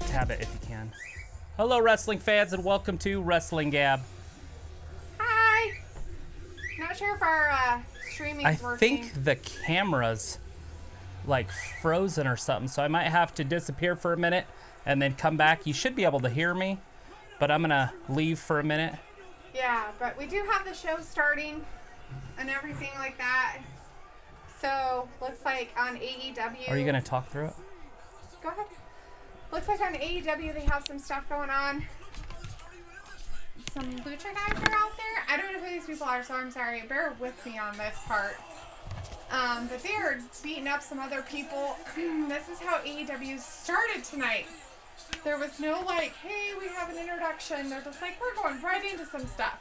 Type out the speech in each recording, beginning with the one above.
Tab it if you can. Hello, wrestling fans, and welcome to Wrestling Gab. Hi. Not sure if our streaming's working. I think the camera's like frozen or something, so I might have to disappear for a minute and then come back. You should be able to hear me, but I'm gonna leave for a minute. Yeah, but we do have the show starting and everything like that. So looks like on AEW. Are you gonna talk through it? Go ahead. Looks like on AEW they have some stuff going on. Some lucha guys are out there. I don't know who these people are, so I'm sorry. Bear with me on this part. But they are beating up some other people. This is how AEW started tonight. There was no like, hey, we have an introduction. They're just like, we're going right into some stuff.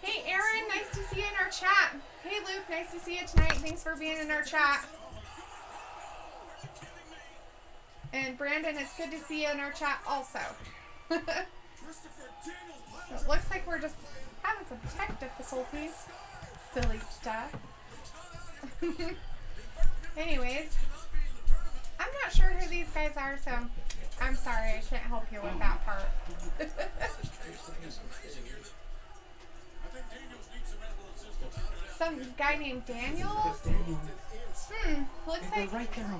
Hey, Aaron, nice to see you in our chat. Hey, Luke, nice to see you tonight. Thanks for being in our chat. And Brandon, it's good to see you in our chat also. So it looks like we're just having some tech difficulties. Silly stuff. Anyways, I'm not sure who these guys are, so I'm sorry. I can't help you with that part. Some guy named Daniels? Looks like... right there.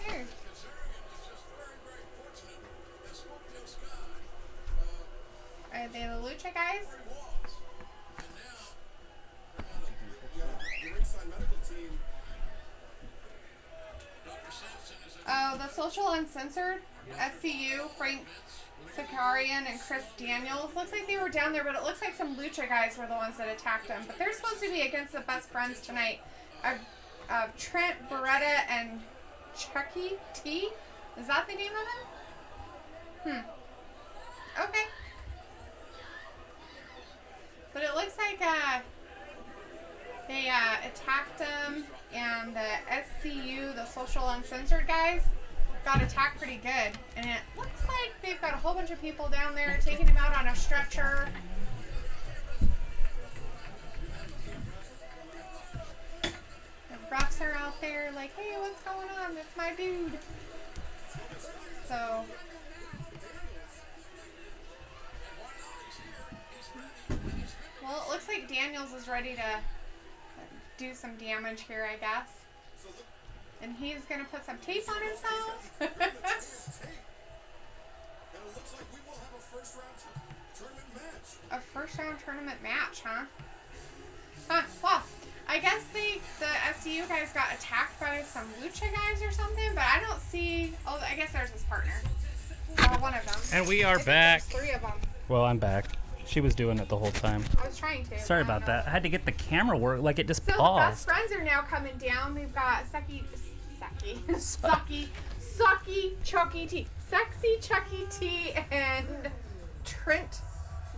Here. Are they the lucha guys? Oh, the Social Uncensored, SCU, Frank Sakarian and Chris Daniels. Looks like they were down there, but it looks like some lucha guys were the ones that attacked them. But they're supposed to be against the Best Friends tonight. Trent Beretta and Chucky T. Is that the name of them? Okay. But it looks like they attacked them, and the SCU, the Social Uncensored guys, got attacked pretty good. And it looks like they've got a whole bunch of people down there taking him out on a stretcher. The refs are out there like, hey, what's going on? That's my dude. So... well, it looks like Daniels is ready to do some damage here, I guess. And he's going to put some tape on himself. A first-round tournament match, huh? Well, I guess the SCU guys got attacked by some lucha guys or something, but I don't see... oh, I guess there's his partner. One of them. And we are back. There's 3 of them. Well, I'm back. She was doing it the whole time. I was trying to. Sorry about that. I had to get the camera work. Like, it just So paused. the Best Friends are now coming down. We've got Chucky T, Sexy Chucky T, and Trent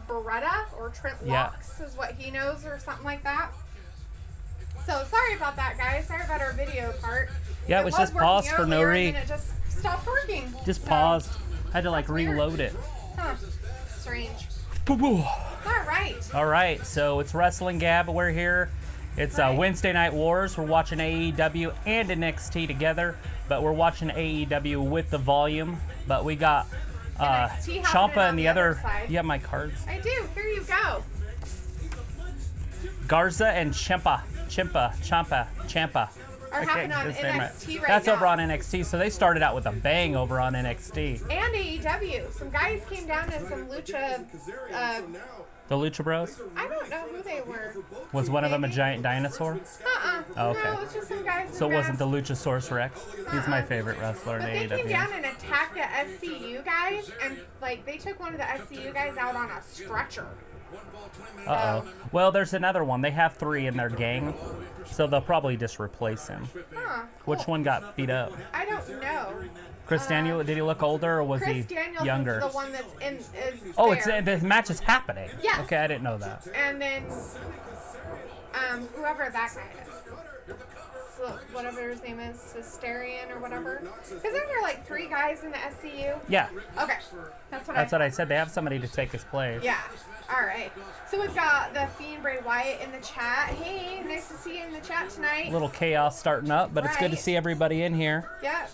Beretta, or Trent Locks is what he knows, or something like that. So sorry about that, guys. Sorry about our video part. Yeah, it was just paused for no reason. And it just stopped working. Just paused. Had to like reload it. Huh. Strange. Boo-boo. All right, so it's Wrestling Gab. We're here. It's Wednesday Night Wars. We're watching AEW and NXT together, but we're watching AEW with the volume. But we got Ciampa and the other. You have my cards? I do. Here you go. Garza and Ciampa. Are happening on NXT right That's now. over on NXT. So they started out with a bang over on NXT. And AEW. Some guys came down in some lucha. The Lucha Bros? I don't know who they were. Was one of them a giant dinosaur? Oh, okay. No, it was just some guys. So it wasn't the Luchasaurus Rex? He's my favorite wrestler in But AEW. they came down and attacked the SCU guys, and like they took one of the SCU guys out on a stretcher. Uh-oh. Well, there's another one. They have 3 in their gang, so they'll probably just replace him. Huh, cool. Which one got beat up? I don't know. Chris Daniel, did he look older or was Chris he Daniels younger? is the one that's is Oh, there. the match is happening. Yes. Okay, I didn't know that. And then whoever that guy is. whatever his name is, Sisterian or whatever. Isn't there like 3 guys in the SCU? Yeah. Okay. That's what I said. They have somebody to take his place. Yeah. All right. So we've got the Fiend Bray Wyatt in the chat. Hey, nice to see you in the chat tonight. A little chaos starting up, but it's good to see everybody in here. Yeah.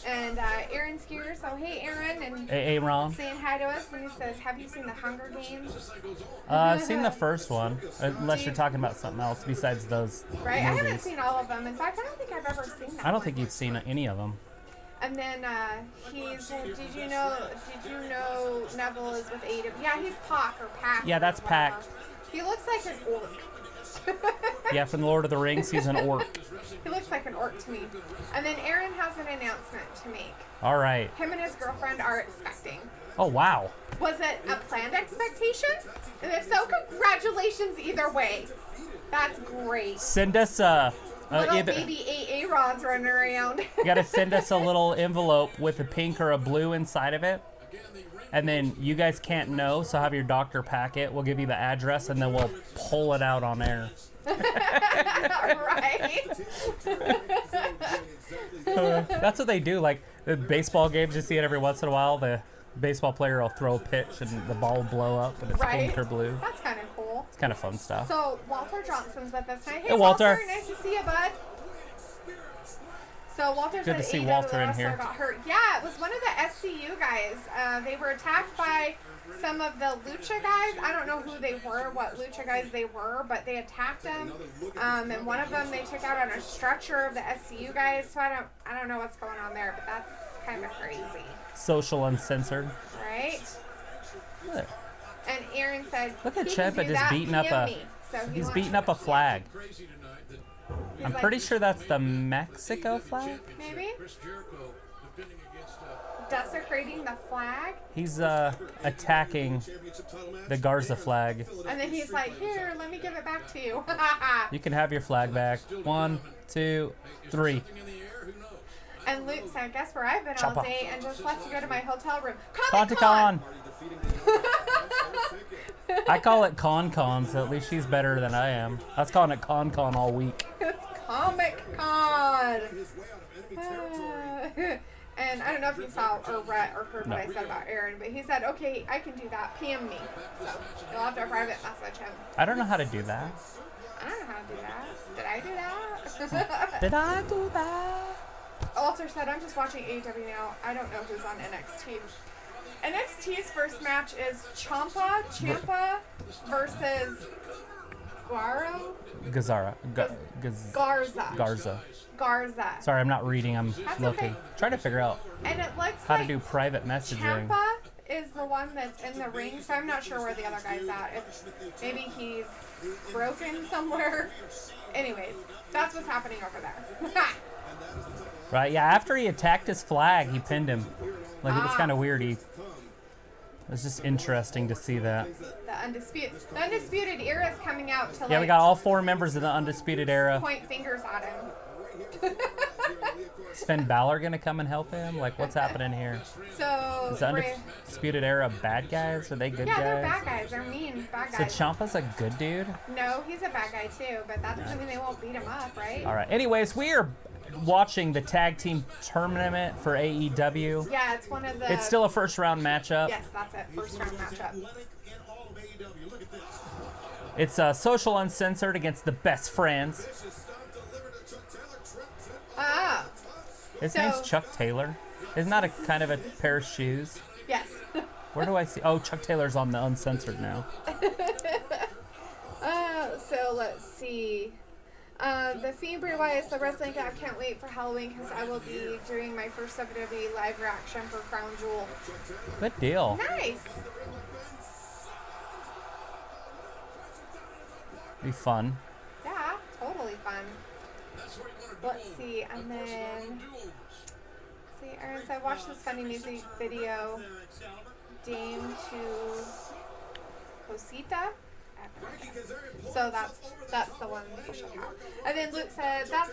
And Aaron's here, so hey Aaron, and Aaron saying hi to us, and he says, have you seen the Hunger Games? I've seen the first one, unless you're talking about something else besides those Right, movies. I haven't seen all of them. In fact, I don't think I've ever seen that I don't one. think you've seen any of them. And then did you know Neville is with AEW? Yeah, he's Pac or Pac. Yeah, that's Pac. He looks like an orc. Yeah, from the Lord of the Rings, he's an orc. He looks like an orc to me. And then Aaron has an announcement to make. All right. Him and his girlfriend are expecting. Oh, wow. Was it a planned expectation? And if so, congratulations either way. That's great. Send us Little baby Aaron's running around. You got to send us a little envelope with a pink or a blue inside of it. And then you guys can't know, so have your doctor pack it. We'll give you the address, and then we'll pull it out on air. Right. That's what they do. Like the baseball games, you see it every once in a while. The baseball player will throw a pitch, and the ball will blow up, and it's pink or blue. That's kind of cool. It's kind of fun stuff. So Walter Johnson's with us tonight. Hey, Walter. Nice to see you, bud. So Walter Good to see Walter in here. Got hurt. Yeah, it was one of the SCU guys. They were attacked by some of the Lucha guys. I don't know who they were, what Lucha guys they were, but they attacked them. And one of them they took out on a stretcher of the SCU guys. So I don't know what's going on there, but that's kind of crazy. Social uncensored. Right? Look, And Aaron said, look at he Champa can do just that, beating up PM a. me. So He's wants beating to- up a flag. He's I'm like, pretty sure that's the Mexico flag. Maybe? Desecrating the flag? He's attacking the Garza flag. And then he's like, here, let me give it back to you. You can have your flag back. 1, 2, 3. And Luke said, guess where I've been Choppa. all day and just left to go to my hotel room. Con. I call it Con, so at least she's better than I am. I was calling it Con all week. Comic Con. And I don't know if you saw or read or heard what I said about Aaron, but he said, okay, I can do that. PM me. So you'll have to private message him. I don't know how to do that. I don't know how to do that. Did I do that? Did I do that? Walter said, I'm just watching AEW now. I don't know who's on NXT. NXT's first match is Ciampa versus Guaro? Gazara. Garza. Sorry, I'm not reading. I'm looking. okay. Trying to figure out And it looks how like to do private messaging. Ciampa is the one that's in the ring, so I'm not sure where the other guy's at. If maybe he's broken somewhere. Anyways, that's what's happening over there. Right, yeah, after he attacked his flag, he pinned him. Like, it was kind of weird. It was just interesting to see that. The Undisputed Era is coming out to Yeah, we got all 4 members of the Undisputed Era. point fingers at him. Is Finn Balor going to come and help him? Like, what's happening here? So, Is the Undisputed Era bad guys? Are they good guys? yeah, they're bad guys. They're mean bad So guys. Ciampa's a good dude? No, he's a bad guy too, but that doesn't mean they won't beat him up, right? All right. Anyways, we are watching the tag team tournament for AEW. Yeah, it's one of the... It's still a first round matchup. Yes, that's it. First round matchup. It's Social Uncensored against the Best Friends. Ah, His So- name's Chuck Taylor. Isn't that a kind of a pair of shoes? yes. Where do I see? Oh, Chuck Taylor's on the Uncensored now. So let's see. The Fiend Bray Wyatt is the wrestling guy. I can't wait for Halloween because I will be doing my first WWE live reaction for Crown Jewel. Good deal. Nice. Be fun. Yeah, totally fun. Let's see, and then Aaron said, watch this funny music video. Dame to Cosita. So that's the one we should have. And then Luke said that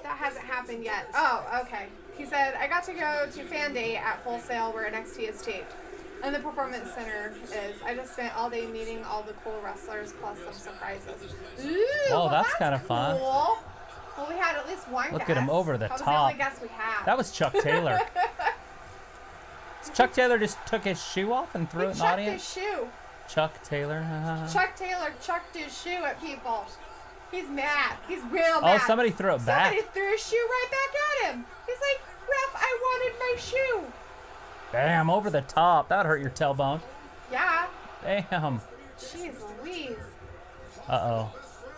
hasn't happened yet. Oh, okay. He said I got to go to Fan Day at Full Sail where NXT is taped. And the Performance Center is. I just spent all day meeting all the cool wrestlers plus some surprises. Ooh, Oh, that's kind of fun. Well, we had at least one Look guest. at him over the That was top. the only guest we had. That was Chuck Taylor. Chuck Taylor just took his shoe off and threw it in the audience? He chucked his shoe. Chuck Taylor. Chuck Taylor chucked his shoe at people. He's mad. He's real mad. Oh, somebody threw it back. Somebody threw his shoe right back at him. He's like, "Ref, I wanted my shoe." Bam, over the top. That would hurt your tailbone. Yeah. Damn. Jeez Louise. Uh-oh.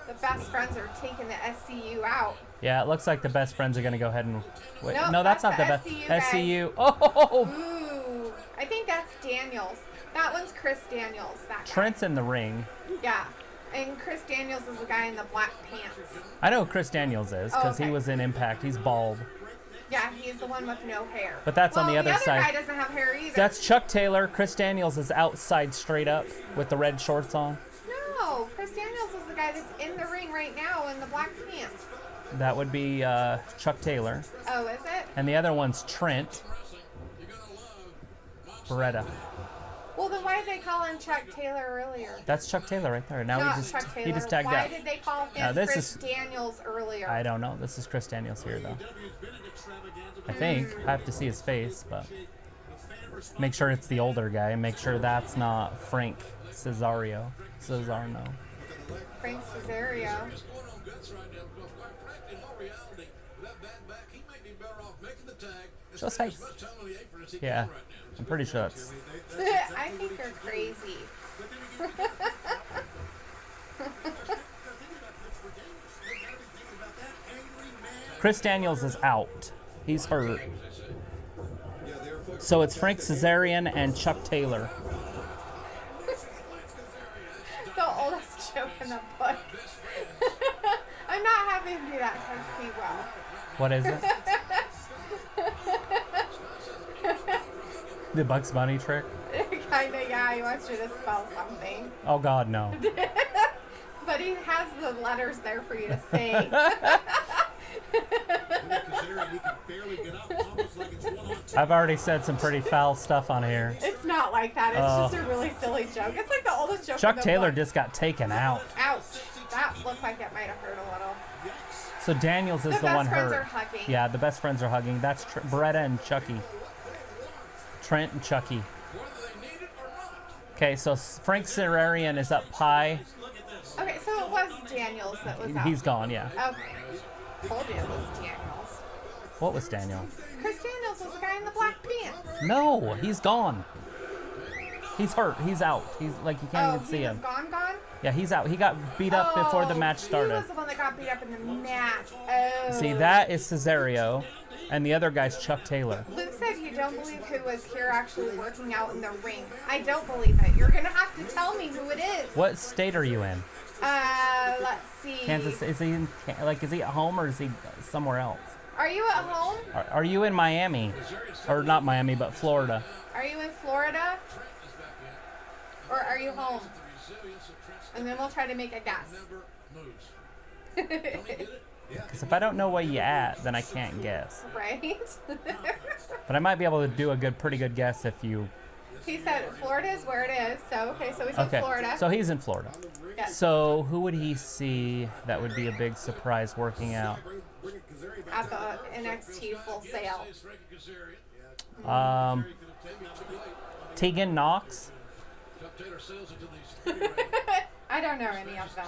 The best friends are taking the SCU out. Yeah, it looks like the best friends are going to go ahead and... Wait, Nope, no, that's not the that's best. the SCU guy. Oh! Ooh. I think that's Daniels. That one's Chris Daniels. That guy. Trent's in the ring. Yeah. And Chris Daniels is the guy in the black pants. I know who Chris Daniels is because he was in Impact. He's bald. Yeah, he's the one with no hair. But that's on the other side. The other guy doesn't have hair either. That's Chuck Taylor. Chris Daniels is outside straight up with the red shorts on. No, Chris Daniels is the guy that's in the ring right now in the black pants. That would be Chuck Taylor. Oh, is it? And the other one's Trent. Beretta. Well, then why did they call him Chuck Taylor earlier? That's Chuck Taylor right there. Now Not he just Chuck Taylor. he just tagged why out. did they call him Now, this Chris is- Daniels earlier? I don't know. This is Chris Daniels here though. I think. I have to see his face, but make sure it's the older guy and make sure that's not Frank Cesarino. Frank Cesario. Show his face. Yeah, I'm pretty sure that's... I think you're crazy. Chris Daniels is out. He's hurt. So it's Frank Cesarian and Chuck Taylor. The oldest joke in the book. I'm not having him do that because he will. What is it? The Bugs Bunny trick? Kinda, yeah, he wants you to spell something. Oh God, no. But he has the letters there for you to say. I've already said some pretty foul stuff on here. It's not like that. It's just a really silly joke. It's like the oldest joke Chuck in the Taylor book. just got taken out. Ouch. That looked like it might have hurt a little. So Daniels is the one best friends hurt. are hugging. Yeah, the best friends are hugging. That's Beretta and Chucky. Trent and Chucky. Okay, so Frank Cesarian is up high. Okay, so it was Daniels that was out. He's gone, yeah. Okay. Told you it was Daniels. What was Daniel? Chris Daniels was the guy in the black pants. No, he's gone. He's hurt. He's out. He's like you can't even see he was him. gone? Yeah, he's out. He got beat up before the match He started. was the one that got beat up in the match. Oh. See, that is Cesario, and the other guy's Chuck Taylor. Luke said you don't believe who was here actually working out in the ring. I don't believe it. You're going to have to tell me who it is. What state are you in? Let's see. Kansas. Is he is he at home or is he somewhere else? Are you at home? Are you in Miami? Or not Miami, but Florida? Are you in Florida? Or are you home? And then we'll try to make a guess. Because if I don't know where you at, then I can't guess. Right? But I might be able to do a pretty good guess if you... He said Florida is where it is. So, okay, so he's in Florida. So he's in Florida. Yes. So who would he see that would be a big surprise working out? At the NXT Full Sail. Tegan Knox? I don't know any of them.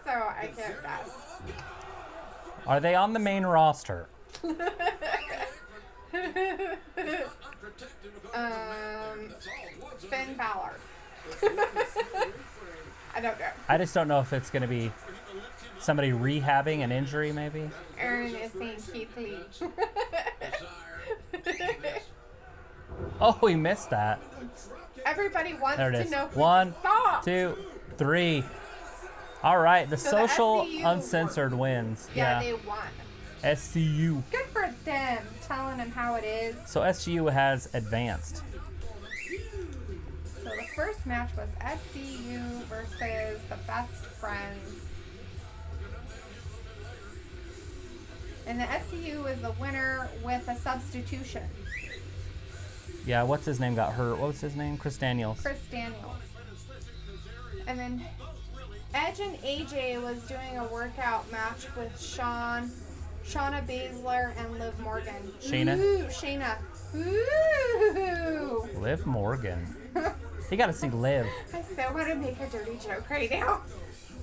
So I can't guess. Are they on the main roster? Finn Balor. I don't know. I just don't know if it's going to be somebody rehabbing an injury, maybe. Aaron is saying Keith Lee. Oh, we missed that. Everybody wants There it to is. know who 1, Stop. 2, 3. All right, the So the social SCU uncensored wins. Yeah, they won. SCU. Good for them, telling them how it is. So SCU has advanced. So the first match was SCU versus the Best Friends. And the SCU is the winner with a substitution. Yeah, what's his name got hurt? What was his name? Chris Daniels. Chris Daniels. And then Edge and AJ was doing a workout match with Shayna Baszler and Liv Morgan. Shayna? Ooh, Shayna. Ooh. Liv Morgan. You got to see Liv. I so want to make a dirty joke right now.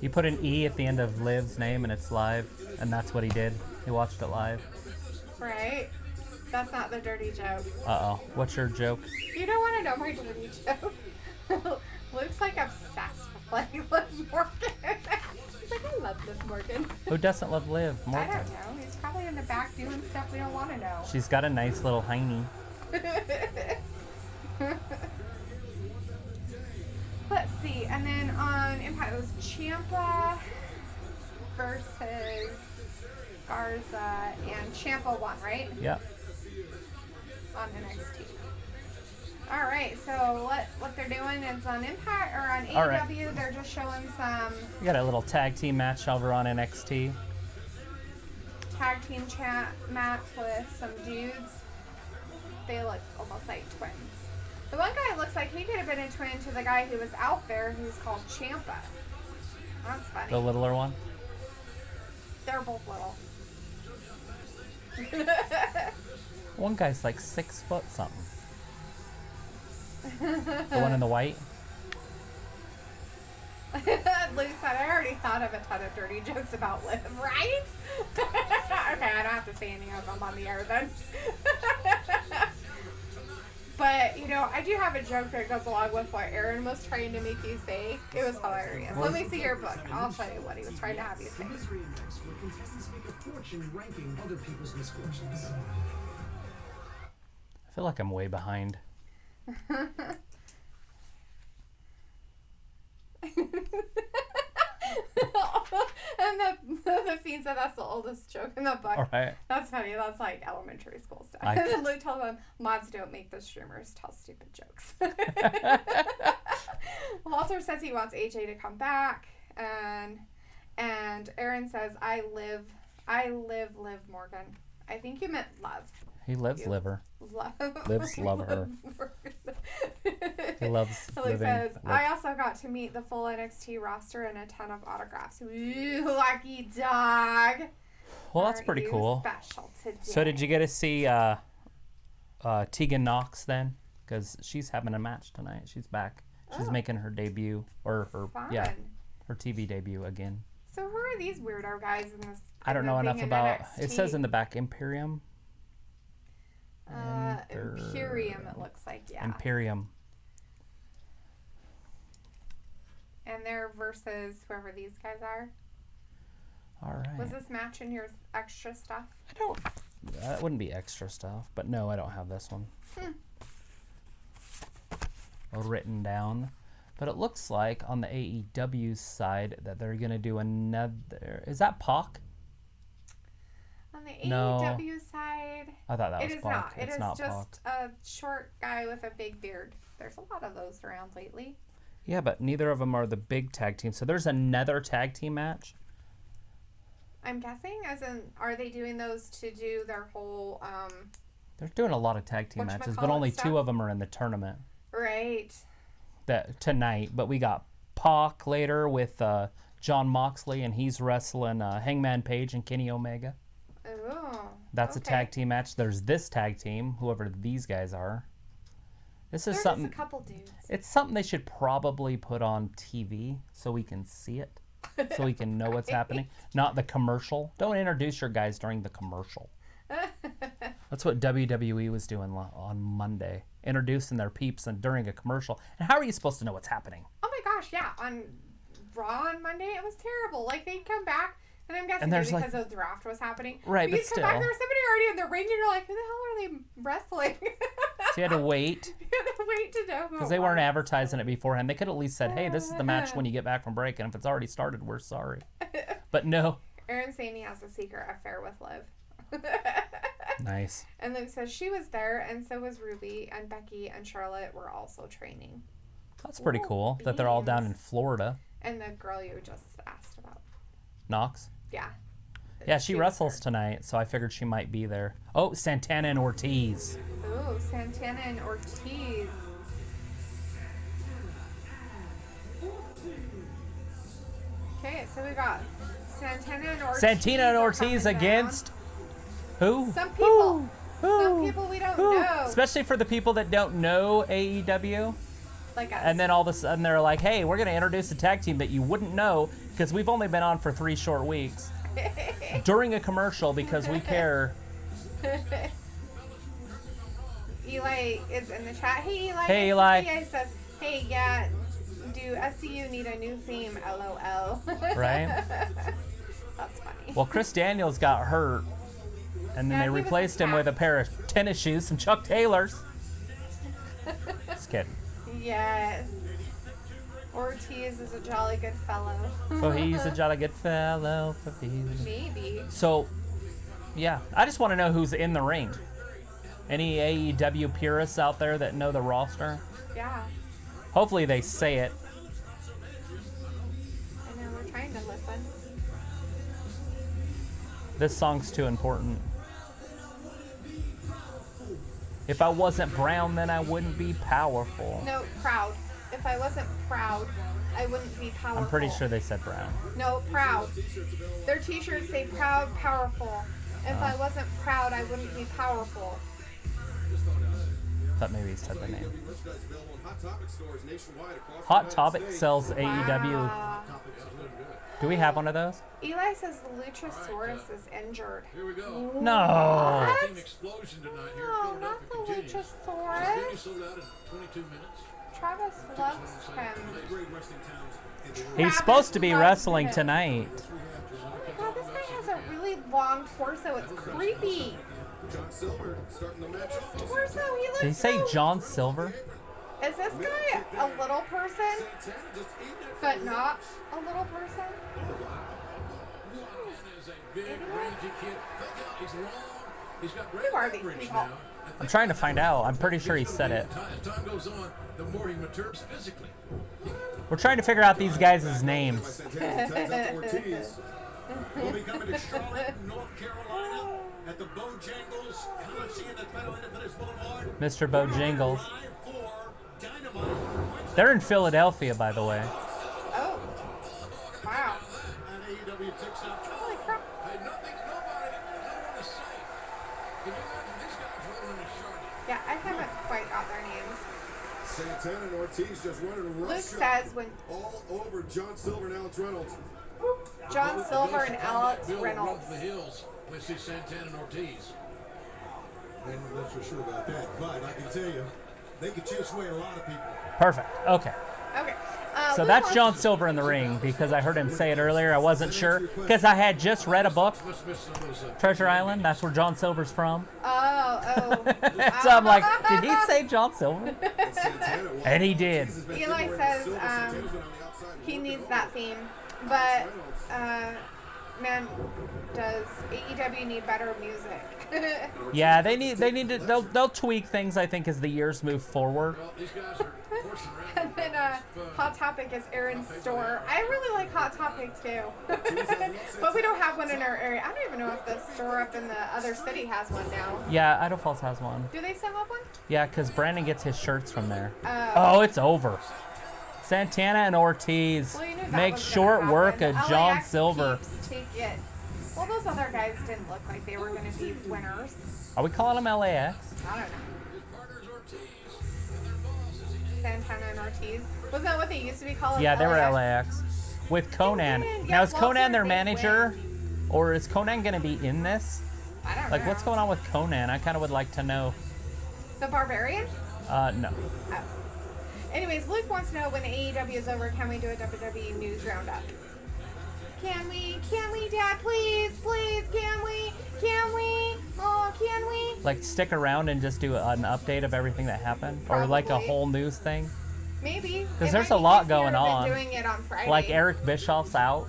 You put an E at the end of Liv's name and it's live, and that's what he did. He watched it live. Right? That's not the dirty joke. Uh-oh. What's your joke? You don't want to know my dirty joke. Luke's like obsessed with like Liv Morgan. He's like, I love Liv Morgan. Who doesn't love Liv I Morgan? don't know. He's probably in the back doing stuff we don't want to know. She's got a nice little hiney. Let's see. And then on Impact, it was Ciampa versus Garza, and Ciampa won, right? Yep. On NXT. All right, so what they're doing is on Impact or on AEW, All right. They're just showing some We got a little tag team match over on NXT. tag team chat match with some dudes. They look almost like twins. The one guy looks like he could have been a twin to the guy who was out there who's called Ciampa. That's funny. The littler one. They're both little. One guy's like 6 foot something. The one in the white. Luke said, I already thought of a ton of dirty jokes about Liv, right? Okay, I don't have to say any of them on the air then. But, you know, I do have a joke that goes along with what Aaron was trying to make you say. It was hilarious. Let me see your book. I'll tell you what he was trying to have you say. I feel like I'm way behind. And the fiend said that's the oldest joke in the book. All right. That's funny. That's like elementary school stuff. I- And then Luke told them, mods don't make the streamers tell stupid jokes. Walter says he wants AJ to come back. And Aaron says, I live Liv Morgan. I think you meant love. He lives liver. Love. Lives love her. He loves Luke living. says, I also got to meet the full NXT roster and a ton of autographs. Ooh, lucky dog. Well, that's Aren't pretty you cool. Special today. So did you get to see Tegan Knox then? Because she's having a match tonight. She's back. She's making her debut, or her her TV debut again. So who are these weirdo guys in this? I don't know enough in about. NXT? It says in the back Imperium. Imperium, it looks like, yeah. Imperium. And they're versus whoever these guys are. All right. Was this match in your extra stuff? I don't. That wouldn't be extra stuff, but no, I don't have this one written down. But it looks like on the AEW side that they're gonna do another. Is that Pac? On the No. AEW side, I thought that it was is Pac. not. It It's is not just Pac. a short guy with a big beard. There's a lot of those around lately. Yeah, but neither of them are the big tag team. So there's another tag team match. I'm guessing, as in, are they doing those to do their whole, They're doing a lot of tag team matches, but only stuff? 2 of them are in the tournament right? that tonight. But we got Pac later with John Moxley, and he's wrestling Hangman Page and Kenny Omega. Oh, That's okay. a tag team match. There's this tag team, whoever these guys are. This is There's something. just a couple dudes. It's something they should probably put on TV so we can see it, so we can know what's happening. Not the commercial. Don't introduce your guys during the commercial. That's what WWE was doing on Monday, introducing their peeps and during a commercial. And how are you supposed to know what's happening? Oh my gosh, yeah. On Raw on Monday, it was terrible. Like, they'd come back, and I'm guessing there's because the draft was happening. Right, but but you'd come back, still. there was somebody already in the ring, and you're like, who the hell are they wrestling? So you had to wait You had to wait to know who because it they weren't was. advertising it beforehand. They could at least said, "Hey, this is the match when you get back from break," and if it's already started, we're sorry. But no. Aaron's saying he has a secret affair with Liv. Nice. And Luke says she was there, and so was Ruby, and Becky and Charlotte were also training. That's pretty cool that they're all down in Florida. And the girl you just asked about. Knox. Yeah. Yeah, she was wrestles there. tonight, so I figured she might be there. Oh, Santana and Ortiz. Ooh. Ooh, Santana and Ortiz. Okay, so we got Santana and Ortiz. Santina and are Ortiz coming against who? Some people. Who? Some people we don't know. Especially for the people that don't know AEW. Like us. And then all of a sudden they're like, hey, we're going to introduce a tag team that you wouldn't know because we've only been on for 3 short weeks. During a commercial because we care. Eli is in the chat. Hey, Eli. Hey, Eli. Eli says, hey, yeah, do SCU need a new theme? LOL. Right? That's funny. Well, Chris Daniels got hurt. And then Yeah, they he was replaced him with a pair of tennis shoes, some Chuck Taylors. Just kidding. Yes. Ortiz is a jolly good fellow. So he's a jolly good fellow. Maybe. So, yeah. I just want to know who's in the ring. Any AEW purists out there that know the roster? Yeah. Hopefully they say it. I know, we're trying to listen. This song's too important. If I wasn't brown, then I wouldn't be powerful. No, proud. If I wasn't proud, I wouldn't be powerful. I'm pretty sure they said brown. No, proud. Their t-shirts say proud, powerful. If I wasn't proud, I wouldn't be powerful. Thought maybe he said the name. Hot Topic sells AEW. Wow. Do we have one of those? Eli says the Luchasaurus is injured. Here we go. No. What? Team explosion tonight here. No, not the Philadelphia continues. Luchasaurus. This sold out in 22 minutes. Travis loves him. He's supposed to be wrestling tonight. Oh my god, this guy has a really long torso. It's creepy. John Silver starting the match. His torso, he looks Did he say so... John Silver? Is this guy a little person, but not a little person? Is a big, rangy kid. He's long. He's got great Who are these leverage people? now. I'm trying to find out. I'm pretty sure he said it. As time goes on, the more he matures physically. We're trying to figure out these guys' names. We'll be coming to Charlotte, North Carolina, at the Bojangles Coliseum at Meadow Independence Boulevard. Mr. Bojangles. Live for Dynamite. They're in Philadelphia, by the way. Oh. Wow. And AEW takes out. Holy crap. Hey, no one is safe. Can you imagine these guys rolling into Charlotte? Yeah, I haven't quite got their names. Santana and Ortiz just running a Luke rush says when all over John Silver and Alex Reynolds. John Silver and Alex Bill Reynolds. runs the hills when they see Santana and Ortiz. I'm not so sure about that, but I can tell you, they could chase away a lot of people. Perfect. Okay. Okay. So Luke that's wants- John Silver in the ring because I heard him say it earlier. I wasn't sure because I had just read a book, Must miss some of those, Treasure Island. That's where John Silver's from. Oh. So I'm like, did he say John Silver? Santana, And he did. Eli says he needs that theme, but man, does AEW need better music? Yeah, they need to. They'll tweak things. I think as the years move forward. well, these guys are horsing around. And then Hot Topic is Aaron's store. I really like Hot Topic too, but we don't have one in our area. I don't even know if the store up in the other city has one now. Yeah, Idaho Falls has one. Do they still have one? Yeah, because Brandon gets his shirts from there. Oh. Oh, it's over. Santana and Ortiz Well, you knew that make was gonna short work happen. of John LAX Silver. keeps take it. Well, those other guys didn't look like they were going to be winners. Are we calling them LAX? I don't know. His partner's Ortiz, and their boss is Santana and Ortiz. Wasn't that what they used to be called? Yeah, they were LAX? LAX. With Conan. Conan, Now, yeah, is Conan Walter their Big manager? Or is Conan going to be in this? I don't know. Like, what's going on with Conan? I kind of would like to know. The Barbarian? No. Oh. Anyways, Luke wants to know when AEW is over, can we do a WWE news roundup? Can we, Dad? Please, can we? Oh, can we? Like, stick around and just do an update of everything that happened? Or like a Probably. whole news thing? Maybe. 'Cause It there's might a be lot easier going than on. Doing it on Friday. Like, Eric Bischoff's out.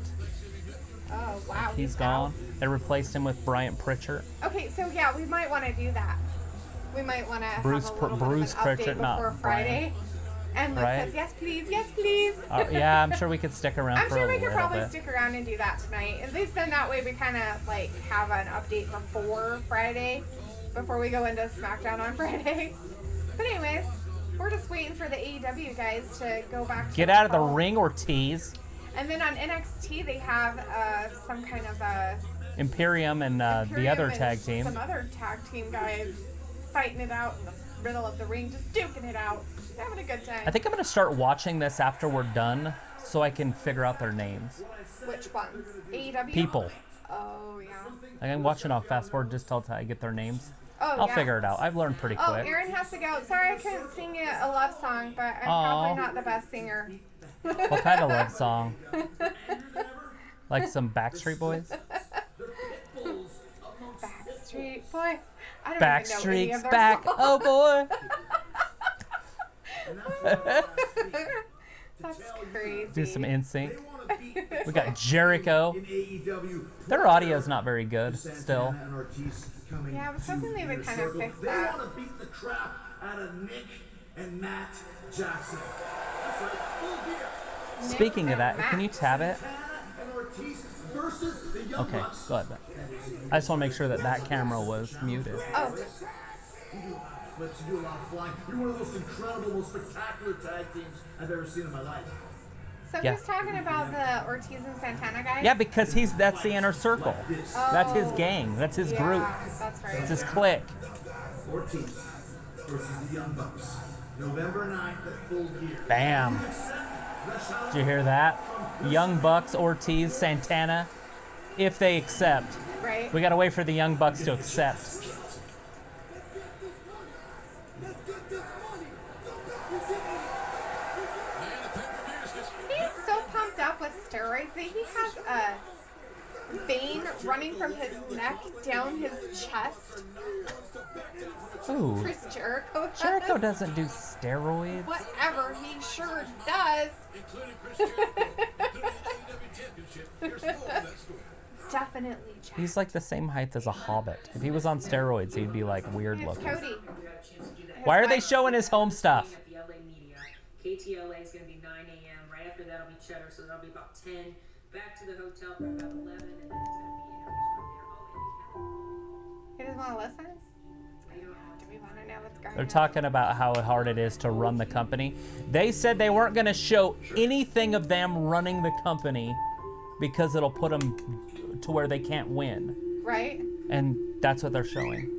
Oh, wow. He's out. gone. They replaced him with Bryant Pritchard. Okay, so yeah, we might want to do that. We might want to Bruce have a Pr- little Bruce bit of an update Pritchard, not before Friday. And Luke Right. says, yes, please, yes, please. Yeah, I'm sure we could stick around I'm for sure a we could little probably bit. stick around and do that tonight. At least then that way we kind of like have an update before Friday. before we go into SmackDown on Friday. But anyways, we're just waiting for the AEW guys to go back to Get out of the ring, Ortiz. And then on NXT, they have some kind of Imperium and the other tag team. Some other tag team guys fighting it out in the middle of the ring, just duking it out. Just having a good time. I think I'm going to start watching this after we're done so I can figure out their names. Which ones? AEW? People. Oh, yeah. I'm watching on fast forward just till I get their names. Oh, I'll yeah. figure it out. I've learned pretty Oh, quick. Aaron has to go. Sorry I couldn't sing you a love song, but I'm probably not the best singer. What kind of love song? Like some Backstreet Boys? Backstreet Boys. I don't even know any Backstreet's of their back. songs. Oh boy. That's crazy. Do some NSYNC. We got Jericho. Their audio's not very good still. Yeah, I was hoping they would kind of fix They that. want to beat the crap out of Nick and Matt Jackson. That's right, full gear. Speaking of that, can you tab it? And Ortiz versus the Young Okay, Bucks. go ahead. I just want to make sure that that camera was muted. Oh, You do a lot of flips, you do a lot of flying. You're one of the most incredible, most spectacular tag teams I've ever seen in my life. so Yeah. who's talking about the Ortiz and Santana guys? Yeah, because that's the inner circle. That's his gang. That's his group. Yeah, that's right. It's his clique. Ortiz versus the Young Bucks. November 9th at Full Gear. Bam. Did you hear that? Young Bucks, Ortiz, Santana. If they accept. Right? We got to wait for the Young Bucks to accept. He's so pumped up with steroids that he has a vein running from his neck down his chest. Ooh. Chris Jericho does. Jericho doesn't do steroids. Whatever, he sure does. Definitely Jack. He's like the same height as a hobbit. If he was on steroids, he'd be like weird It's looking. Cody. Why are they showing his home stuff? At the LA media. KTLA is going to be 9 a.m. Right after that'll be Cheddar, so that'll be about 10. Back to the hotel for about 11, and then it's going to be interviews from there all in He doesn't want to listen? Canada. Do we want to know what's going They're on? talking about how hard it is to run the company. They said they weren't going to show anything of them running the company because it'll put them to where they can't win. Right? And that's what they're showing.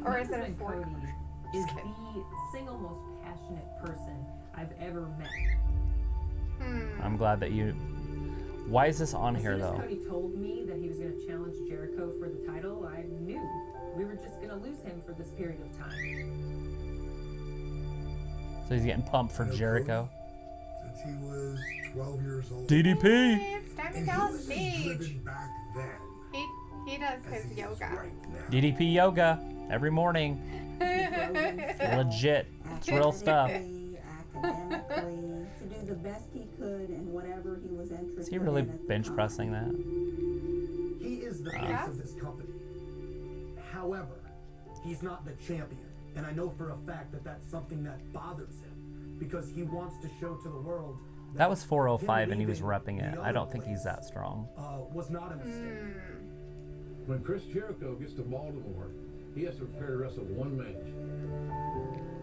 Or is it a Husband fork? Cody is the single most passionate person I've ever met. I'm glad that you... Why is this on As here, soon as though? Cody told me that he was going to challenge Jericho for the title, I knew we were just going to lose him for this period of time. So he's getting pumped for Jericho. Since he was 12 years old. DDP! It's Diamond And he Dallas was Page. driven back then. He does as his he is yoga. right now. DDP yoga every morning. Legit. It's real stuff. Academically, to do the best he could in whatever he was interested Is he really in at the bench time. pressing that? He is the face Yes. of this company. However, he's not the champion. And I know for a fact that that's something that bothers him because he wants to show to the world That was 405 him and he was leaving repping it. the I other don't think he's place, that strong. was not a mistake. When Chris Jericho gets to Baltimore, he has to prepare to wrestle one match.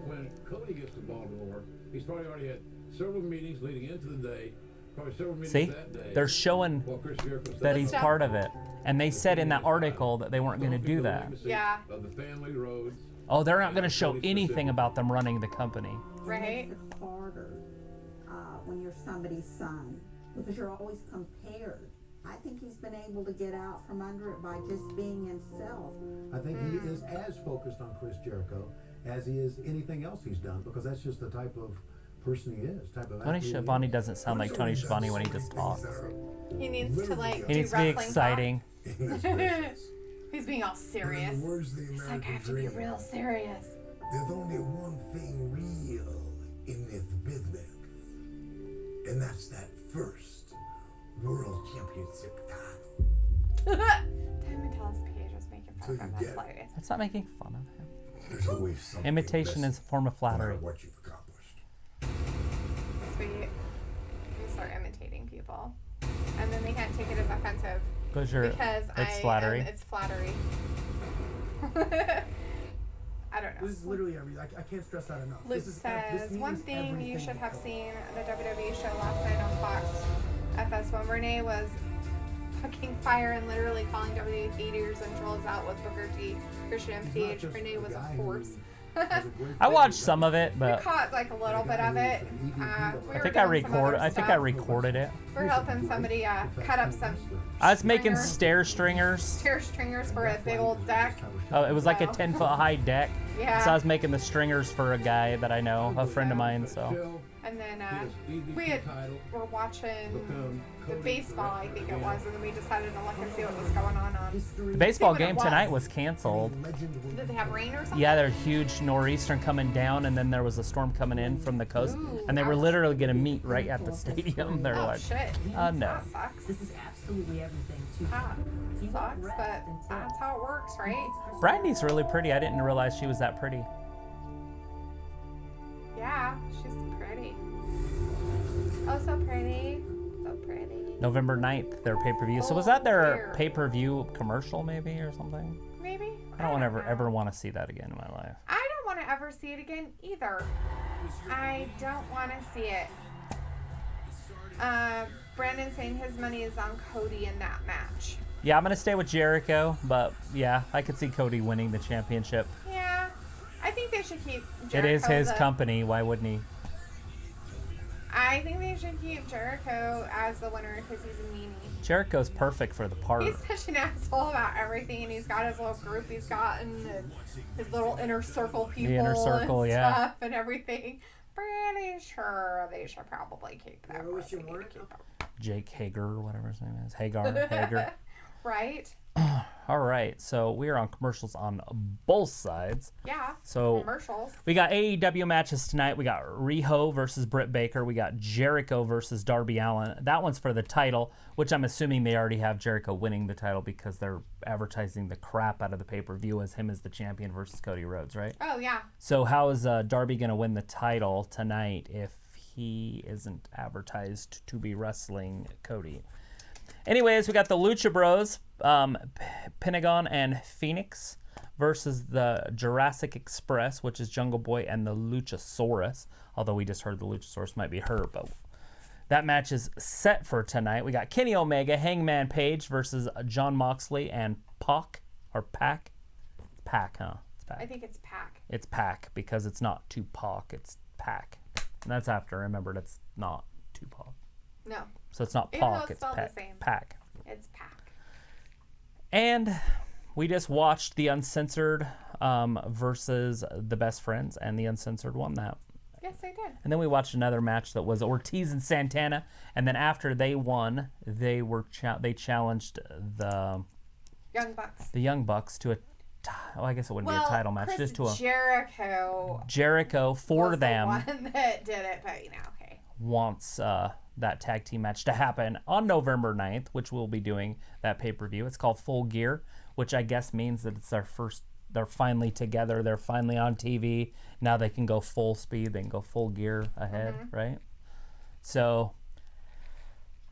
When Cody gets to Baltimore, he's probably already had several meetings leading into the day, probably several meetings See? that day. They're showing while Chris Jericho's that he's stuff. part of it. And they said in that article that they weren't going to do that. Yeah. Of the family roads. Oh, they're not going to show anything about them running the company. Right? It's harder when you're somebody's son because you're always compared. I think he's been able to get out from under it by just being himself. I think he is as focused on Chris Jericho as he is anything else he's done because that's just the type of person he is, type of Tony athlete he Schiavone is. doesn't sound like Tony Schiavone when he just talks. He needs to like He do needs to be wrestling exciting. talk. He's being all serious. Where's the He's like, I American have to be dream? real serious. There's only one thing real in this business, and that's that first world championship title. Diamond Dallas Page was making fun of him. That's hilarious. That's not making fun of him. There's always something Imitation missing, is a form of no matter flattery. what you've accomplished. Sweet. We start imitating people. And then they can't take it as offensive. Because it's flattery. It's flattery. I don't know. This is literally everything. I can't stress that enough. Luke this says, means one thing you everything should to have Cody. seen the WWE show last night on Fox FS1. Renee was fucking fire and literally calling WWE haters and trolls out with Booker T, Christian, and He's not Paige. just Renee a was a guy who force. has a great I watched physique. some of it, We but caught like a little bit of it. We I were think doing I some recorded. other I think I stuff. recorded it. We're helping somebody cut up some I was making Stringer. stair stringers. chair stringers for a big old deck. Oh, it was like a Wow. 10-foot high deck. Yeah. So I was making the stringers for a guy that I know, a friend of mine. So And then EVP we had, title, were watching become the Cody baseball, I the think it wrestler was, and then we decided to look and see what was going on. the baseball See what it game was. tonight was canceled. Did they have rain or something? Yeah, there's huge nor'easter coming down, and then there was a storm coming in from the coast, Ooh, and they were ouch. literally gonna meet right at the stadium. They're Oh like, shit. no. That sucks. This is absolutely everything to Ah, You sucks, won't rest but until- that's how it works, right? Brandy's really pretty. I didn't realize she was that pretty. Yeah, she's pretty. Oh, so pretty. So pretty. November 9th, their pay-per-view. So was Oh, that their weird. pay-per-view commercial maybe or something? Maybe? I don't know. ever want to see that again in my life. I don't want to ever see it again either. I don't want to see it. Brandon saying his money is on Cody in that match. Yeah, I'm gonna stay with Jericho, but yeah, I could see Cody winning the championship. Yeah, I think they should keep Jericho. It is his the- company. Why wouldn't he? I think they should keep Jericho as the winner because he's a meanie. Jericho's perfect for the part. He's such an asshole about everything, and he's got his little group he's gotten, and his little inner circle people, inner circle, and yeah. stuff, and everything. Pretty sure they should probably keep that. Where was your Keep work? him. Jake Hager, or whatever his name is. Hager. Right? All right, so we are on commercials on both sides. Yeah. So Commercials. we got AEW matches tonight. We got Riho versus Britt Baker. We got Jericho versus Darby Allin. That one's for the title, which I'm assuming they already have Jericho winning the title because they're advertising the crap out of the pay-per-view as him as the champion versus Cody Rhodes, right? Oh yeah. So how is Darby going to win the title tonight if he isn't advertised to be wrestling Cody? Anyways, we got the Lucha Bros, Pentagon and Phoenix versus the Jurassic Express, which is Jungle Boy and the Luchasaurus. Although we just heard the Luchasaurus might be hurt, but that match is set for tonight. We got Kenny Omega, Hangman Page versus John Moxley and Pac, or Pac? Pac, huh? It's Pac. I think it's Pac. It's Pac because it's not Tupac, it's Pac. And that's after I remembered it's not Tupac. No, So it's not Even though Pac, it's it's spelled the Pac. same. Pac. it's Pac. And we just watched the Uncensored versus the Best Friends, and the Uncensored won that. Yes, I did. And then we watched another match that was Ortiz and Santana, and then after they won, they challenged the Young Bucks. to a well, I guess it wouldn't be a title match, Chris just to a Jericho for was them the one that did it, but okay. wants that tag team match to happen on November 9th, which we'll be doing that pay-per-view. It's called Full Gear, which I guess means that it's their first, they're finally together, they're finally on TV. Now they can go full speed, they can go full gear ahead, right? So,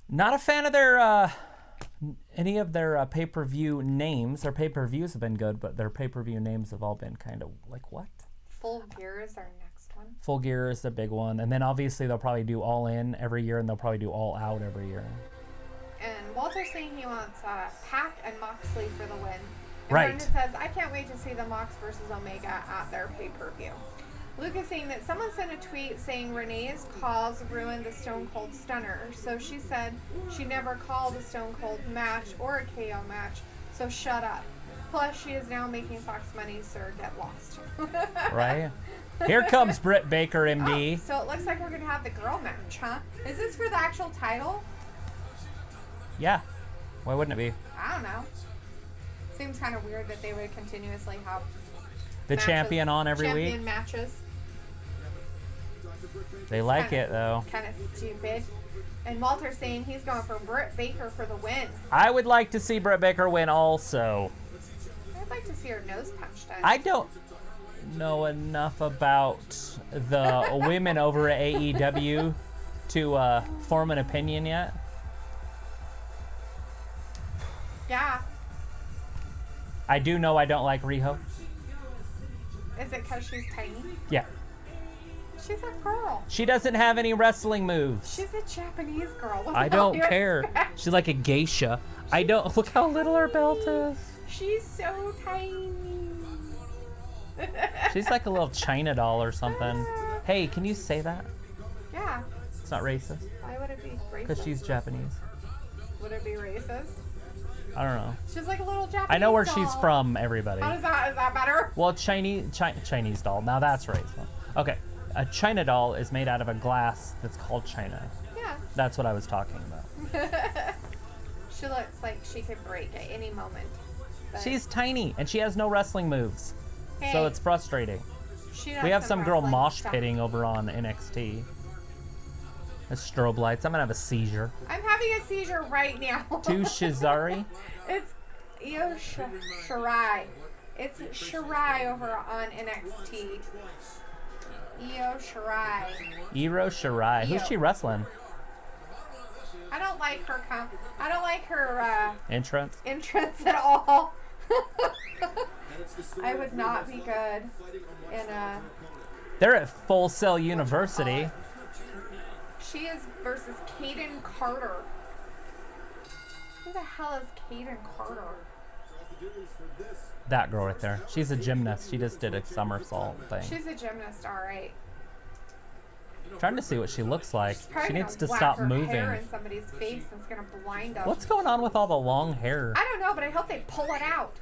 not a fan of their any of their pay-per-view names. Their pay-per-views have been good, but their pay-per-view names have all been kind of like, what? Full Gear is our next one. Full Gear is the big one. And then obviously they'll probably do All In every year, and they'll probably do All Out every year. And Walter's saying he wants Pac and Moxley for the win. And Right. Brandon says, I can't wait to see the Mox versus Omega at their pay-per-view. Luke is saying that someone sent a tweet saying Renee's calls ruined the Stone Cold Stunner. So she said she never called a Stone Cold match or a KO match, so shut up. Plus, she is now making Fox money, sir, get lost. Right? Here comes Britt Baker, MD. Oh, so it looks like we're going to have the girl match, huh? Is this for the actual title? Yeah. Why wouldn't it be? I don't know. Seems kind of weird that they would continuously have The champion on every champion week? matches. They like it, though. Kind of stupid. And Walter's saying he's going for Britt Baker for the win. I would like to see Britt Baker win also. I'd like to see her nose punched in. I don't know enough about the women over at AEW to form an opinion yet. Yeah. I do know I don't like Riho. Is it because she's tiny? Yeah. She's a girl. She doesn't have any wrestling moves. She's a Japanese girl. What I the hell don't do you care. expect? She's like a geisha. I don't. Look how little her belt is. She's so tiny. She's like a little China doll or something. Hey, can you say that? Yeah. It's not racist. Why would it be racist? Because she's Japanese. Would it be racist? I don't know. She's like a little Japanese I know where doll. she's from, everybody. How does that? Is that better? Well, Chinese doll. Now that's racist. Okay. A China doll is made out of a glass that's called China. Yeah. That's what I was talking about. She looks like she could break at any moment. But She's tiny and she has no wrestling moves. hey, So it's frustrating. she does We have some girl wrestling mosh stuff. pitting over on NXT. The strobe lights. I'm gonna have a seizure. I'm having a seizure right now. To Shizari. It's Io Shirai. It's Shirai over on NXT. Io Shirai. Iro Shirai. Who's Io. she wrestling? I don't like her. I don't like her Entrance? entrance at all. I would not be good in a. They're at Full Sail University. She is versus Caden Carter. Who the hell is Caden Carter? That girl right there. She's a gymnast. She just did a somersault thing. She's a gymnast, all right. Trying to see what she looks like. Probably She needs gonna to whack stop her moving. hair in somebody's face and it's gonna blind them. What's going on with all the long hair? I don't know, but I hope they pull it out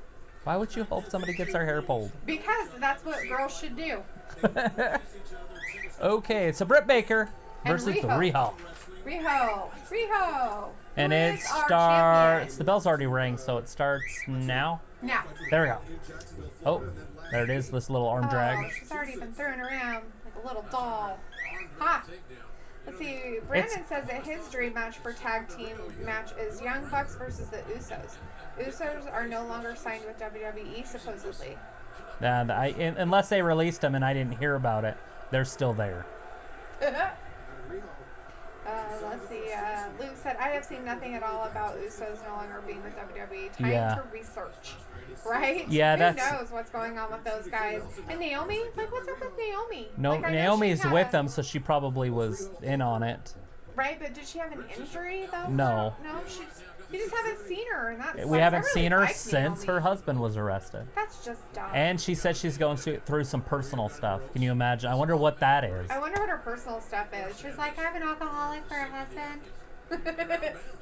Why would you hope somebody gets their hair pulled? because that's what girls should do. Okay, so Britt Baker And versus the Riho. Riho. Riho. And Who it is our starts. champion? The bell's already rang, so it starts now. Now. There we go. Oh, there it is. This little arm Oh, drag. she's already been thrown around like a little doll. Ha! Let's see. Brandon says that his dream match for tag team match is Young Bucks versus the Usos. Usos are no longer signed with WWE, supposedly. And unless they released them and I didn't hear about it, they're still there. Let's see. Luke said, I have seen nothing at all about Usos no longer being with WWE. Time Yeah. to research. Right? Yeah, Who that's- knows what's going on with those guys? And Naomi? Like, what's up with Naomi? No, Like, I know Naomi's she had with a- them, so she probably was in on it. Right, but did she have an injury, though? No. No, you just haven't seen her, and that's We haven't I really seen her like since Naomi. her husband was arrested. That's just dumb. And she said she's going through some personal stuff. Can you imagine? I wonder what that is. I wonder what her personal stuff is. She's like, I have an alcoholic for a husband.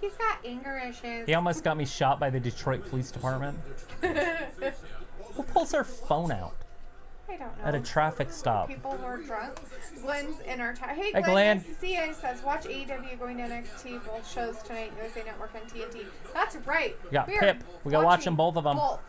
He's got anger issues. He almost got me shot by the Detroit Police Department. Who pulls their phone out I don't know. at a traffic stop? People who are drunk. Glenn's in our chat. Hey, Hey, Glenn. Glenn. Nice to see you. He says, watch AEW going to NXT. Both shows tonight. USA Network and TNT. That's right. We got are Pip. We got watching watching both of them. Both.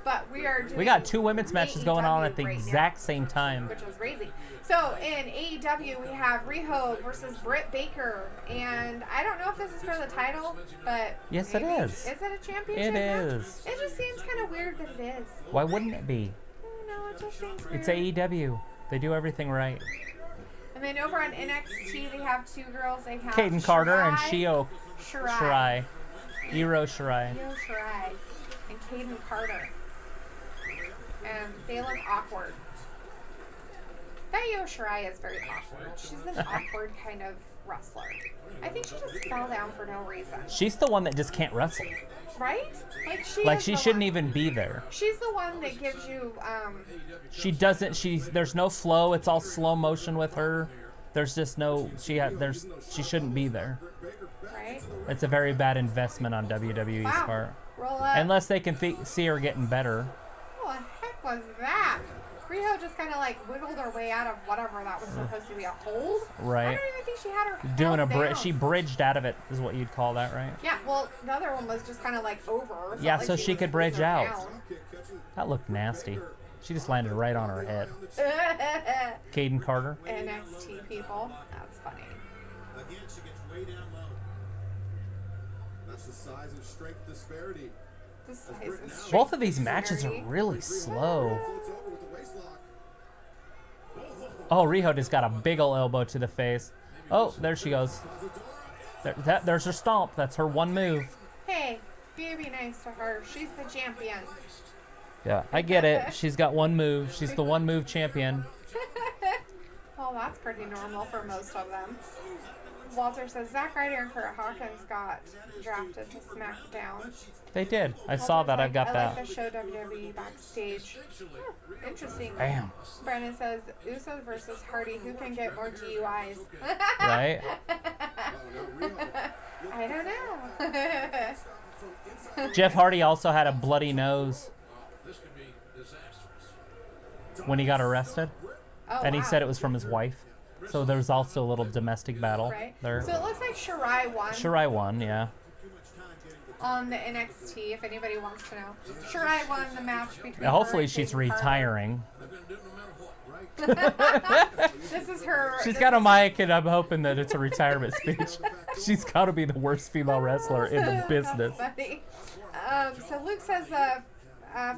But we are doing We got two women's matches going on at the AEW right now, exact same time. which was crazy. So in AEW, we have Riho versus Britt Baker. And I don't know if this is for the title, but. Yes, it maybe. is. Is it a championship It match? is. It just seems kind of weird that it is. Why wouldn't it be? I don't know. It just seems weird. It's AEW. They do everything right. And then over on NXT, they have two girls. They have Caden Carter and Shirai- Shio Shirai. Shirai. Iro Shirai. Io Shirai and Caden Carter. And they look awkward. That Io Shirai is very awkward. She's an awkward kind of wrestler. I think she just fell down for no reason. She's the one that just can't wrestle. Right? Like is she the shouldn't one. even be there. She's the one that gives you, She doesn't. There's no flow. It's all slow motion with her. There's just no. She shouldn't be there. right? It's a very bad investment on WWE's Wow. part. Roll up. Unless they can see her getting better. What the heck was that? Riho just kind of like wiggled her way out of whatever that was supposed to be a hold. Right. I don't even think she had her Doing a held bridge. down. She bridged out of it, is what you'd call that, right? Yeah, well, the other one was just kind of like over. It's Yeah, not so like she was could bridge moving her out. That looked nasty. She just landed right on her head. down. Caden Carter. NXT people. That's funny. Again, she gets way down low. That's the size and strength disparity. The size and strength Both of these matches are disparity. really slow. Floats over with the waist lock. Oh, Riho just got a big ol' elbow to the face. Oh, there she goes. There's her stomp. That's her one move. Hey, You be nice to her. She's the champion. Yeah, I get it. She's got one move. She's the one move champion. Well, that's pretty normal for most of them. Walter says Zack Ryder and Kurt Hawkins got drafted to SmackDown. They did. I saw that. I've got I that. like the show WWE backstage. interesting. Bam. Brandon says Usos versus Hardy. Who can get more DUIs? Right? I don't know. Jeff Hardy also had a bloody nose when he got arrested. Oh, And he wow. said it was from his wife. So there's also a little domestic battle Right. there. So it looks like Shirai won Shirai won, yeah. on the NXT, if anybody wants to know. Shirai won the match between Now, hopefully her and she's Jade Cargill. retiring. This is her. She's this got a is- mic, and I'm hoping that it's a retirement speech. She's got to be the worst female wrestler in the business. That's funny. So Luke says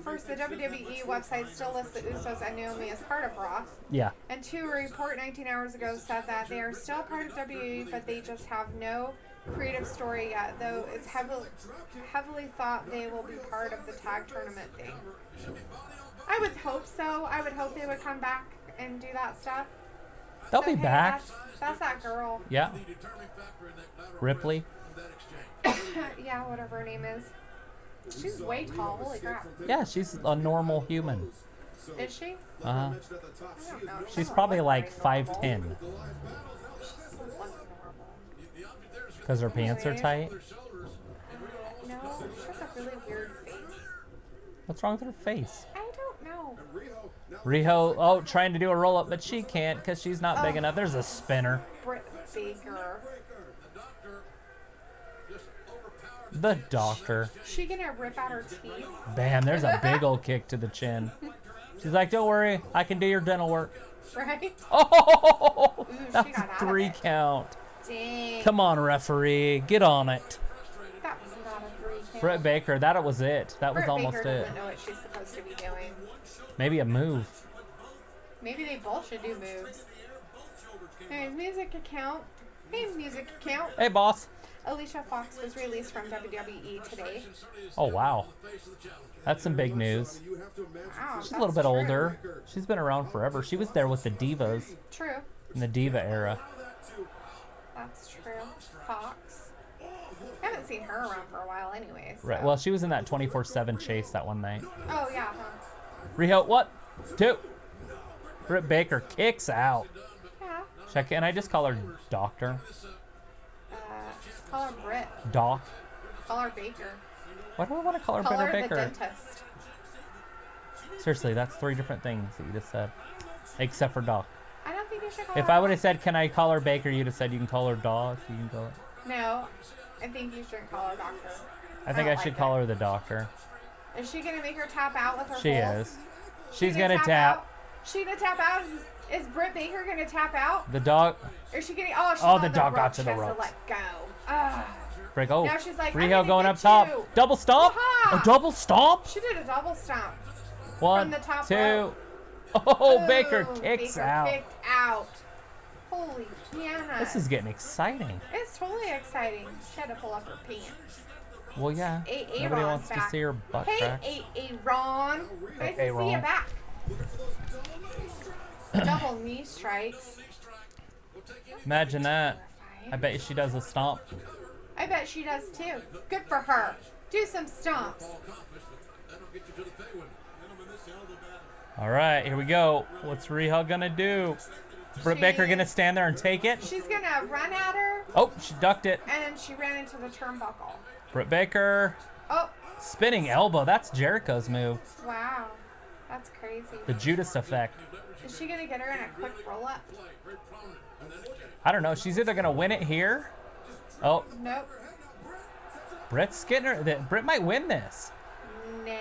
first, the WWE website still lists the Usos and Naomi as part of Raw. Yeah. And two, a report 19 hours ago said that they are still part of WWE, but they just have no creative story yet, though it's heavily thought they will be part of the tag tournament thing. I would hope so. I would hope they would come back and do that stuff. They'll So, be hey, back. That's that girl. Yeah. Ripley. Yeah, whatever her name is. She's way tall. Holy crap. Yeah, she's a normal human. Is she? Uh-huh. I don't know. She She's doesn't probably look like very normal. 5'10". She doesn't look normal. Because her pants are tight. No, she has a really weird face. What's wrong with her face? I don't know. Riho, oh, trying to do a roll-up, but she can't because she's not big Oh. enough. There's a spinner. Britt Baker. The doctor. She gonna rip out her teeth? Bam, there's a big old kick to the chin. She's like, don't worry, I can do your dental work. Right? Oh, Ooh, she that's got out a of 3 it. count. Dang. Come on, referee, get on it. That was not a 3 count. Britt Baker, that was it. That was Britt almost Baker it. doesn't know what she's supposed to be doing. Maybe a move. Maybe they both should do moves. Anyways, music account. Hey, music account. Hey, boss. Alicia Fox was released from WWE today. Oh, wow. That's some big news. Wow, She's a little bit older. She's been around forever. She was there with the Divas True. in the Diva era. That's true. Fox. I haven't seen her around for a while anyway. So. Right. Well, she was in that 24/7 chase that one night. Oh, yeah, huh? Riho, what? 2. Britt Baker kicks out. Yeah. Can I just call her Doctor? Just call her Britt. Doc? Call her Baker. Why do I want to call her Call Britt her Baker? the dentist. Seriously, that's 3 different things that you just said. Except for Doc. I don't think you should call If her. I would have said, can I call her Baker, you'd have said, you can call her Doc. You can call her... No, I think you shouldn't call her doctor. I think I should call her the Doctor. Is she gonna make her tap out with her She holes? is. She's gonna tap. Out? She gonna tap out? Is Britt Baker gonna tap out? The dog. Or is she getting? Oh, she's Oh, on the dog got ropes. to the She has ropes. let go. Ah. Break. Oh, Now she's like, I'm Riho gonna going get up top. you. Double stomp. Aha! A double stomp. She did a double stomp. 1, the top 2. rope. Oh, Baker Ooh, kicks Baker out. Kicked out. Holy Hannah. This is getting exciting. It's totally exciting. She had to pull up her pants. Well, yeah. Nobody Nobody wants to see her butt Hey, crack. Ron. Nice to see you Ron. back. Double knee strikes. Imagine that. I bet you she does a stomp. I bet she does too. Good for her. Do some stomps. All right, here we go. What's Riho gonna do? Britt Baker gonna stand there and take it? She's gonna run at her, Oh, she ducked it. and she ran into the turnbuckle. Britt Baker. Oh, Spinning elbow. That's Jericho's move. wow. That's crazy. The Judas effect. Is she gonna get her in a quick roll up? I don't know. She's either gonna win it here. Oh, Nope. Britt's getting her. Britt might win this. Nah.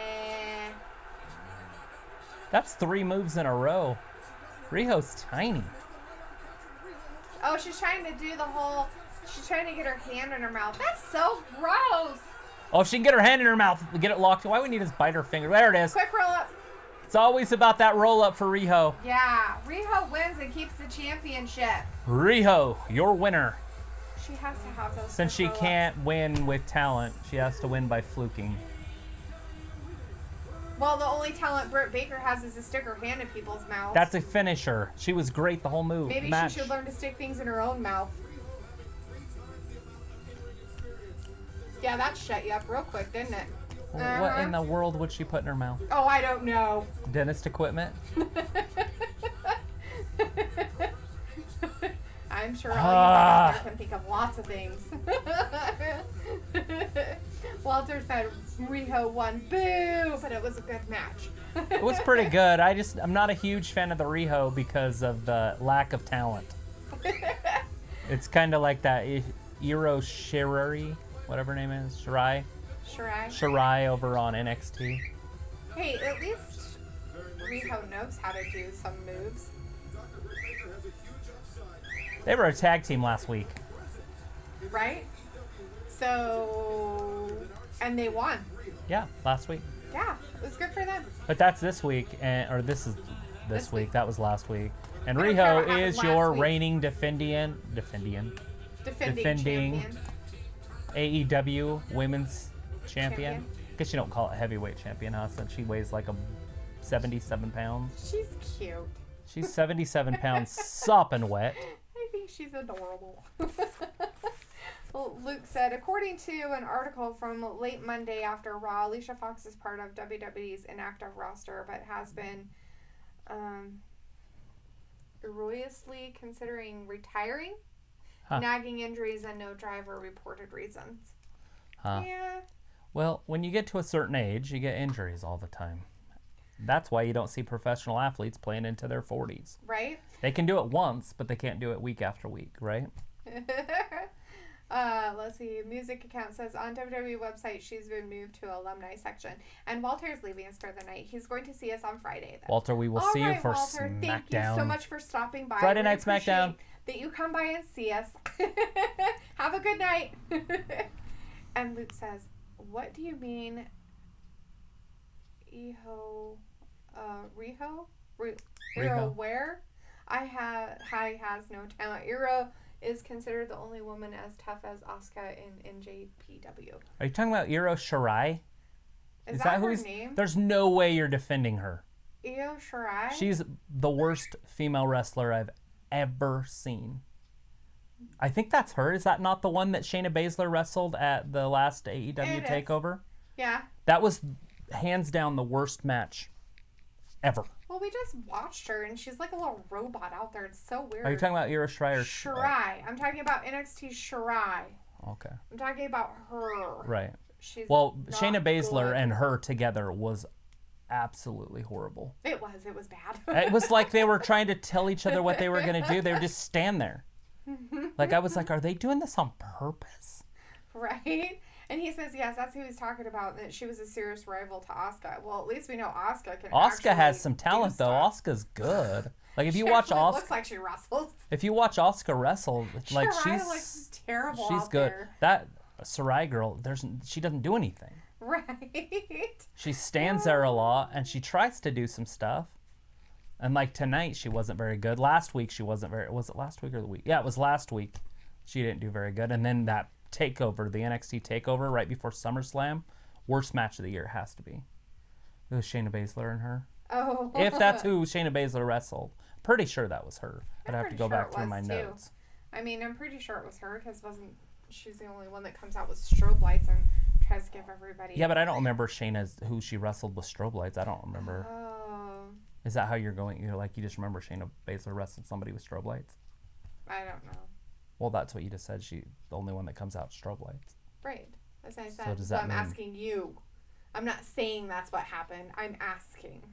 That's 3 moves in a row. Riho's tiny. Oh, she's trying to do the whole. She's trying to get her hand in her mouth. That's so gross. Oh, she can get her hand in her mouth, get it locked. Why would we need to bite her finger? There it is. Quick roll up. It's always about that roll up for Riho. Yeah, Riho wins and keeps the championship. Riho, your winner. She has to have those. Since she control-ups. can't win with talent, she has to win by fluking. Well, the only talent Britt Baker has is to stick her hand in people's mouths. That's a finisher. She was great the whole Maybe match. she should learn to stick things in her own mouth. Yeah, that shut you up real quick, didn't it? Well, what in the world would she put in her mouth? Oh, I don't know. Dentist equipment? I'm sure all you out there can think of lots of things. Walter said Riho won. Boo! But it was a good match. It was pretty good. I'm not a huge fan of the Riho because of the lack of talent. It's kind of like that Iro Shirai, whatever her name is, Shirai over on NXT. Hey, at least Riho knows how to do some moves. They were a tag team last week. Right? So, and they won. Yeah, last week. Yeah, it was good for them. But that's this week, or this is this week. That was last week. And I don't care what Riho happened is last your week. reigning defending Defending champion. AEW Women's Champion. Guess you don't call it heavyweight champion, huh? Since she weighs like 77 pounds. She's cute. She's 77 pounds, sopping wet. I think she's adorable. Well, Luke said, according to an article from late Monday after Raw, Alicia Fox is part of WWE's inactive roster, but has been erroneously considering retiring, nagging injuries, and no driver reported reasons. Yeah. Well, when you get to a certain age, you get injuries all the time. That's why you don't see professional athletes playing into their 40s. Right? They can do it once, but they can't do it week after week, right? Let's see. Music account says on WWE website she's been moved to alumni section, and Walter's leaving us for the night. He's going to see us on Friday. Though. Walter, we will see you for Walter, SmackDown. Thank you so much for stopping by. Friday We night SmackDown. appreciate that you come by and see us. Have a good night. And Luke says, "What do you mean, Riho? Iro where? I has no talent. Iro is considered the only woman as tough as Asuka in NJPW. Are you talking about Iro Shirai? Is that her name? There's no way you're defending her. Io Shirai? She's the worst female wrestler I've ever seen. I think that's her. Is that not the one that Shayna Baszler wrestled at the last AEW takeover? Yeah. That was hands down the worst match ever. Well, we just watched her, and she's like a little robot out there. It's so weird. Are you talking about Iro Shirai or Shirai? I'm talking about NXT Shirai. Okay. I'm talking about her. Right. She's Shayna Baszler good. and her together was absolutely horrible. It was bad. It was like they were trying to tell each other what they were going to do. They would just stand there. Like, I was like, are they doing this on purpose? Right? And he says, yes, that's who he's talking about, that she was a serious rival to Asuka. Well, at least we know Asuka can Asuka has some talent, though. Asuka's good. Like, if you watch Asuka... looks like she wrestles. If you watch Asuka wrestle, like, Shirai looks terrible she's out good. there. That Sarai girl, she doesn't do anything. Right. She stands there a lot, and she tries to do some stuff. And, like, tonight, she wasn't very good. Last week, she wasn't very... Was it last week or the week? Yeah, it was last week. She didn't do very good. And then that takeover, the NXT takeover right before SummerSlam, worst match of the year has to be. It was Shayna Baszler and her. Oh. If that's who Shayna Baszler wrestled. Pretty sure that was her. I'd have to go back through my too. notes. I mean, I'm pretty sure it was her, because she's the only one that comes out with strobe lights and tries to give everybody... Yeah, but I don't remember who she wrestled with strobe lights. I don't remember. Oh. Is that how you're going? You're like, you just remember Shayna Baszler wrestled somebody with strobe lights? I don't know. Well, that's what you just said. She's the only one that comes out with strobe lights. Right. That's what I said. So does So that I'm mean... asking you. I'm not saying that's what happened. I'm asking.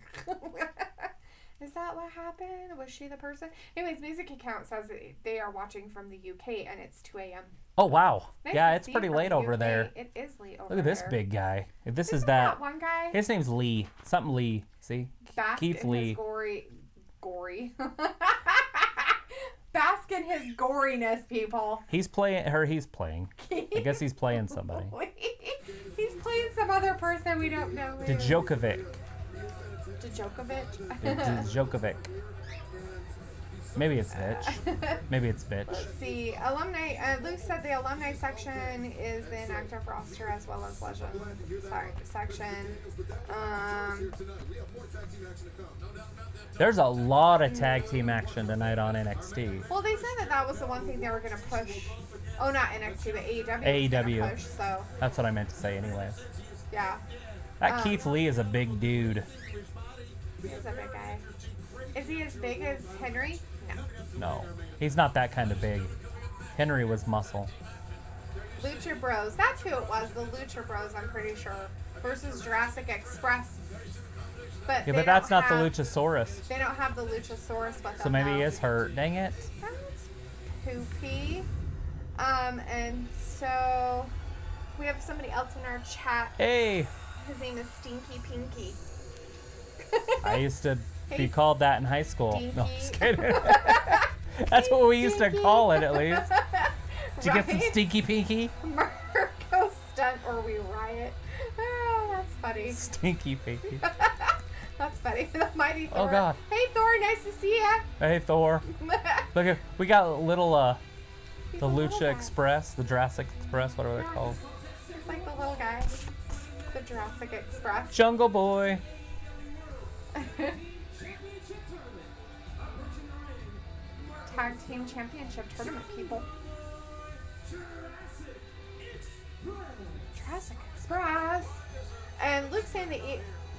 Is that what happened? Was she the person? Anyways, Music Account says that they are watching from the UK, and it's 2 a.m. Oh, wow. Nice yeah, to it's see pretty from late the over UK. there. It is late over there. Look at this big guy. If this Isn't is that one guy? His name's Lee. Something Lee. See? Bask Keith in Lee. his gory. Bask in his goriness, people. He's playing. I guess he's playing somebody. He's playing some other person we don't know who. Djokovic. Djokovic? Djokovic. Maybe it's bitch. Maybe it's bitch. Let's see. Alumni. Luke said the alumni section is the inactive roster as well as legend. Sorry, section. There's a lot of tag team action tonight on NXT. Well, they said that was the one thing they were going to push. Oh, not NXT, but AEW. AEW. Push, so That's what I meant to say anyway. yeah. That Keith Lee is a big dude. He's a big guy. Is he as big as Henry? No. No, he's not that kind of big. Henry was muscle. Lucha Bros. That's who it was. The Lucha Bros, I'm pretty sure. Versus Jurassic Express. Yeah, but that's not the Luchasaurus. They don't have the Luchasaurus, but So maybe he is hurt. Dang it. That's poopy. And so we have somebody else in our chat. Hey, His name is Stinky Pinky. I used to be Hey, called that in high school. No, I'm just Stinky. kidding. That's what we used to call it, at least. Did you get some Right? stinky pinky? Marco Stunt or we riot. Oh, that's funny. Stinky pinky. That's funny. The Mighty Thor. Oh, God. Hey Thor, nice to see ya. Hey, Thor. Look at, we got a little, He's the a little Lucha guy. Express, the Jurassic Express, whatever they're called. It's like the little guy. The Jurassic Express. Jungle Boy. Tag Team Championship Tournament, people. Jurassic Express. And Luke saying that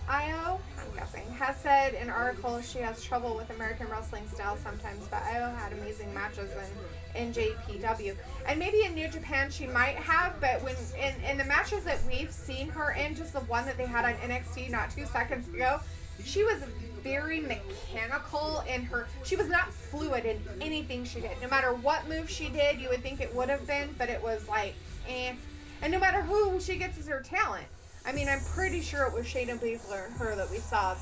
Io, I'm guessing, has said in articles she has trouble with American wrestling style sometimes, but Io had amazing matches in JPW. And maybe in New Japan she might have, but when in the matches that we've seen her in, just the one that they had on NXT not 2 seconds ago, she was very mechanical in her. She was not fluid in anything she did. No matter what move she did, you would think it would have been, but it was like, eh. And no matter who she gets as her talent. I mean, I'm pretty sure it was Shayna Baszler and her that we saw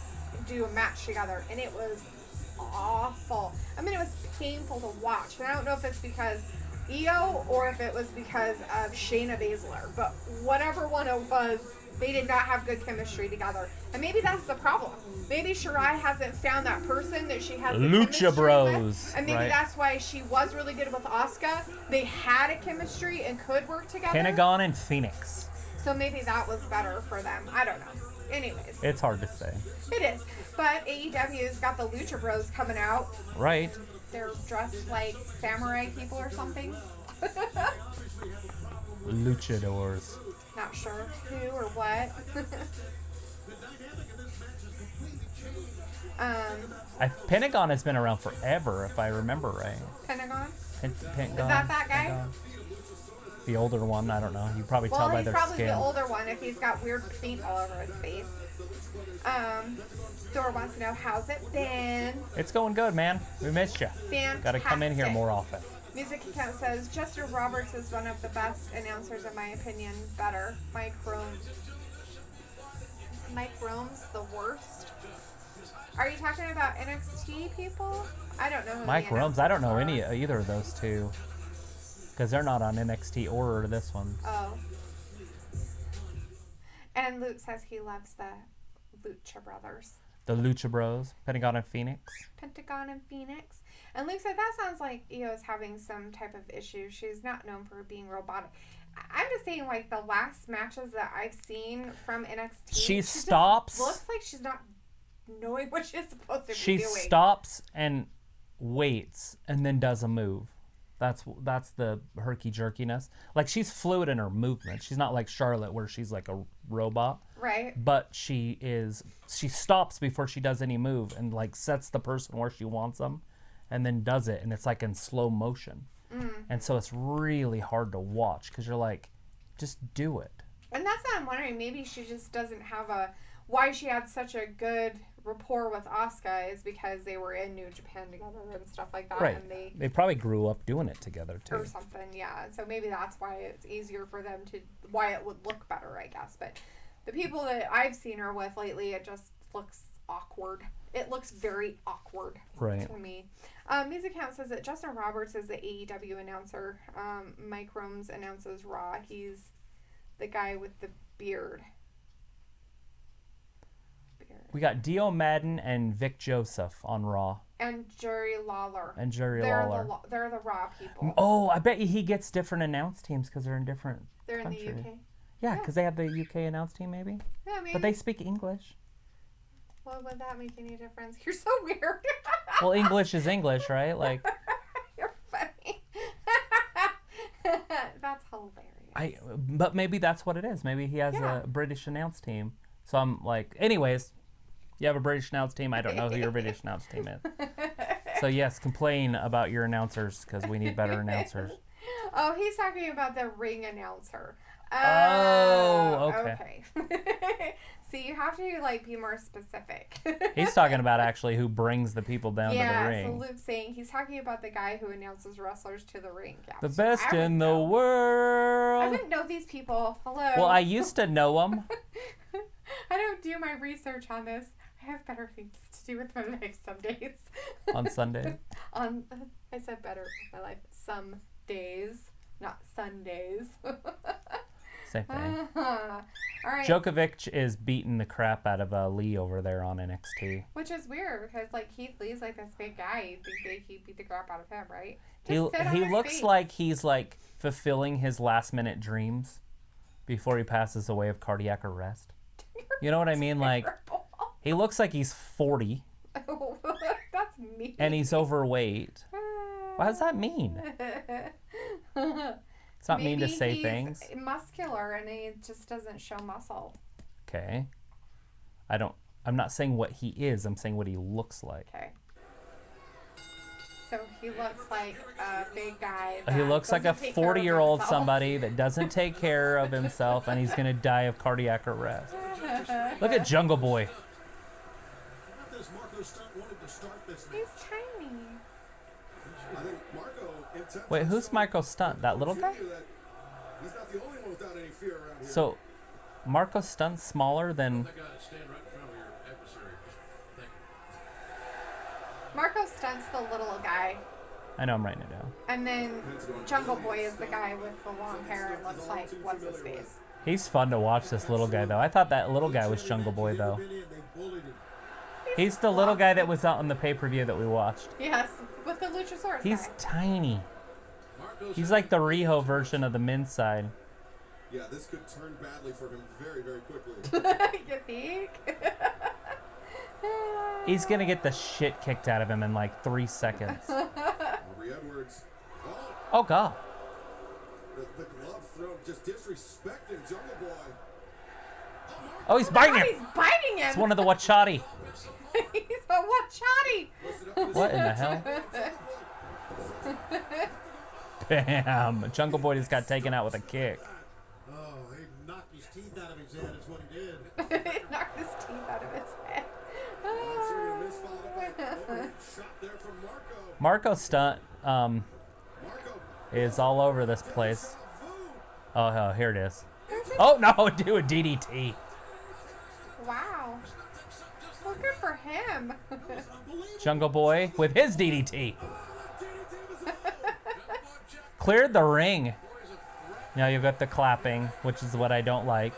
do a match together, and it was awful. I mean, it was painful to watch. And I don't know if it's because Io or if it was because of Shayna Baszler, but whatever one it was, they did not have good chemistry together. And maybe that's the problem. Maybe Shirai hasn't found that person that she has the Lucha chemistry Bros, with. And maybe right. that's why she was really good with Asuka. They had a chemistry and could work together. Pentagon and Phoenix. So maybe that was better for them. I don't know. Anyways, It's hard to say. it is. But AEW's got the Lucha Bros coming out. Right. They're dressed like samurai people or something. Luchadors. Not sure who or what. Pentagon has been around forever, if I remember right. Pentagon? Pentagon. Is that guy? Pentagon. The older one, I don't know. You probably tell Well, by he's their probably skin. the older one if he's got weird paint all over his face. Thor wants to know, how's it been? It's going good, man. We missed you. Fantastic. Got to come in here more often. Music Account says, Chester Roberts is one of the best announcers in my opinion. Better. Mike Rome's the worst. Are you talking about NXT people? I don't know who Mike the Rome's, I don't know announcers any either of those two. Because they're not on NXT or this one. are. Oh. And Luke says he loves the Lucha Brothers. The Lucha Bros, Pentagon and Phoenix. Pentagon and Phoenix. And Luke said that sounds like Io is having some type of issue. She's not known for being robotic. I'm just saying, like, the last matches that I've seen from NXT, She just stops. looks like she's not knowing what she's supposed to be She doing. stops and waits and then does a move. That's the herky jerkiness. Like, she's fluid in her movement. She's not like Charlotte where she's like a robot. Right. But she stops before she does any move and like sets the person where she wants them and then does it, and it's like in slow motion. And so it's really hard to watch because you're like, just do it. And that's what I'm wondering. Maybe she just doesn't have why she had such a good rapport with Asuka is because they were in New Japan together and stuff like that. Right. And They probably grew up doing it together too. or something, yeah. So maybe that's why it's easier for them why it would look better, I guess. But the people that I've seen her with lately, it just looks awkward. It looks very awkward Right. to me. Music Count says that Justin Roberts is the AEW announcer. Mike Romes announces Raw. He's the guy with the beard. We got Dio Madden and Vic Joseph on Raw. And Jerry Lawler. They're They're the Raw people. Oh, I bet you he gets different announce teams because they're in different They're countries. in the UK. Yeah, because they have the UK announce team, maybe. Yeah, maybe. But they speak English. Well, would that make any difference? You're so weird. Well, English is English, right? Like. You're funny. That's hilarious. But maybe that's what it is. Maybe he has a British announce team. So I'm like, anyways, you have a British announce team. I don't know who your British announce team is. So yes, complain about your announcers because we need better announcers. Oh, he's talking about the ring announcer. Oh, okay. See, you have to like be more specific. He's talking about actually who brings the people down to the ring. Yeah, so Luke's saying he's talking about the guy who announces wrestlers to the ring. Yeah, the best in the world. I didn't know these people. Hello. Well, I used to know them. I don't do my research on this. I have better things to do with my life some days. On Sunday? I said better with my life some days, not Sundays. Same thing. All right. Djokovic is beating the crap out of Lee over there on NXT. Which is weird because like Keith Lee's like this big guy. You'd think he beat the crap out of him, right? He looks like he's like fulfilling his last minute dreams before he passes away of cardiac arrest. You know what I mean? Like he looks like he's 40. That's mean. And he's overweight. What does that mean? It's not mean to say things. Muscular and he just doesn't show muscle. Okay. I'm not saying what he is, I'm saying what he looks like. Okay. So he looks like a big guy. He looks like a 40-year-old somebody that doesn't take care of himself and he's going to die of cardiac arrest. Look at Jungle Boy. He's tiny. Wait, who's Marco Stunt? That little guy? So, Marco Stunt's smaller than... Marco Stunt's the little guy. I know, I'm writing it down. And then Jungle Boy is the guy with the long hair and looks like what's his face. He's fun to watch, this little guy, though. I thought that little guy was Jungle Boy, though. He's the little guy that was out on the pay-per-view that we watched. Yes, with the Luchasaurus He's guy. tiny. He's like the Riho version of the men's side. Yeah, this could turn badly for him very, very quickly. You think? He's going to get the shit kicked out of him in like 3 seconds. Aubrey Edwards. Oh, God. The glove throw, just disrespecting Jungle Boy. Oh, he's biting him. He's biting him. It's one of the Wachati. He's a Wachati. What in the hell? Bam. Jungle Boy just got taken out with a kick. Oh, he knocked his teeth out of his head is what he did. He knocked his teeth out of his head. Marco Stunt is all over this place. Oh, here it is. Oh, no, do a DDT. Wow. Well, good for him. Jungle Boy with his DDT. Cleared the ring. Now you've got the clapping, which is what I don't like.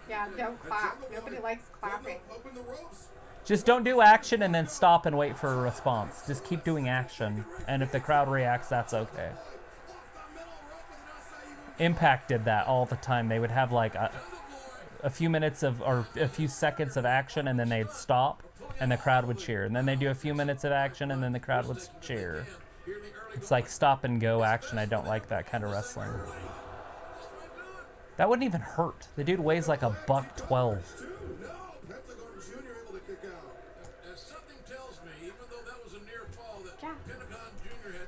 Yeah, don't clap. Nobody likes clapping. Just don't do action and then stop and wait for a response. Just keep doing action. And if the crowd reacts, that's okay. Impact did that all the time. They would have like a few minutes of, or a few seconds of action and then they'd stop and the crowd would cheer. And then they'd do a few minutes of action and then the crowd would cheer. It's like stop and go action. I don't like that kind of wrestling. That wouldn't even hurt. The dude weighs like a $112.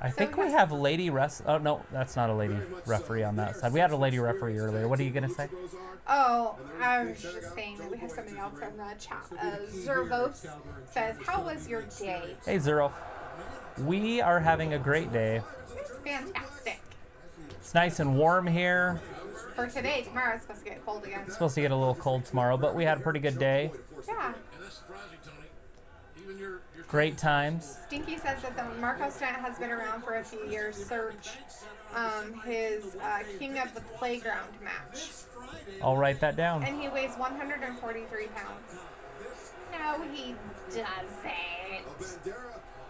I think we have lady Oh no, that's not a lady referee on that side. We had a lady referee earlier. What are you gonna say? Oh, I was just saying that we have somebody else in the chat. Zervos says, "How was your day?" Hey Zero, we are having a great day. It's fantastic. It's nice and warm here. For today, tomorrow it's supposed to get cold again. It's supposed to get a little cold tomorrow, but we had a pretty good day. Yeah. Great times. Stinky says that the Marco Stunt has been around for a few years. Search his King of the Playground match. I'll write that down. And he weighs 143 pounds. No, he doesn't.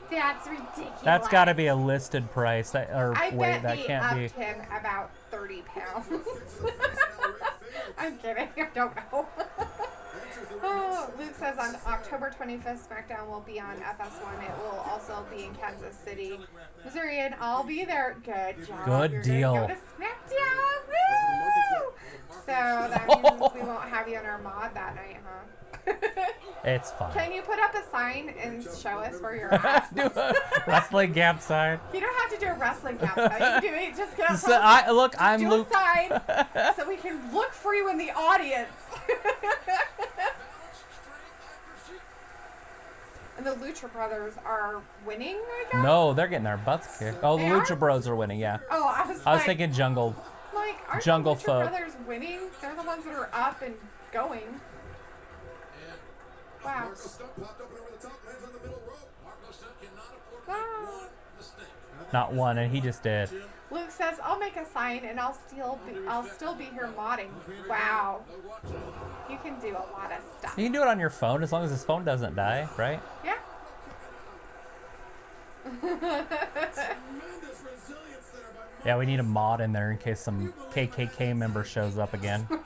That's ridiculous. That's got to be a listed price. I bet that he can't upped be. him about 30 pounds. I'm kidding. I don't know. Oh, Luke says on October 25th, SmackDown will be on FS1. It will also be in Kansas City, Missouri, and I'll be there. Good job. Good You're deal. Gonna go to SmackDown. Woo! So that means we won't have you on our mod that night, huh? It's fine. Can you put up a sign and show us where you're at? Do a wrestling gap sign. You don't have to do a wrestling gap sign. You can do it. Just get up. So I'm do Luke. a sign so we can look for you in the audience. And the Lucha Brothers are winning, I guess? No, they're getting their butts kicked. Oh, the They Lucha are? Bros are winning, yeah. Oh, I was I was like, thinking Jungle. aren't Jungle the Lucha Folk. Brothers winning? They're the ones that are up and going. Wow. Marco Stunt popped open over the top, lands on the middle rope. Marco Stunt cannot afford to Wow. make one mistake. Not one, and he just did. Luke says, "I'll make a sign and I'll still be here modding." Wow. You can do a lot of stuff. You can do it on your phone as long as his phone doesn't die, right? Yeah. Yeah, we need a mod in there in case some KKK member shows up again. Right?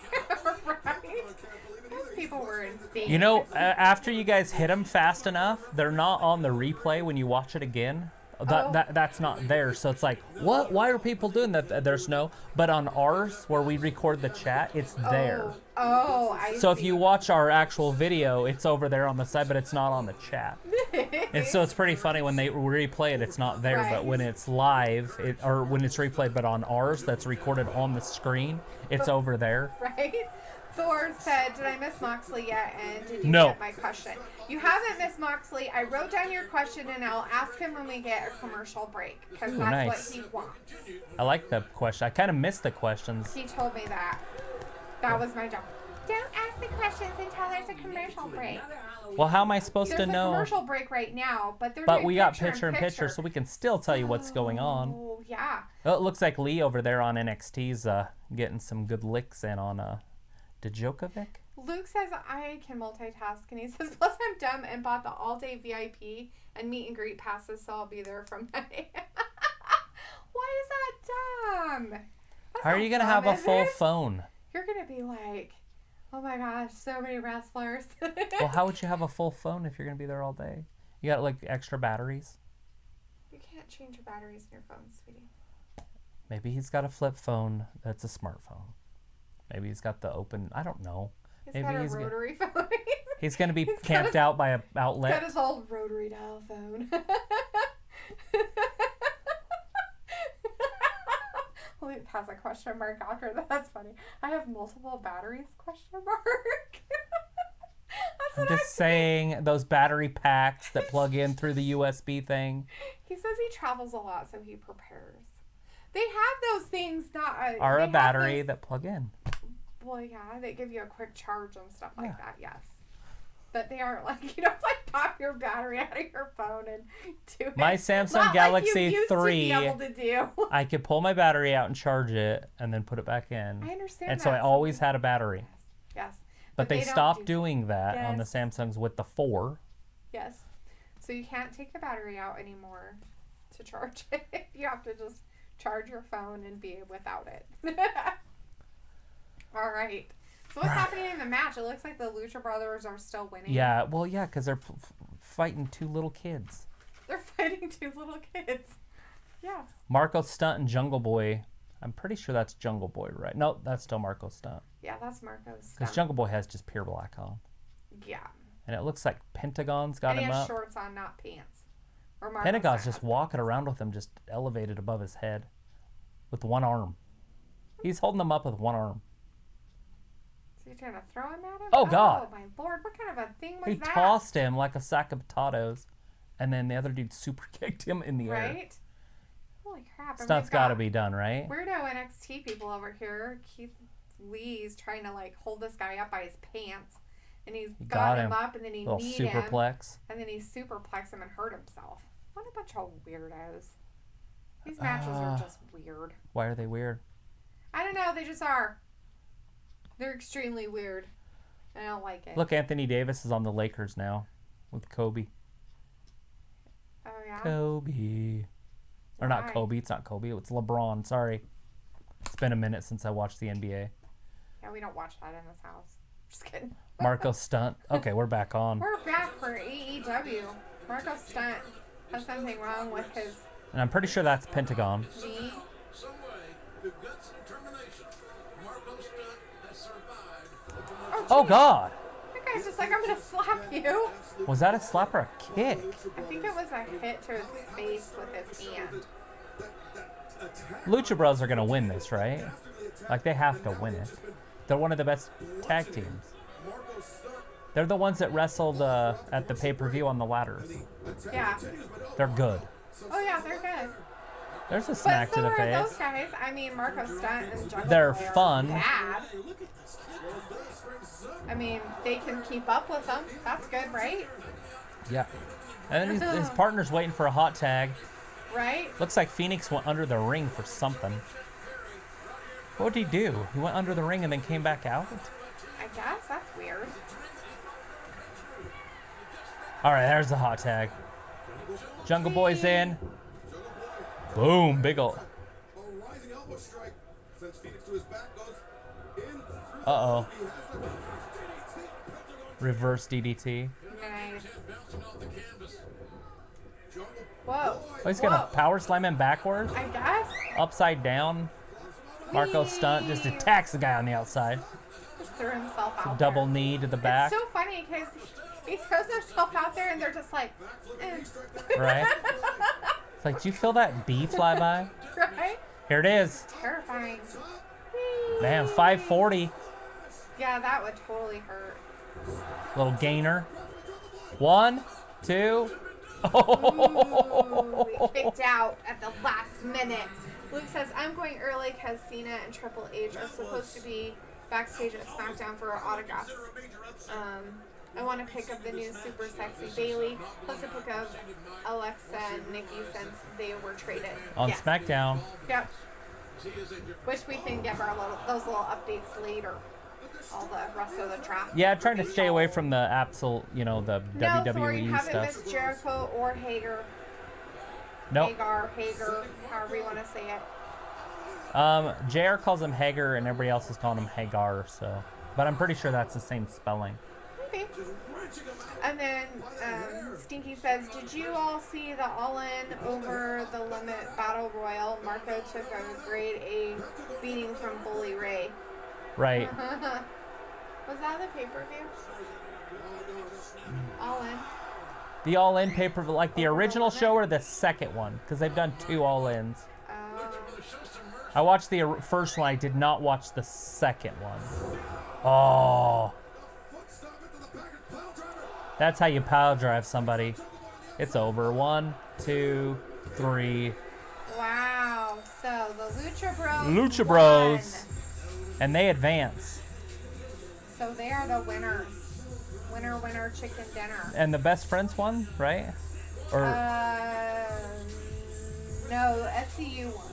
Those people were insane. You know, after you guys hit them fast enough, they're not on the replay when you watch it again. That's not there. So it's like, what? Why are people doing that? There's no. But on ours, where we record the chat, it's there. Oh, I So if see. you watch our actual video, it's over there on the side, but it's not on the chat. And so it's pretty funny when they replay it, it's not there. But when it's live, or when it's replayed, but on ours, that's recorded on the screen, it's over there. Right? Thor said, "Did I miss Moxley yet? And did you No. get my question?" You haven't missed Moxley. I wrote down your question, and I'll ask him when we get a commercial break because Ooh, that's nice. what he wants. I like the question. I kind of missed the questions. He told me that. That was my job. Don't ask the questions until there's a commercial break. Well, how am I supposed There's to a know? commercial break right now, but they're But doing we got picture in picture, so we can still tell you what's going on. Oh, yeah. Oh, it looks like Lee over there on NXT's getting some good licks in on Djokovic. Luke says I can multitask, and he says, plus I'm dumb and bought the all-day VIP and meet and greet passes, so I'll be there from 9 a.m. Why is that dumb? That's How are not you going to dumb, have a is full it? phone? You're going to be like, oh my gosh, so many wrestlers. Well, how would you have a full phone if you're going to be there all day? You got like extra batteries? You can't change your batteries in your phone, sweetie. Maybe he's got a flip phone that's a smartphone. Maybe he's got the open, I don't know. He's got a rotary phone. He's going to be He's got camped his- out by an He's got outlet. his old rotary dial phone. Luke has a question mark after that. That's funny. I have multiple batteries, question mark. That's I'm what just saying, those battery packs that plug in through the USB thing He says he travels a lot, so he prepares. They have those things that are they a have battery those- that plug in. Well, yeah, they give you a quick charge and stuff like Yeah. that. Yes, but they aren't like, you don't like pop your battery out of your phone and do it. My Samsung Not Galaxy like you used 3, to be able to do. I could pull my battery out and charge it and then put it back in. I understand And so I that. always had a battery. Yes. But they don't stopped do doing that on the Yes. Samsungs with the 4. Yes. So you can't take the battery out anymore to charge it. You have to just charge your phone and be without it. All right. So what's happening in the match? It looks like the Lucha Brothers are still winning. Yeah, well, yeah, because they're fighting 2 little kids. They're fighting 2 little kids. Yes. Marco Stunt and Jungle Boy. I'm pretty sure that's Jungle Boy, right? No, that's still Marco Stunt. Yeah, that's Marco's Because stuff. Jungle Boy has just pure black on. Yeah. And it looks like Pentagon's got And he him has up. shorts on, not pants. Or Marco's Pentagon's not just have walking around with him just elevated above his head with one arm. He's holding them up with one arm. Is he trying to throw him at him? Oh, God. Oh, my Lord. What kind of a thing was He that? tossed him like a sack of potatoes, and then the other dude super kicked him in the air. Right? Holy crap. And Stunt's we've got to got be done, right? Weirdo NXT people over here. Keith Lee's trying to like hold this guy up by his pants. And he's got him up and then he Little kneed him. superplex. And then he superplexed him and hurt himself. What a bunch of weirdos. These matches are just weird. Why are they weird? I don't know. They just are. They're extremely weird. I don't like it. Look, Anthony Davis is on the Lakers now. with Kobe. Oh, yeah? Kobe. Or not Why? Kobe. It's not Kobe. It's LeBron. Sorry. It's been a minute since I watched the NBA. Yeah, we don't watch that in this house. Just kidding. Marco Stunt. Okay, we're back on. We're back for AEW. Marco Stunt has something wrong with his And I'm pretty sure that's Pentagon. knee. Some way, through guts and determination, Marco Stunt has survived. Oh, God. That guy's just like, I'm going to slap you. Was that a slap or a kick? I think it was a hit to his face with his hand. Lucha Bros are going to win this, right? Like, they have to win it. They're one of the best tag teams. They're the ones that wrestled at the pay-per-view on the ladders. Yeah. They're good. Oh, yeah, they're good. There's a But smack so to the are face. those guys. I mean, Marco Stunt and Jungle They're Boy are fun. bad. I mean, they can keep up with them. That's good, right? Yeah. And then his partner's waiting for a hot tag. Right? Looks like Phoenix went under the ring for something. What did he do? He went under the ring and then came back out? I guess. That's weird. All right, there's the hot tag. Jungle Boy's in. Boom, big ol'. A rising elbow strike sends Phoenix to his back, goes in through the Uh-oh. he has the DDT. Reverse DDT. Nice. Bouncing off the canvas. Whoa. Oh, he's gonna Whoa. power slam him backwards, I guess. upside down. Marco Stunt just attacks the guy on the outside. Just threw himself out Double there. knee to the back. It's so funny because he throws himself out there and they're just like, eh. Right? It's like, do you feel that bee fly by? Right? Here it is. Terrifying. Man, 540. Yeah, that would totally hurt. Little gainer. 1, 2. Ooh, we kicked out at the last minute. Luke says, I'm going early because Cena and Triple H are supposed to be backstage at SmackDown for autographs. I want to pick up the new super sexy Bailey, plus a pick of Alexa and Nikki since they were traded. On Yes. SmackDown. Yep. Which we can give those little updates later. All the rest of the draft. Yeah, I'm trying to stay away from the absolute, the No, WWE Thor, you haven't stuff. missed Jericho or Hager. Nope. Hager, however you want to say it. JR calls him Hager and everybody else is calling him Hagar, so. But I'm pretty sure that's the same spelling. Okay. And then Stinky says, did you all see the All-In Over the Limit Battle Royal? Marco took a grade A beating from Bully Ray. Right. Was that the pay-per-view? All-In. The All-In paper, like the original show or the second one? Because they've done 2 All-Ins. I watched the first one. I did not watch the second one. Oh. That's how you pile drive somebody. It's over. 1, 2, 3. Wow. So the Lucha Bros. Lucha Bros. And they advance. So they are the winners. Winner, winner, chicken dinner. And the best friends won, right? Or no, SCU won.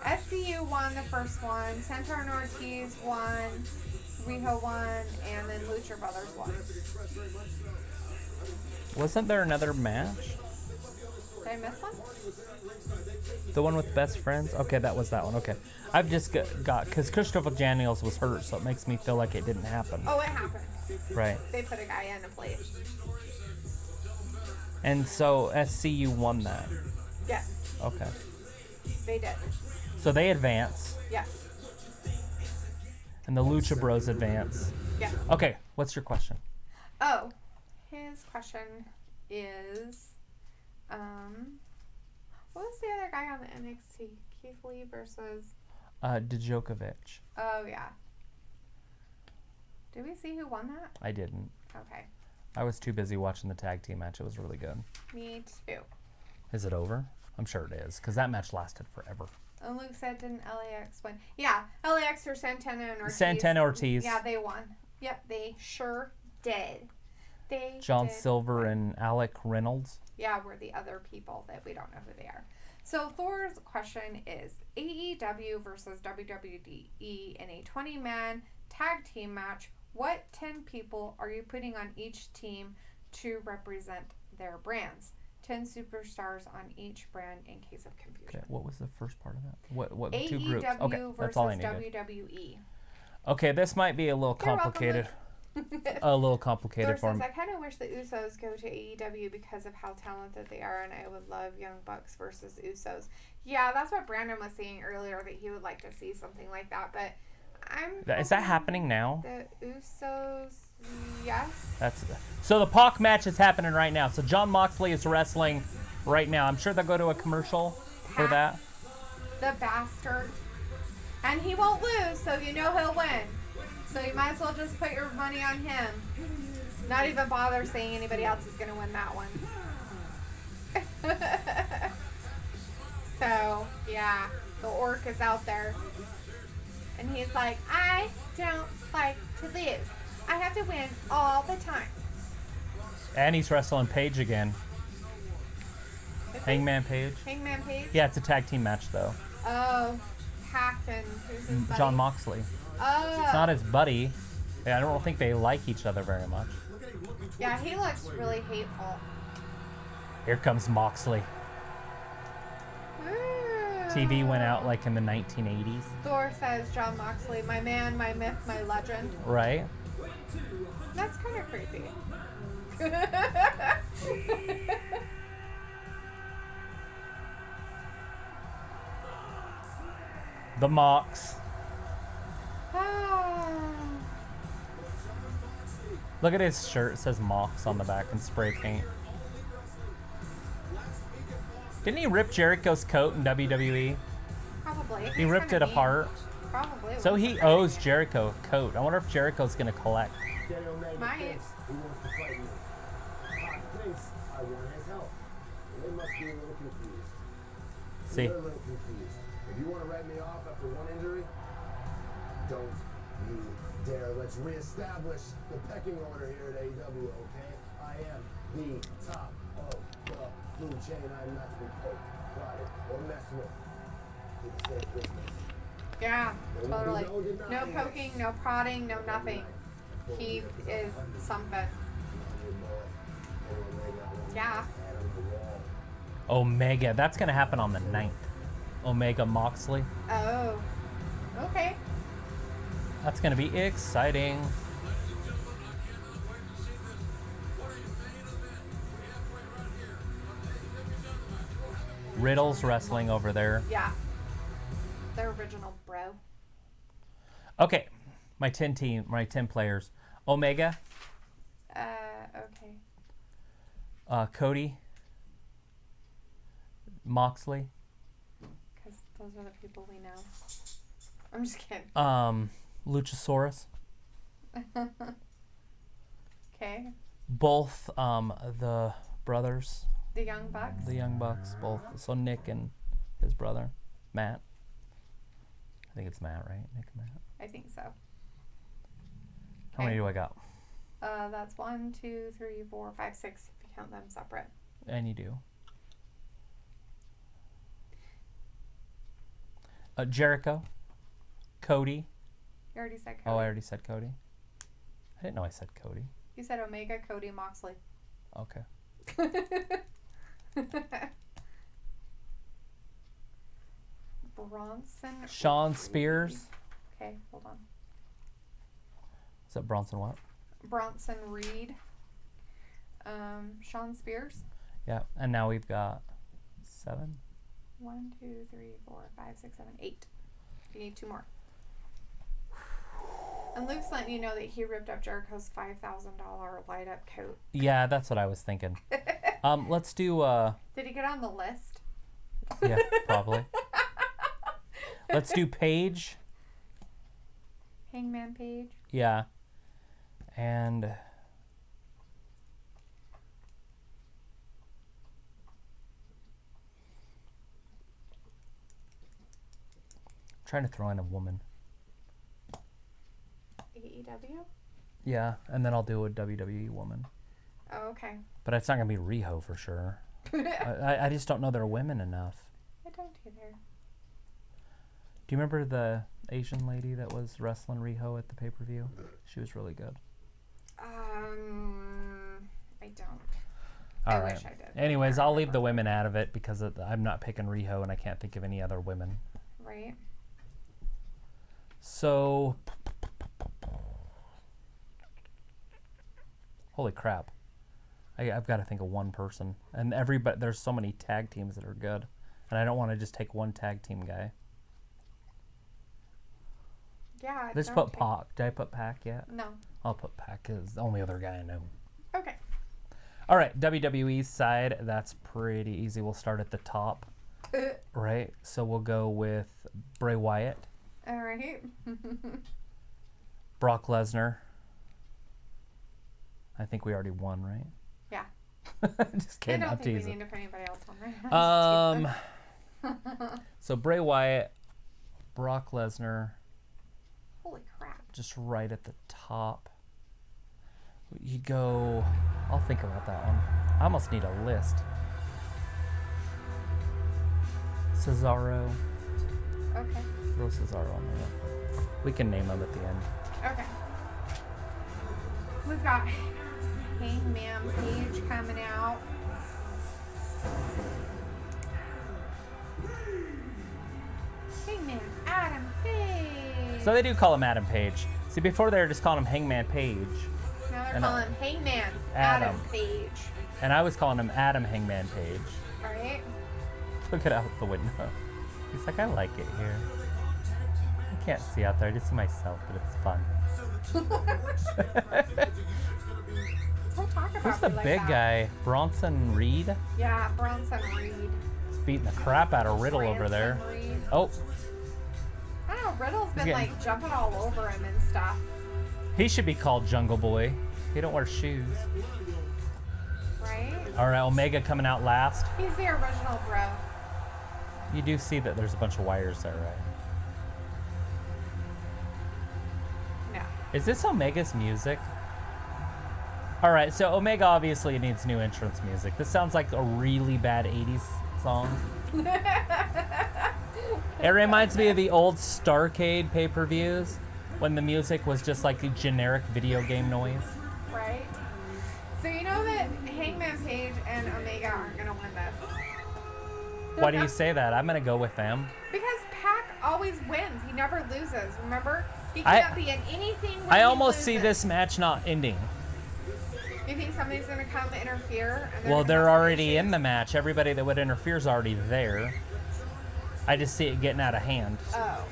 SCU won the first one. Centaur and Ortiz won. Riho won, and then Lucha Brothers won. wasn't there another match? Did I miss one? The one with best friends? Okay, that was that one. Okay. I've just got because Christopher Daniels was hurt, so it makes me feel like it didn't happen. Oh, it happened. Right. They put a guy in a place. And so SCU won that. Yes, Okay. they did. So they advance, Yes, and the Lucha Bros advance. yes. Okay, what's your question? Oh, his question is, what was the other guy on the NXT? Keith Lee versus. Djokovic. Oh yeah. Did we see who won that? I didn't. Okay, I was too busy watching the tag team match. It was really good. me too. Is it over? I'm sure it is, because that match lasted forever. And Luke said, didn't LAX win? Yeah, LAX or Santana and Ortiz. Santana Ortiz. Yeah, they won. Yep, they sure did. They John did. Silver and Alec Reynolds. Yeah, we're the other people that we don't know who they are. So Thor's question is AEW versus WWE in a 20-man tag team match. What 10 people are you putting on each team to represent their brands. 10 superstars on each brand in case of confusion. Okay, what was the first part of that? What AEW two groups? Okay, that's all I needed. WWE. Okay, this might be a little complicated. A little complicated for says, me. I kind of wish the Usos go to AEW because of how talented they are, and I would love Young Bucks versus Usos. Yeah, that's what Brandon was saying earlier, that he would like to see something like that, but Is that happening now? The Usos, yes. So the Pac match is happening right now. So Jon Moxley is wrestling right now. I'm sure they'll go to a commercial for that. The bastard. And he won't lose, so you know he'll win. So you might as well just put your money on him. Not even bother saying anybody else is going to win that one. So, yeah, the orc is out there. And he's like, I don't like to lose. I have to win all the time. And he's wrestling Page again. Hangman Page. Hangman Page? Yeah, it's a tag team match, though. Oh, Hack and who's his buddy? Jon Moxley. Oh. It's not his buddy. Yeah, I don't think they like each other very much. Yeah, he looks really hateful. Here comes Moxley. TV went out like in the 1980s. Thor says, Jon Moxley, my man, my myth, my legend. Right? That's kind of creepy. The Mox. Look at his shirt. It says Mox on the back in spray paint. Didn't he rip Jericho's coat in WWE? Probably. He ripped it apart. Probably. So he owes Jericho a coat. I wonder if Jericho's going to collect. Might. He wants to fight me. Pac thinks I want his help. They must be a little confused. See. They're a little confused. If you want to write me off after one injury, don't you dare. Let's reestablish the pecking order here at AEW, okay? I am the top of the food chain. I'm not to be poked, prodded, or messed with. It's safe business. Yeah, totally. No No poking, no prodding, no nothing. He is something. Yeah. Omega. That's going to happen on the 9th. Omega Moxley. Oh. Okay. That's going to be exciting. Riddle's wrestling over there. Yeah. The original bro. Okay. My 10 players. Omega. Okay. Cody. Moxley. Because those are the people we know. I'm just kidding. Luchasaurus. Okay. Both the brothers. The Young Bucks. The Young Bucks, both. So Nick and his brother, Matt. I think it's Matt, right? Nick and Matt. I think so. How many do I got? That's 1, 2, 3, 4, 5, 6 if you count them separate. And you do. Jericho. Cody. You already said Cody. Oh, I already said Cody. I didn't know I said Cody. You said Omega, Cody, Moxley. Okay. Bronson. Sean Spears. Okay, hold on. Is that Bronson what? Bronson Reed. Sean Spears. Yeah, and now we've got 7. 1, 2, 3, 4, 5, 6, 7, 8. You need 2 more. And Luke's letting you know that he ripped up Jericho's $5,000 light up coat. Yeah, that's what I was thinking. Let's do. Did he get on the list? Yeah, probably. Let's do Paige. Hangman Page. Yeah. And trying to throw in a woman. AEW? Yeah, and then I'll do a WWE woman. Oh, okay. But it's not going to be Riho for sure. I just don't know they're women enough. I don't either. Do you remember the Asian lady that was wrestling Riho at the pay-per-view? She was really good. I don't. All I right. wish I did. Anyways, I'll leave the women out of it because I'm not picking Riho and I can't think of any other women. Right. So, holy crap. I've got to think of one person. And there's so many tag teams that are good. And I don't want to just take one tag team guy. Yeah. Let's put Pac. Did I put Pac yet? No. I'll put Pac as the only other guy I know. Okay. All right, WWE side, that's pretty easy. We'll start at the top. Right? So we'll go with Bray Wyatt, All right. Brock Lesnar. I think we already won, right? Yeah. Just I kidding. don't I'm think we teasing. need to put anybody else on there. So Bray Wyatt, Brock Lesnar, Holy crap. just right at the top. You go. I'll think about that one. I almost need a list. Cesaro. Okay. Throw Cesaro on there. We can name them at the end. Okay. We've got Hangman Page coming out. Hangman Adam Page. So they do call him Adam Page. See, before they were just calling him Hangman Page. Now they're and, calling him Hangman Adam Page. And I was calling him Adam Hangman Page. Right? Look it out the window. He's like, I like it here. I can't see out there. I just see myself, but it's fun. Don't talk about Who's the me like big that. guy? Bronson Reed? Yeah, Bronson Reed. He's beating the crap out of Riddle over there. Branson Reed. Oh, I don't know, Riddle's been getting- like jumping all over him and stuff. he should be called Jungle Boy. He don't wear shoes. Right? All right, Omega coming out last. He's the original bro. You do see that there's a bunch of wires there, right? No. Is this Omega's music? All right, so Omega obviously needs new entrance music. This sounds like a really bad 80s song. It reminds me of the old Starcade pay-per-views when the music was just like a generic video game noise. Right? So you know that Hangman Page and Omega aren't going to win this. Why do you say that? I'm going to go with them. Because Pac always wins. He never loses. Remember? He I- can't be in anything when I he almost see loses. this match not ending. You think somebody's going to come interfere? And Well, gonna they're have some already in issues? the match. Everybody that would interfere is already there. I just see it getting out of hand. Oh.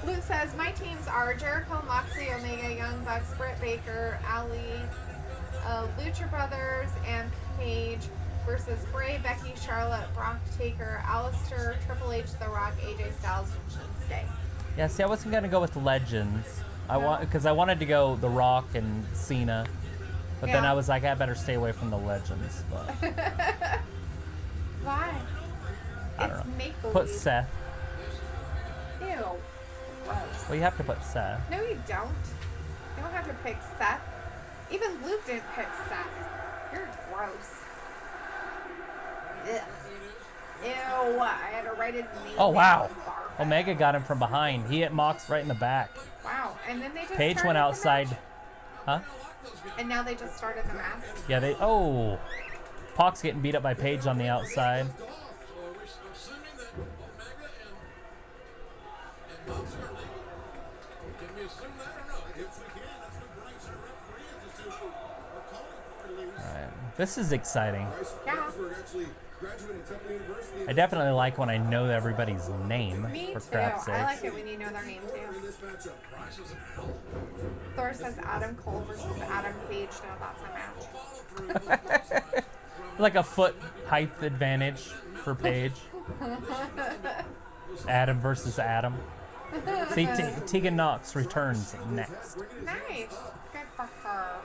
Luke says, my teams are Jericho, Moxley, Omega, Young Bucks, Britt Baker, Ali, Lucha Brothers, and Paige versus Bray, Becky, Charlotte, Brock Taker, Alistair, Triple H, The Rock, AJ Styles, and Shinsuke. Yeah, see, I wasn't gonna go with Legends. No. Because I wanted to go The Rock and Cena, but then Yeah. I was like, I better stay away from the Legends. But Why? I don't It's know. make-believe. Put Seth. Ew. Gross. Well, you have to put Seth. No, you don't. You don't have to pick Seth. Even Luke didn't pick Seth. You're gross. Ugh. Ew. I had to write his name. Oh wow, down. Omega got him from behind. He hit Mox right in the back. Wow. And then they just Paige started went the outside. match? Huh? And now they just started the match. Yeah, they. Oh, Pac's getting beat up by Paige on the outside. Alright, this is exciting. Yeah. I definitely like when I know everybody's name. Me For too. crap's I like sake. it when you know their name too. Thor says Adam Cole versus Adam Page. No, that's a match. Like a foot height advantage for Paige. Adam versus Adam. See, Tegan Knox returns next. Nice. Good for her.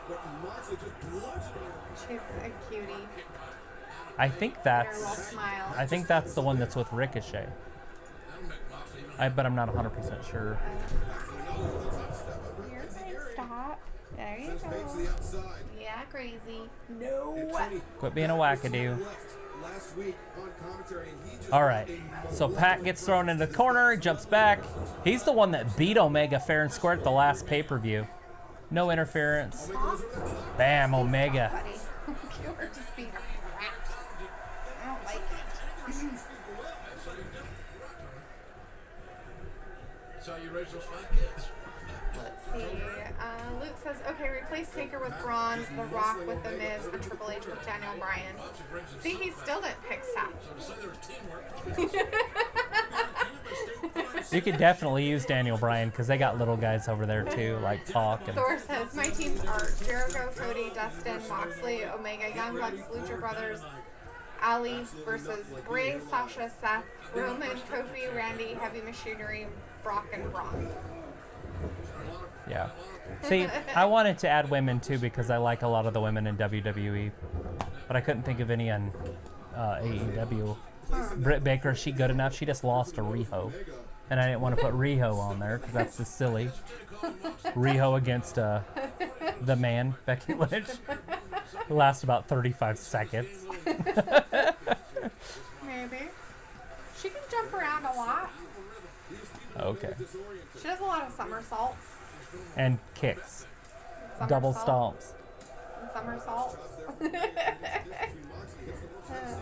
She's a cutie. I think Her that's. little smile. I think that's the one that's with Ricochet. But I'm not 100% sure. You're saying stop. There you go. Yeah, crazy. No. Quit being a wackadoo. All right. So Pat gets thrown into the corner. He jumps back. He's the one that beat Omega fair and square at the last pay-per-view. No interference. Bam, Omega. Buddy. you raise those 5 kids. Let's see. Luke says, okay, replace Taker with Braun, The Rock with The Miz, and Triple H with Daniel Bryan. See, he still didn't pick Seth. You could definitely use Daniel Bryan because they got little guys over there too, like Pac. And Thor says, my teams are Jericho, Cody, Dustin, Moxley, Omega, Young Bucks, Lucha Brothers, Ali versus Bray, Sasha, Seth, Roman, Kofi, Randy, Heavy Machinery, Brock, and Braun. yeah. See, I wanted to add women too because I like a lot of the women in WWE, but I couldn't think of any on AEW. Britt Baker, is she good enough? She just lost to Riho. And I didn't want to put Riho on there because that's just silly. Riho against the man, Becky Lynch. It lasts about 35 seconds. Maybe. She can jump around a lot. Okay. She does a lot of somersaults. And kicks. Double stomps. And somersaults.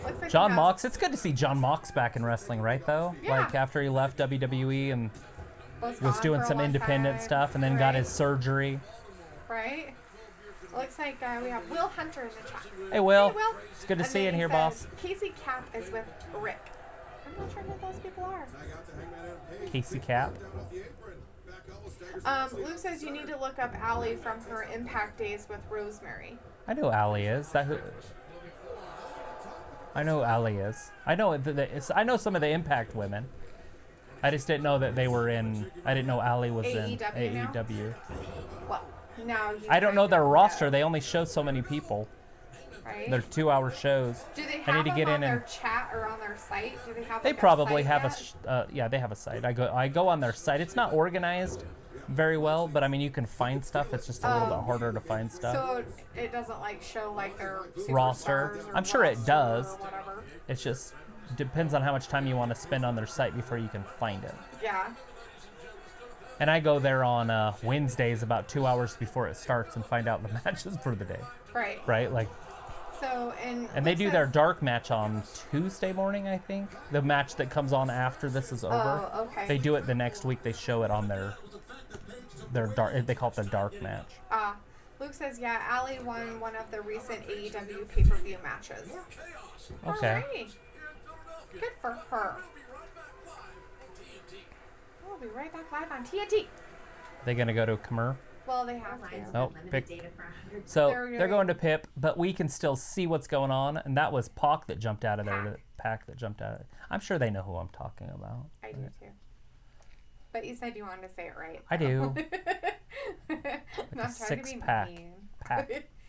Looks like John we have- Mox. It's good to see John Mox back in wrestling, right, though? Yeah. Like, after he left WWE and was was gone doing for a some long independent time, stuff and then got right? his surgery. Right? Looks like we have Will Hunter in the chat. Hey, Will. Hey, Will. It's good to And see you then in he here, says, boss. Casey Cap is with Rick. I'm not sure who those people are. Casey Cap. Lou says you need to look up Allie from her Impact days with Rosemary. I know who Allie is. I know who Allie is. I know I know some of the Impact women. I just didn't know that they were in. I didn't know Allie was in AEW now? AEW. Well, now you I don't know their know roster. that, They only show so many people. right? They're 2-hour shows. Do they I have need to them get on in their and. chat or on their site? Do they have? They like, probably a have site yeah, they have a site. I go on their site. It's not organized very well, but I mean you can find stuff. It's just a little bit harder to find yet? stuff. So it doesn't like show like their Roster. superstars or I'm sure it roster does. or whatever. It's just depends on how much time you want to spend on their site before you can find it. Yeah. And I go there on Wednesdays about 2 hours before it starts and find out the matches for the day. Right. Right? Like, So and they do their dark match on Tuesday morning, I think. The match that comes on after this is over. Oh, okay. They do it the next week. They show it on their dark. They call it the dark match. Luke says, yeah, Allie won one of the recent AEW pay-per-view matches. Okay. Alright. Good for her. We'll be right back live on TNT. They gonna go to Khmer? Well, they have to. Oh, so They're they're going to Pip, but we can still see what's going on, and that was Pac that jumped out of there. Pac that jumped out of it. I'm sure they know who I'm talking about. I do too. But you said you wanted to say it right. I do. Not a trying to be 6-pack. mean.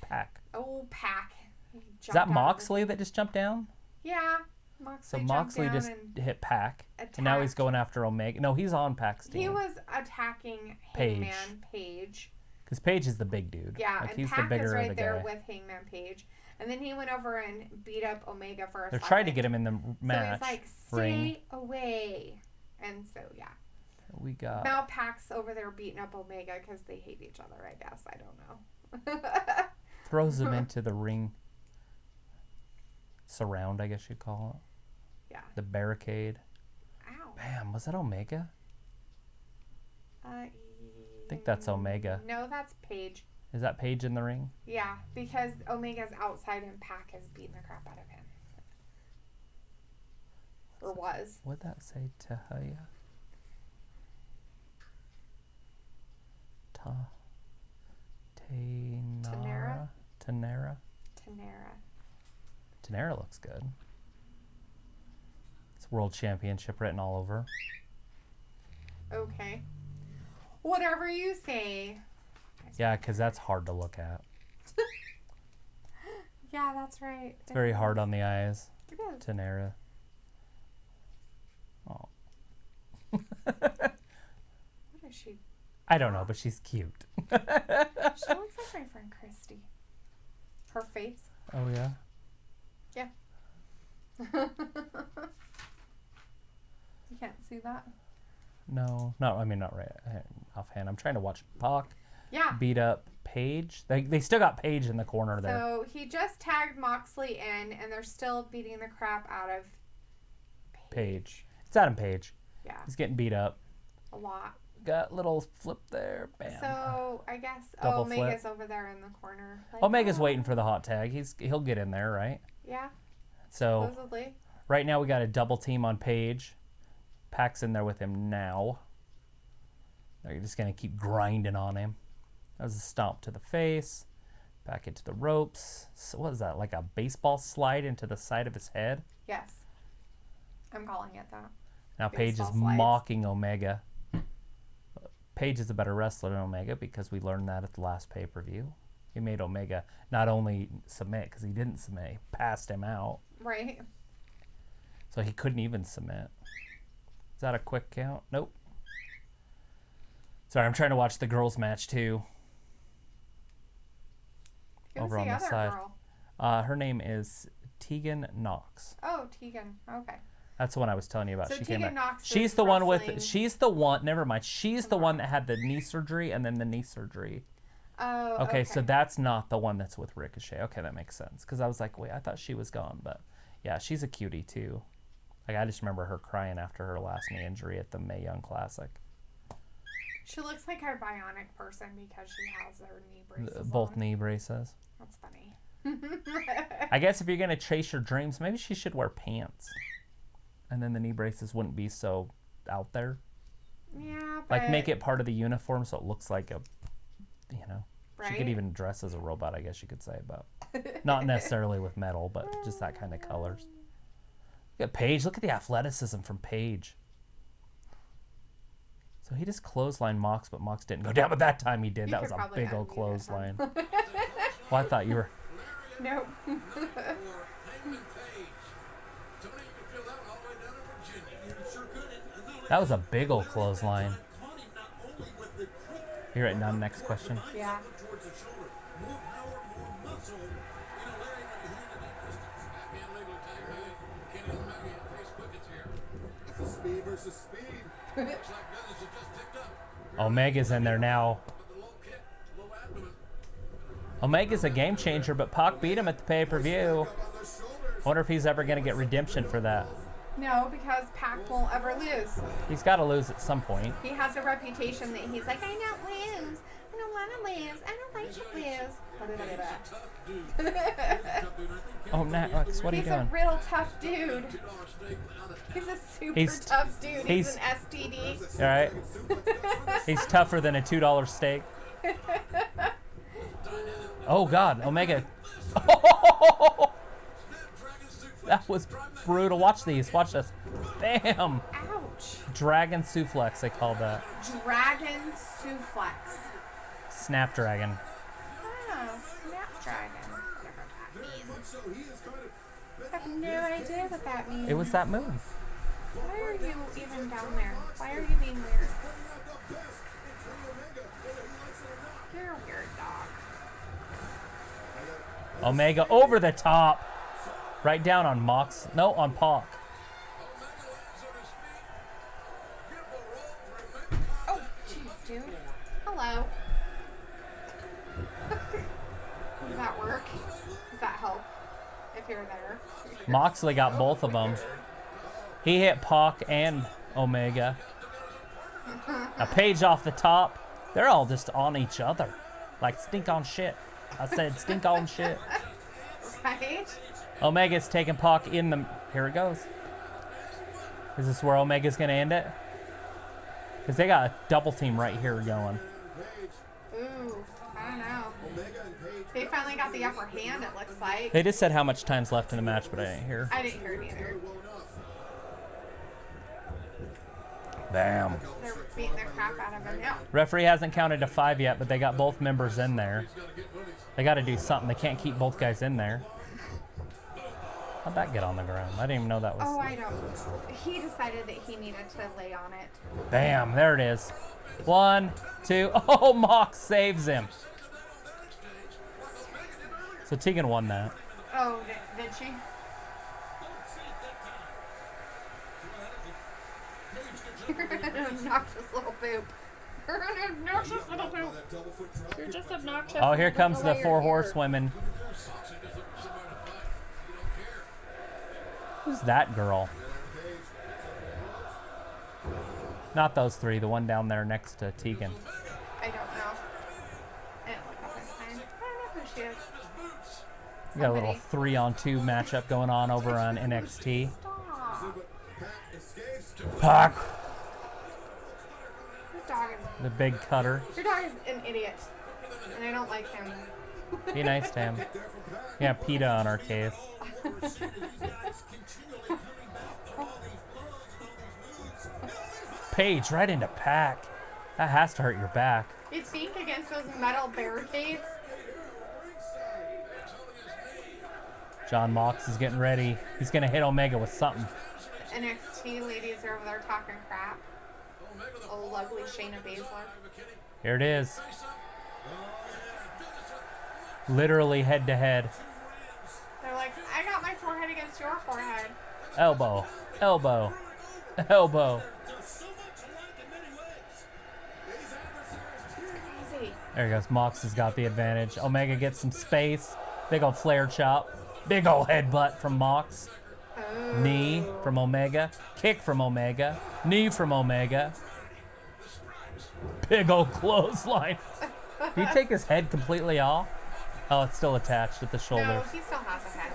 Pac. Oh, Pac. He Is jumped that out of Moxley that just jumped down? Yeah. So Moxley Moxley jumped just down and hit Pac, and now he's attacked. going after Omega. No, he's on Pac's team. He was attacking Hangman Page. Because Page is the big dude. Yeah, like, and he's the Pac bigger is of right the there guy. with Hangman Page. And then he went over and beat up Omega for a They're second. trying to get him in the So match. he's like, stay ring. away. And so, yeah. We got Now Pac's over there beating up Omega because they hate each other, I guess. I don't know. throws him into the ring surround, I guess you'd call it. Yeah. The barricade. Ow. Bam, was that Omega? I think that's Omega. No, that's Page. Is that Page in the ring? Yeah, because Omega's outside and Pac is beating the crap out of him. Or was. What'd that say? Tahaya? Tanera? Tanera? Tanera. Tanera looks good. It's World Championship written all over. Okay. Whatever you say. Yeah, because that's hard to look at. Yeah, that's right. It's very hard on the eyes. It is. Tanera. Oh. What is she? I don't know, but she's cute. She looks like my friend Christy. Her face. Oh, yeah? Yeah. You can't see that? No, not right offhand. I'm trying to watch Pac Yeah. beat up Page. They still got Page in the corner there. So he just tagged Moxley in, and they're still beating the crap out of Page. It's Adam Page. Yeah. He's getting beat up. A lot. got little flip there. Bam. So I guess Double Omega's flip. over there in the corner. Like, Omega's waiting for the hot tag. He'll get in there, right? Yeah, So supposedly. right now we got a double team on Paige. Pac's in there with him now. They're just gonna keep grinding on him. That was a stomp to the face. Back into the ropes. So what is that? Like a baseball slide into the side of his head? Yes. I'm calling it that. Now Paige is Baseball slides. mocking Omega. Paige is a better wrestler than Omega because we learned that at the last pay-per-view. He made Omega not only submit, because he didn't submit, he passed him out. Right. So he couldn't even submit. Is that a quick count? Nope. Sorry, I'm trying to watch the girls' match too. Who's Over the on the other side. girl? Her name is Tegan Knox. Oh, Tegan. Okay. That's the one I was telling you about. So she Tegan came back. Knox She's is the one wrestling- with. She's the one. Never mind. She's the one that had the knee surgery and then the knee surgery. Oh, Okay, so that's not the one that's with Ricochet. Okay, that makes sense. Because I was like, wait, I thought she was gone, but yeah, she's a cutie too. Like I just remember her crying after her last knee injury at the Mae Young Classic. She looks like a bionic person because she has her knee braces Both on. knee braces. That's funny. I guess if you're gonna chase your dreams, maybe she should wear pants, and then the knee braces wouldn't be so out there. Yeah, but... Like make it part of the uniform so it looks like a, you know. She could Right? even dress as a robot, I guess you could say, but not necessarily with metal, but just that kind of colors. Look at Paige. Look at the athleticism from Paige. So he just clotheslined Mox, but Mox didn't go down. But that time he did. You that could was a probably big old unmute it, clothesline. huh? Well, I thought you were. Nope. Hangman Page. Tony, you can feel that one all the way down to Virginia. You sure could. And not only That was a big old clothesline. caught him not only with the quick You written down next question? Yeah. towards the shoulder, more power, more muscle. You know, Larry, when you handed that distance, backhand leg will tag me. Kenny Omega and Pace Quickens here. It's a speed versus speed. Looks like business has just ticked up. Omega's in there now. With the low kick, low abdomen. Omega's a game changer, but Pac beat him at the pay-per-view. Wonder if he's ever going to get redemption for that. No, because Pac won't ever lose. He's got to lose at some point. He has a reputation that he's like, I don't lose. I don't want to lose. I don't like to lose. Tough dude. Tough dude. I think Oh, Max, what are you He's a doing? real tough dude. $2 steak without a He's a super He's- tough dude. He's he's- an STD. All right. He's tougher than a $2 steak. Oh, God. Omega. That was brutal. Watch these. Watch this. Bam. Ouch. Dragon suplex, they call that. Dragon suplex. Snapdragon. Oh, Snapdragon. Whatever that means. I have no idea what that means. It was that move. Why are you even down there? Why are you being weird? You're a weird dog. Omega over the top. Right down on Mox. No, on Pac. Oh, jeez, dude. Hello. Does that work? Does that help? If you're there. Moxley got both of them. He hit Pac and Omega. A Page off the top. They're all just on each other. Like stink on shit. I said stink on shit. Right? Omega's taking Pac in the... Here it goes. Is this where Omega's going to end it? Because they got a double team right here going. Ooh, I don't know. They finally got the upper hand, it looks like. They just said how much time's left in the match, but I didn't hear. I didn't hear it either. Bam. They're beating the crap out of him now. Referee hasn't counted to 5 yet, but they got both members in there. They got to do something. They can't keep both guys in there. How'd that get on the ground? I didn't even know that was... Oh, I don't. He decided that he needed to lay on it. Bam, there it is. 1, 2. Oh, Mox saves him. So Tegan won that. Oh, did she? You're an obnoxious little poop. You're an obnoxious little poop. You're just obnoxious. Oh, here and comes don't the know why 4 you're here. horsewomen. Who's that girl? Not those three. The one down there next to Tegan. I don't know. I didn't look up in time. I don't know who she is. We got a little Somebody. 3-on-2 matchup going on over on NXT. Stop. Pac, Your dog is. the big cutter. Your dog is an idiot, and I don't like him. Be nice to him. Yeah, PETA on our case. Paige right into Pac. That has to hurt your back. You think against those metal barricades? John Mox is getting ready. He's going to hit Omega with something. NXT ladies are over there talking crap. Oh, lovely Shayna Baszler. Here it is. Literally head to head. They're like, I got my forehead against your forehead. Elbow. Elbow. Elbow. Crazy. There he goes. Mox has got the advantage. Omega gets some space. Big old flare chop. Big old headbutt from Mox. Oh. Knee from Omega. Kick from Omega. Knee from Omega. Big old clothesline. Did he take his head completely off? Oh, it's still attached at the shoulder. No, he still has a head.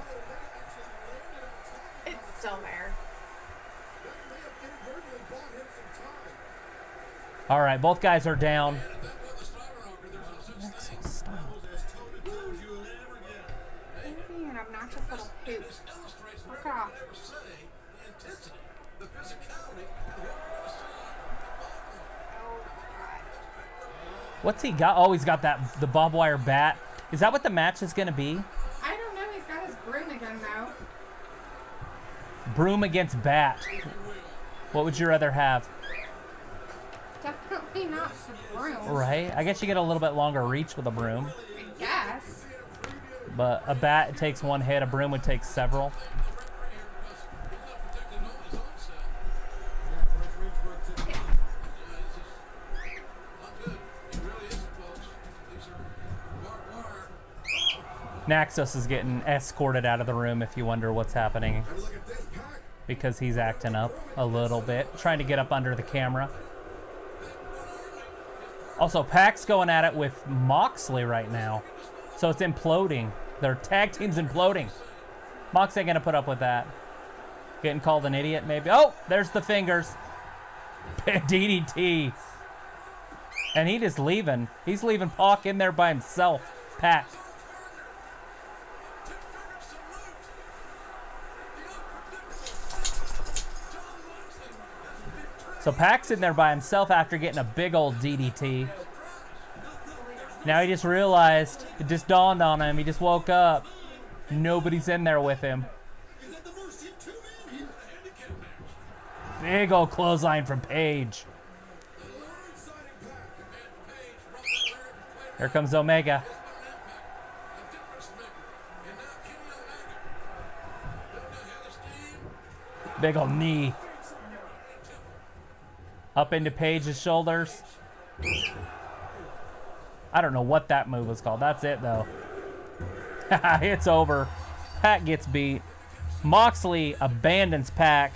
It's still there. All right, both guys are down. You're being an obnoxious little poop. Fuck off. Oh, God. What's he got? Oh, he's got the barbed wire bat. Is that what the match is going to be? I don't know. He's got his broom again, though. Broom against bat. What would you rather have? Definitely not the broom. Right? I guess you get a little bit longer reach with a broom. I guess. But a bat takes one hit. A broom would take several. Naxos is getting escorted out of the room if you wonder what's happening. Because he's acting up a little bit. Trying to get up under the camera. Also, Pac's going at it with Moxley right now. So it's imploding. Their tag team's imploding. Mox ain't going to put up with that. Getting called an idiot, maybe. Oh, there's the fingers. DDT. And he just leaving. He's leaving Pac in there by himself. Pac. So Pac's in there by himself after getting a big old DDT. Now he just realized, it just dawned on him, he just woke up. Nobody's in there with him. Big old clothesline from Paige. Here comes Omega. Big old knee. Up into Paige's shoulders. I don't know what that move was called. That's it, though. It's over. Pac gets beat. Moxley abandons Pac.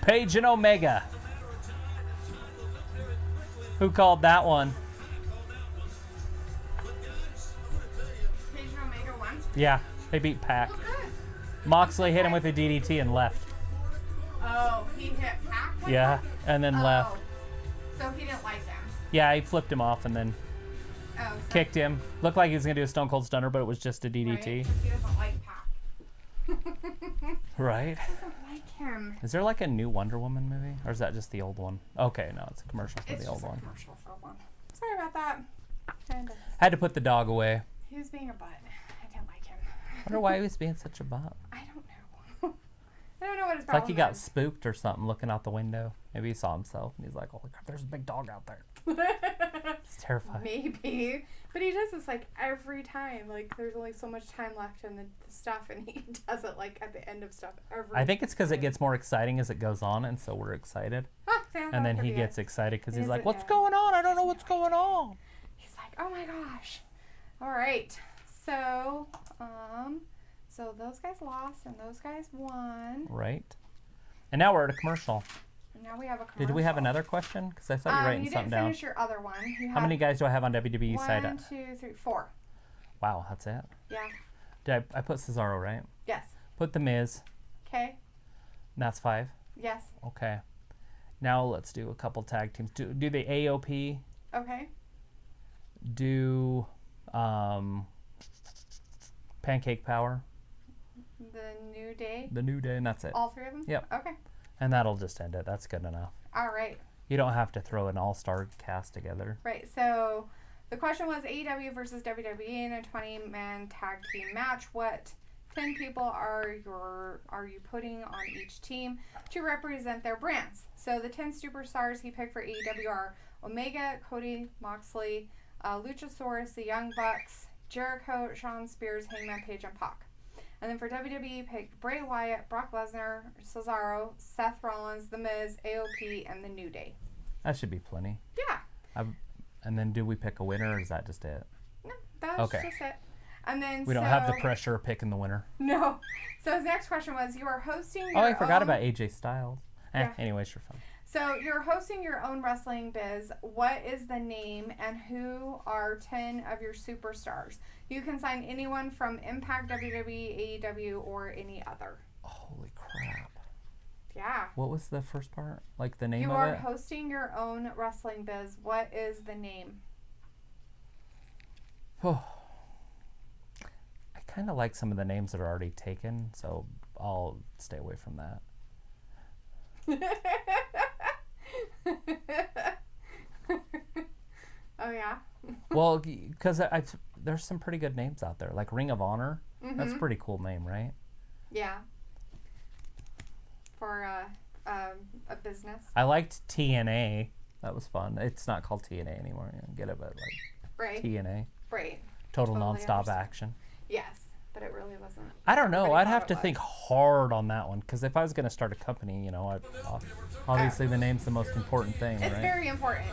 Paige and Omega. Who called that one? Paige and Omega won. Yeah, they beat Pac. Oh, good. Moxley hit him with a DDT and left. Oh, he hit Pac? with Yeah, that? and then left. So he didn't like him. Yeah, he flipped him off and then Oh, so kicked him. Looked like he was going to do a Stone Cold Stunner, but it was just a right? DDT. 'Cause he doesn't like Pac. Right? Doesn't like him. Is there like a new Wonder Woman movie? Or is that just the old one? Okay, no, it's a commercial for It's the old just a one. commercial for one. Sorry about that. Kinda. Had to put the dog away. He was being a butt. I didn't like him. Wonder why he was being such a butt. I don't know. I don't know what his It's like problem he got is. spooked or something looking out the window. Maybe he saw himself and he's like, holy crap, there's a big dog out there. It's terrifying. Maybe. But he does this like every time. Like there's only so much time left in the stuff and he does it like at the end of stuff every I think it's because it gets more exciting as it goes on, and so we're excited. And then he gets excited because he's Is like, it what's now? going on? I don't know what's going on. He's like, oh my gosh. All right. So so, so those guys lost and those guys won. Right. And now we're at a commercial. And now we have a commercial. Did we have another question? Because I saw you writing something down. You didn't finish your other one. How many guys do I have on WWE side? 1, 2, 3, 4. Wow, that's it? Yeah. Did I put Cesaro, right? Yes. Put The Miz. Okay. That's 5. Yes. Okay. Now let's do a couple tag teams. Do the AOP. Okay. Do Pancake Power. The New Day. The New Day, and that's it. All 3 of them? Yep. Okay. And that'll just end it. That's good enough. All right. You don't have to throw an all-star cast together. Right. So the question was AEW versus WWE in a 20-man tag team match. What 10 people are you putting on each team to represent their brands? So the 10 superstars he picked for AEW are Omega, Cody, Moxley, Luchasaurus, the Young Bucks, Jericho, Shawn Spears, Hangman Page, and Pac. And then for WWE, he picked Bray Wyatt, Brock Lesnar, Cesaro, Seth Rollins, The Miz, AOP, and The New Day. That should be plenty. Yeah. And then do we pick a winner, or is that just it? No, that's Okay. just it. And then We don't have the pressure of picking the winner. No. So his next question was, you are hosting your I forgot own... about AJ Styles. Yeah. Anyways, you're fine. So you're hosting your own wrestling biz. What is the name and who are 10 of your superstars? You can sign anyone from Impact, WWE, AEW, or any other. Holy crap. Yeah. What was the first part? Like the name You of are it? hosting your own wrestling biz. What is the name? Oh. I kind of like some of the names that are already taken, so I'll stay away from that. Oh, yeah? Well, because there's some pretty good names out there. Like Ring of Honor. That's a pretty cool name, right? Yeah. For a business. I liked TNA. That was fun. It's not called TNA anymore. You don't get it, but like Right. TNA. Right. Total Totally nonstop understand. action. Yes, but it really wasn't. I don't know. Everybody I'd thought have it to was. think hard on that one, because if I was going to start a company, obviously the name's the most important thing, It's right? very important.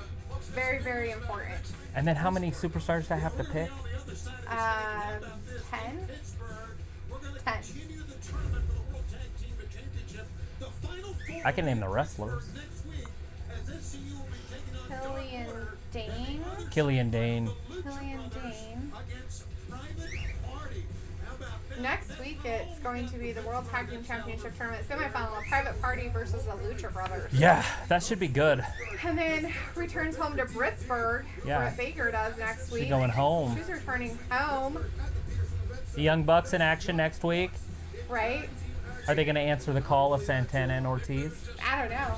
Very, very important. And then how many superstars do I have to pick? 10? 10. I can name the wrestlers. Killian Killian Dane. Dane. Next week it's going to be the World Tag Team Championship Tournament semifinal, a Private Party versus the Lucha Brothers. Yeah, that should be good. And then returns home to Britsburg. Yeah. Britt Baker does next week. She's going home. She's returning home, The Young Bucks in action next week. right? Are they going to answer the call of Santana and Ortiz? I don't know.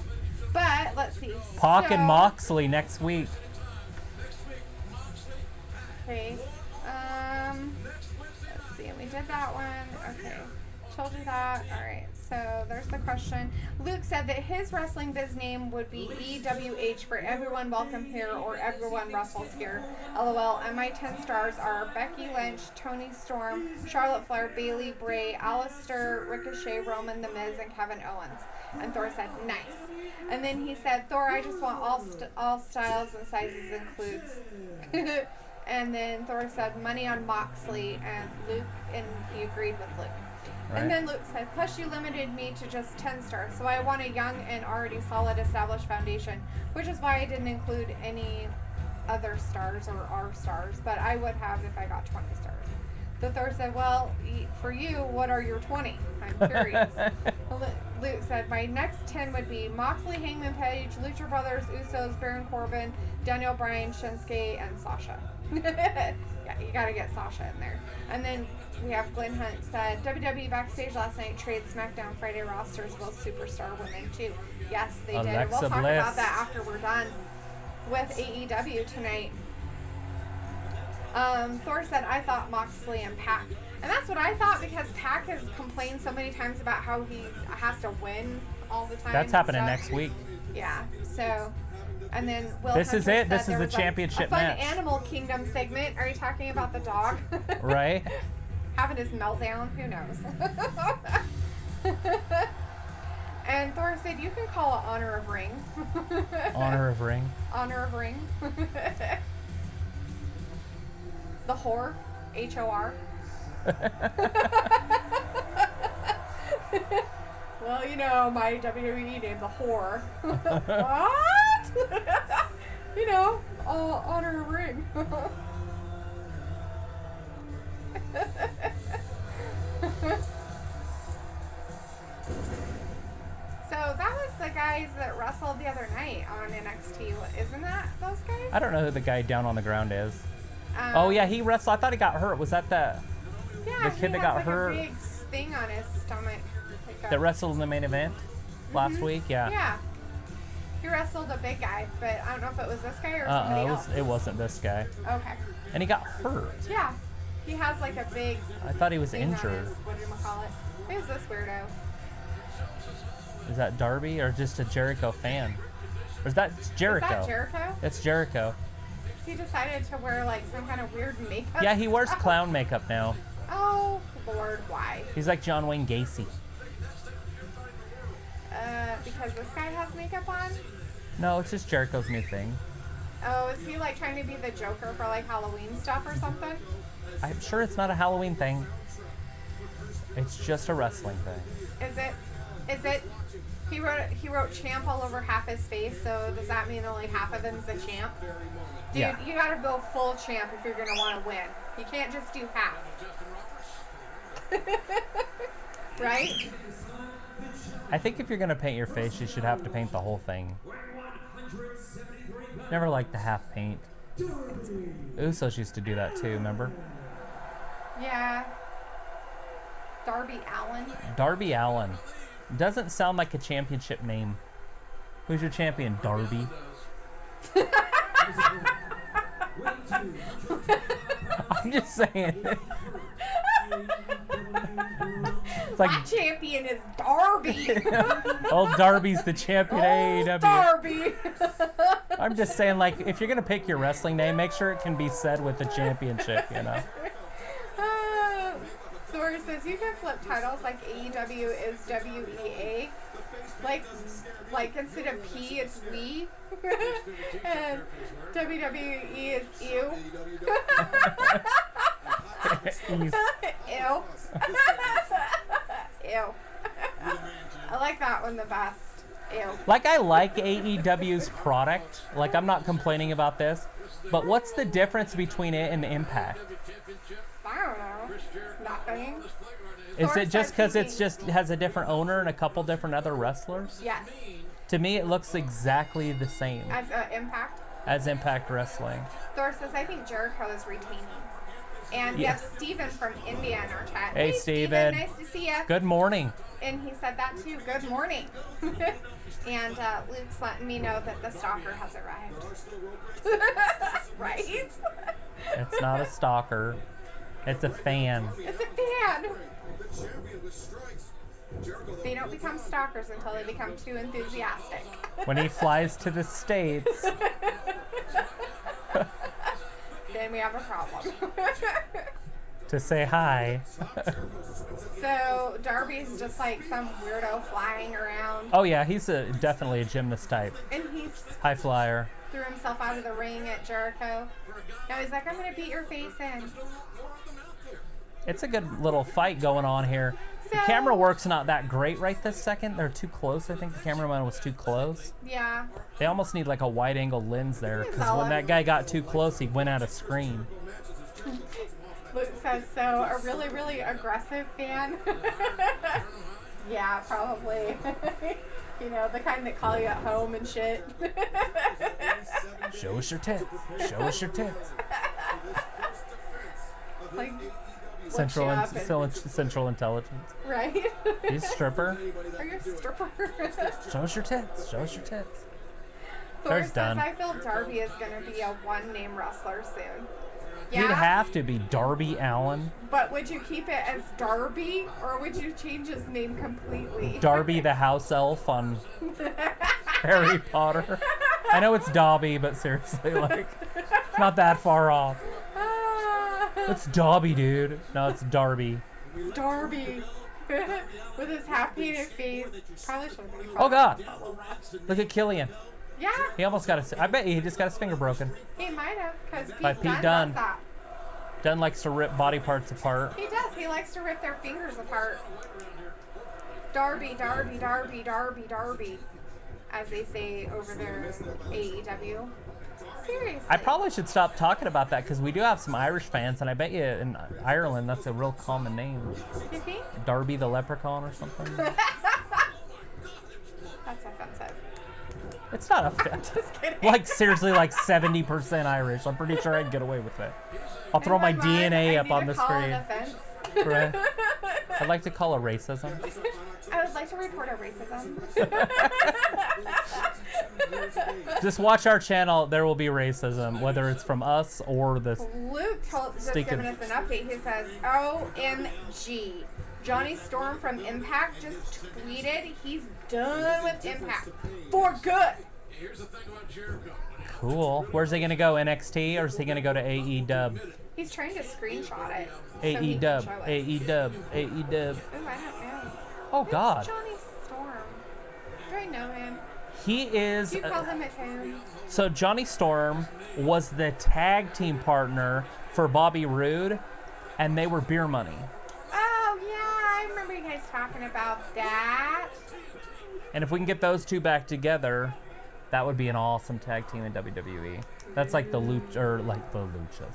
But let's see. Pac and So- Moxley next week. Okay. Let's see. We did that one. Okay. Told you that. All right. So there's the question. Luke said that his wrestling biz name would be EWH for Everyone Welcome Here or Everyone Wrestles Here. LOL. And my 10 stars are Becky Lynch, Toni Storm, Charlotte Flair, Bayley, Bray, Alistair, Ricochet, Roman, The Miz, and Kevin Owens. And Thor said, nice. And then he said, Thor, I just want all styles and sizes includes. And then Thor said, money on Moxley, and he agreed with Luke. Right. And then Luke said, plus you limited me to just 10 stars, so I want a young and already solid established foundation, which is why I didn't include any other stars or our stars, but I would have if I got 20 stars. So Thor said, well, for you, what are your 20? I'm curious. Luke said, my next 10 would be Moxley, Hangman Page, Lucha Brothers, Usos, Baron Corbin, Daniel Bryan, Shinsuke, and Sasha. Yeah, you gotta get Sasha in there. And then we have Glenn Hunt said, WWE backstage last night trade SmackDown Friday rosters will superstar women too. Yes, they did. Alexa We'll talk Bliss. about that after we're done with AEW tonight. Thor said, I thought Moxley and Pac. And that's what I thought, because Pac has complained so many times about how he has to win all the time. That's and happening stuff. next week. Yeah, so... And then Will This is Hunter it. This said is there the was championship a fun match. Animal Kingdom segment. Are you talking about the dog? Right? Having his meltdown? Who knows? And Thor said, you can call it Honor of Ring. Honor of Ring. Honor of Ring. The Whore. H-O-R. Well, you know, my WWE name, the whore. What? You know, I'll honor a ring. So that was the guys that wrestled the other night on NXT. Isn't that those guys? I don't know who the guy down on the ground is. Oh yeah, he wrestled. I thought he got hurt. Was that the kid that got like hurt? A big thing on his stomach. Like That wrestled in the main event last week? Yeah. Yeah. He wrestled a big guy, but I don't know if it was this guy or somebody else. It wasn't this guy. Okay. And he got hurt. Yeah. He has like a big I thought he was thing on injured. his, whatchamacallit. Who's this weirdo? Is that Darby or just a Jericho fan? Or is that Jericho? Is that Jericho? It's Jericho. He decided to wear like some kind of weird makeup. Yeah, he wears stuff. clown makeup now. Oh, Lord, why? He's like John Wayne Gacy. Because this guy has makeup on? No, it's just Jericho's new thing. Oh, is he like trying to be the Joker for like Halloween stuff or something? I'm sure it's not a Halloween thing. It's just a wrestling thing. Is it? He wrote champ all over half his face, so does that mean only half of him's a champ? Dude, Yeah. you gotta go full champ if you're gonna want to win. You can't just do half. Right? I think if you're gonna paint your face, you should have to paint the whole thing. Never liked the half paint. Usos used to do that too, remember? Yeah. Darby Allin. Darby Allin. Doesn't sound like a championship name. Who's your champion? Darby. I'm just saying. It's like My champion is Darby. old Darby's the champion Old AEW. Darby. I'm just saying, like, if you're gonna pick your wrestling name, make sure it can be said with the championship, you know. Thor says you can flip titles like AEW is WEA. Like instead of P, it's we. And WWE is ew. Ew. Ew. I like that one the best. Ew. Like, I like AEW's product. Like, I'm not complaining about this. But what's the difference between it and Impact? I don't know. Nothing. Is Thor it just says because he it's thinks- just has a different owner and a couple different other wrestlers? Yes. To me, it looks exactly the same As Impact. as Impact Wrestling. Thor says I think Jericho is retaining. And we Yeah. have Steven from India in our chat. Hey, Steven. Nice to see you. Good morning. And he said that too. Good morning. And Luke's letting me know that the stalker has arrived. Right? It's not a stalker. It's a fan. It's a fan. They don't become stalkers until they become too enthusiastic. When he flies to the States. Then we have a problem. To say hi. So Darby's just like some weirdo flying around. Oh yeah, he's definitely a gymnast type. And he's High flyer. threw himself out of the ring at Jericho. Now he's like, I'm going to beat your face in. It's a good little fight going on here. The So- camera work's not that great right this second. They're too close. I think the cameraman was too close. Yeah. They almost need like a wide angle lens there, because all when up. that guy got too close, he went out of screen. Luke says, so a really, really aggressive fan? Yeah, probably. You know, the kind that call you at home and shit. Show us your tits. Show us your tits. Like, Central you up and- Central Intelligence. right? You stripper. Are you a stripper? Show us your tits. Show us your tits. Thor There's says, done. I feel Darby is going to be a one-name wrestler soon. He'd Yeah? have to be Darby Allin. But would you keep it as Darby, or would you change his name completely? Darby the house elf on Harry Potter. I know it's Dobby, but seriously, like, not that far off. It's Dobby, dude. No, it's Darby. Darby. With his half-painted face. Probably shouldn't be Oh, God. following that. Look at Killian. Yeah, He almost got I bet he just got his finger broken. he might have, because By Pete Pete Dunne Dunne. does that. Dunn likes to rip body parts apart. He does. he likes to rip their fingers apart. Darby, Darby, Darby, Darby, Darby, as they say over there in AEW. Seriously. I probably should stop talking about that because we do have some Irish fans, and I bet you in Ireland that's a real common name. You think? Darby the Leprechaun or something. That's offensive. It's not offensive. Just kidding. Like seriously, like 70% Irish. I'm pretty sure I'd get away with it. I'll throw my DNA up on the screen. Right. I'd like to call a racism. I would like to report a racism. Just watch our channel. There will be racism, whether it's from us or the. Luke just giving us an update. He says, OMG. Johnny Storm from Impact just tweeted he's done with Impact. For good. Here's the thing about Jericho. Cool. Where's he going to go? NXT or is he going to go to AEW? He's trying to screenshot it. AEW. AEW. AEW. Oh, I don't know. Oh, God. Johnny Storm. Do I know him? He is. Do you call him a tone? So Johnny Storm was the tag team partner for Bobby Roode, and they were Beer Money. Oh, yeah. I remember you guys talking about that. And if we can get those two back together, that would be an awesome tag team in WWE. That's like the Luchas.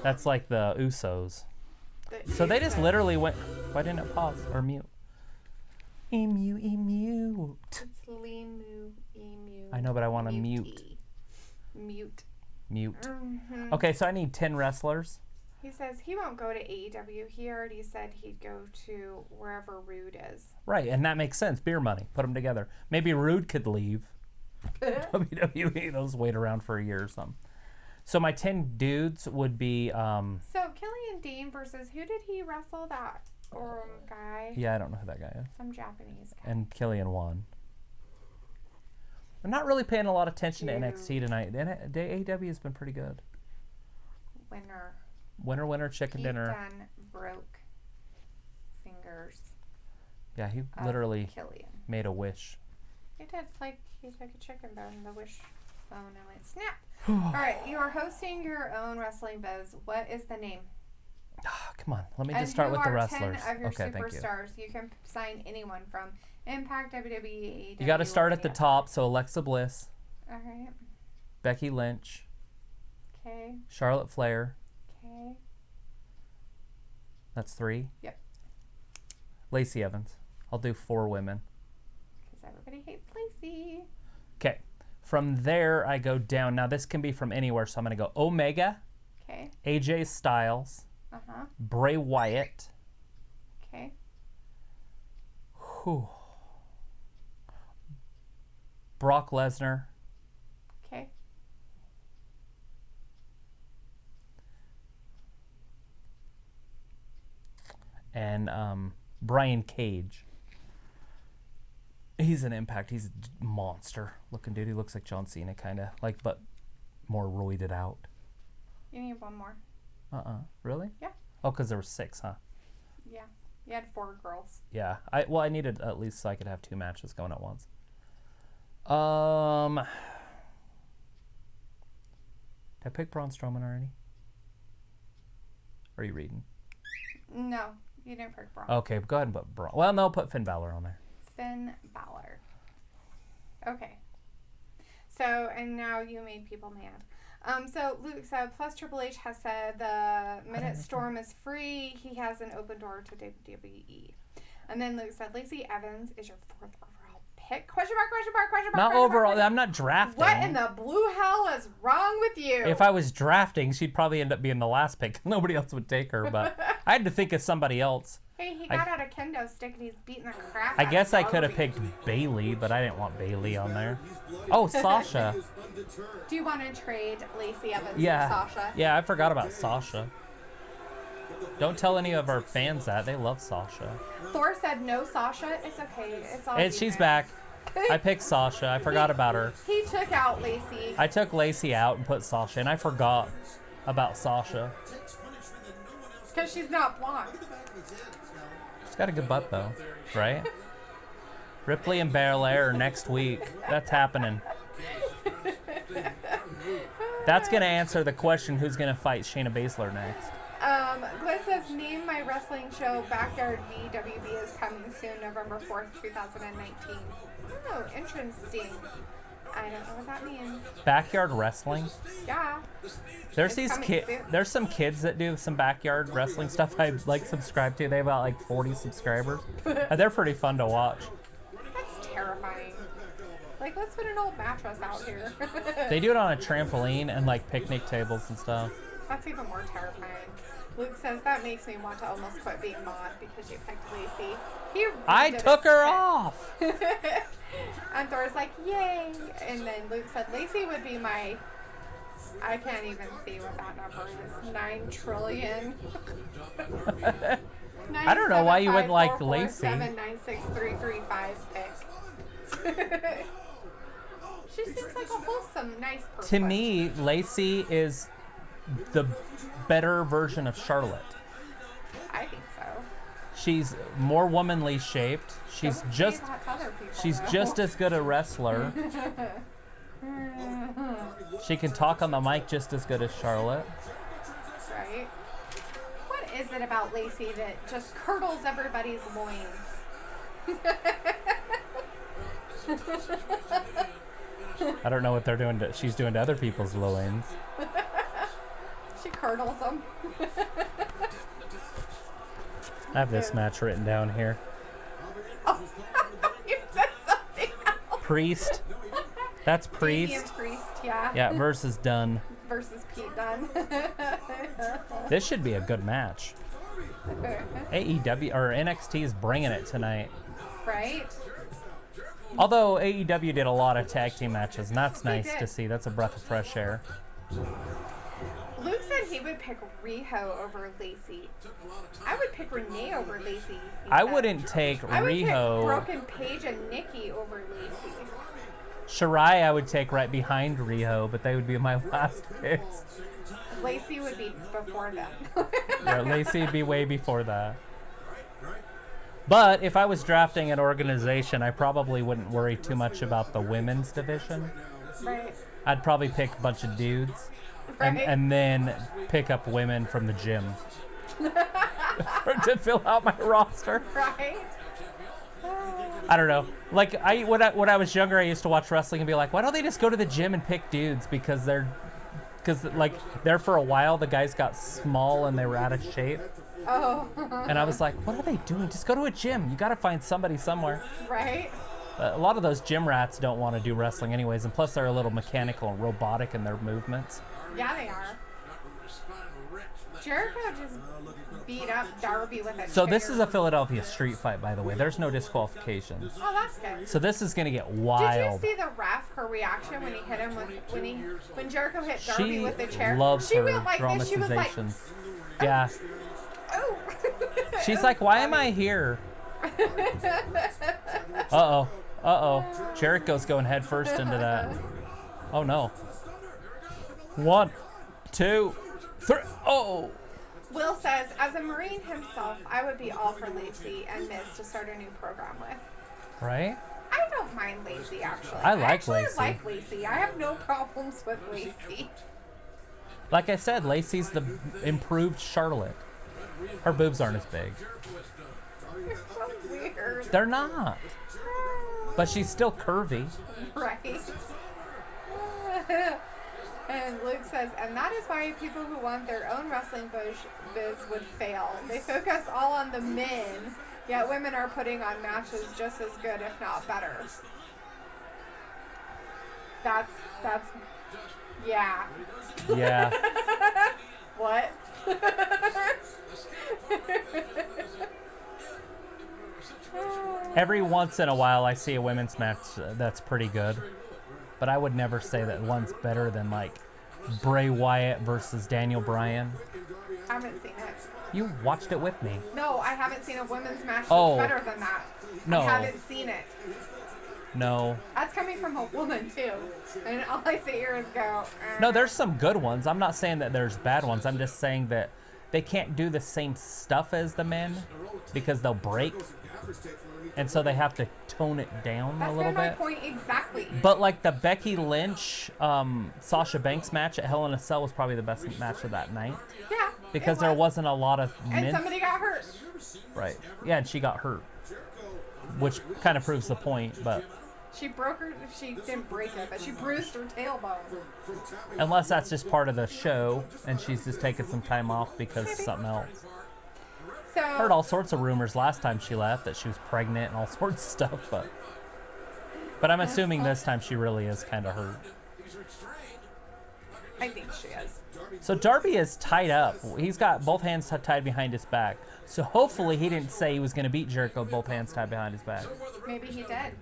That's like the Usos. So they just literally went. Why didn't it pause or mute? Emu. It's Limu, emu. I know, but I want to mute. Mute. Mm-hmm. Okay, so I need 10 wrestlers. He says he won't go to AEW. He already said he'd go to wherever Rude is. Right, and that makes sense. Beer Money. Put them together. Maybe Rude could leave. WWE, those wait around for a year or something. So my 10 dudes would be. So Killian Dean versus who did he wrestle? That guy. Yeah, I don't know who that guy is. Some Japanese guy. And Killian won. I'm not really paying a lot of attention to NXT tonight. AEW has been pretty good. Winner, chicken dinner. Done broke fingers. Yeah, he literally Killian made a wish. He did, like, he took a chicken bone, the wish bone, and went snap. All right, you are hosting your own wrestling biz. What is the name? Come on, let me just start with the wrestlers. 10 of your Okay, thank you. superstars. You can sign anyone from Impact, WWE, AEW. You got to start at the top. So Alexa Bliss, All right. Becky Lynch, Okay. Charlotte Flair. Okay. That's 3. Yep. Lacey Evans. I'll do 4 women. Because everybody hates Lacey. Okay. From there, I go down. Now, this can be from anywhere, so I'm going to go Omega. Okay. AJ Styles. Uh-huh. Bray Wyatt. Okay. Whew. Brock Lesnar. Okay. And Brian Cage. He's an Impact. He's a monster looking dude. He looks like John Cena, kind of like, but more roided out. You need one more. Really? Yeah. Oh, because there were 6, huh? Yeah. You had 4 girls. Yeah. I needed at least so I could have 2 matches going at once. Did I pick Braun Strowman already? Or are you reading? No, you didn't pick Braun. Okay, go ahead and put Braun. Well, no, put Finn Balor on there. Finn Balor. Okay. So, and now you made people mad. So Luke said, plus Triple H has said the minute Storm is free, he has an open door to WWE. And then Luke said, Lacey Evans is your 4th overall pick? Question mark, question mark, question mark. Not question overall. mark. I'm not drafting. What in the blue hell is wrong with you? If I was drafting, she'd probably end up being the last pick. Nobody else would take her, but I had to think of somebody else. Hey, he got out a kendo stick and he's beating the crap I out guess of I could have Bobby. picked Bailey, but I didn't want Bailey on there. Oh, Sasha. Do you want to trade Lacey Evans Yeah. for Sasha? Yeah, I forgot about Sasha. Don't tell any of our fans that. They love Sasha. Thor said no Sasha. It's okay. It's all And you, she's man. back. I picked Sasha. I forgot about her. He took out Lacey. I took Lacey out and put Sasha, and I forgot about Sasha. Because she's not blonde. She's got a good butt, though, right? Ripley and Belair next week. That's happening. That's going to answer the question, who's going to fight Shayna Baszler next? Glenn says says, name my wrestling show, Backyard VWB is coming soon, November 4th, 2019. Oh, interesting. I don't know what that means. Backyard wrestling? Yeah. There's It's coming soon. there's some kids that do some backyard wrestling stuff I like subscribe to. They have about like 40 subscribers. And they're pretty fun to watch. That's terrifying. Like, let's put an old mattress out here. They do it on a trampoline and like picnic tables and stuff. That's even more terrifying. Luke says that makes me want to almost quit being mod because you picked Lacey. I took her off. And Thor's like, yay! And then Luke said Lacey would be my. I can't even see what that number is. 9 trillion. I don't know why you wouldn't like Lacey. 96335 pick. She seems like a wholesome, nice person. To me, Lacey is the better version of Charlotte. I think so. She's more womanly shaped. She's Don't say just that to other people, she's though. just as good a wrestler. She can talk on the mic just as good as Charlotte. Right. What is it about Lacey that just curdles everybody's loins? I don't know what they're doing. She's doing to other people's loins. She curdles them. I have this match written down here. Oh, you said something else. Priest. That's Damian Priest. Priest, yeah. Yeah, versus Dunn. Versus Pete Dunne. This should be a good match. AEW or NXT is bringing it tonight. Right? Although AEW did a lot of tag team matches, and that's They nice did. to see. That's a breath of fresh air. Luke said he would pick Riho over Lacey. I would pick Renee over Lacey. he I said. wouldn't take I would pick Riho. Broken Paige and Nikki over Lacey. Shirai I would take right behind Riho, but they would be my last picks. Lacey would be before them. Yeah, Lacey would be way before that. But if I was drafting an organization, I probably wouldn't worry too much about the women's division. Right. I'd probably pick a bunch of dudes Right. and then pick up women from the gym to fill out my roster. Right? I don't know. Like when I was younger, I used to watch wrestling and be like, why don't they just go to the gym and pick dudes? Because like there for a while the guys got small and they were out of shape. Oh. And I was like, what are they doing? Just go to a gym. You got to find somebody somewhere. Right? A lot of those gym rats don't want to do wrestling anyways, and plus they're a little mechanical and robotic in their movements. Yeah, they are. Jericho just beat up Darby with a So this chair. is a Philadelphia street fight, by the way. There's no disqualifications. Oh, that's good. So this is gonna get Did wild. you see the ref? Her reaction when he hit him with when Jericho hit Darby She with the chair. loves She her went like this. She was like, dramatizations. Yeah. oh. She's like, why am I here? Uh-oh. Uh-oh. Jericho's going head first into that. Oh, no. 1, 2, 3. Oh! Will says, as a Marine himself, I would be all for Lacey and Miz to start a new program with. Right? I don't mind Lacey, actually. I like actually Lacey. like Lacey. I have no problems with Lacey. Like I said, Lacey's the improved Charlotte. Her boobs aren't as big. You're so weird. They're not. But she's still curvy. Right. And Luke says, and that is why people who want their own wrestling biz would fail. They focus all on the men, yet women are putting on matches just as good, if not better. That's, yeah. Yeah. What? Every once in a while I see a women's match that's pretty good. But I would never say that one's better than like Bray Wyatt versus Daniel Bryan. I haven't seen it. You watched it with me. No, I haven't seen a women's match that's Oh. better than that. No. I haven't seen it. No. That's coming from a woman, too. And all I sit here is go, No, there's some good ones. I'm not saying that there's bad ones. I'm just saying that they can't do the same stuff as the men because they'll break. And so they have to tone it down That's a little been my bit. point exactly. But like the Becky Lynch, Sasha Banks match at Hell in a Cell was probably the best match of that night. Yeah. because there wasn't a lot of And men. somebody got hurt. Right. Yeah, and she got hurt, which kind of proves the point. But She broke her. She didn't break it, but she bruised her tailbone. unless that's just part of the show, and she's just taking some time off because of something else. So Heard all sorts of rumors last time she left that she was pregnant and all sorts of stuff, but I'm assuming this time she really is kind of hurt. I think she is. So Darby is tied up. He's got both hands tied behind his back. So hopefully he didn't say he was going to beat Jericho with both hands tied behind his back. Maybe he did.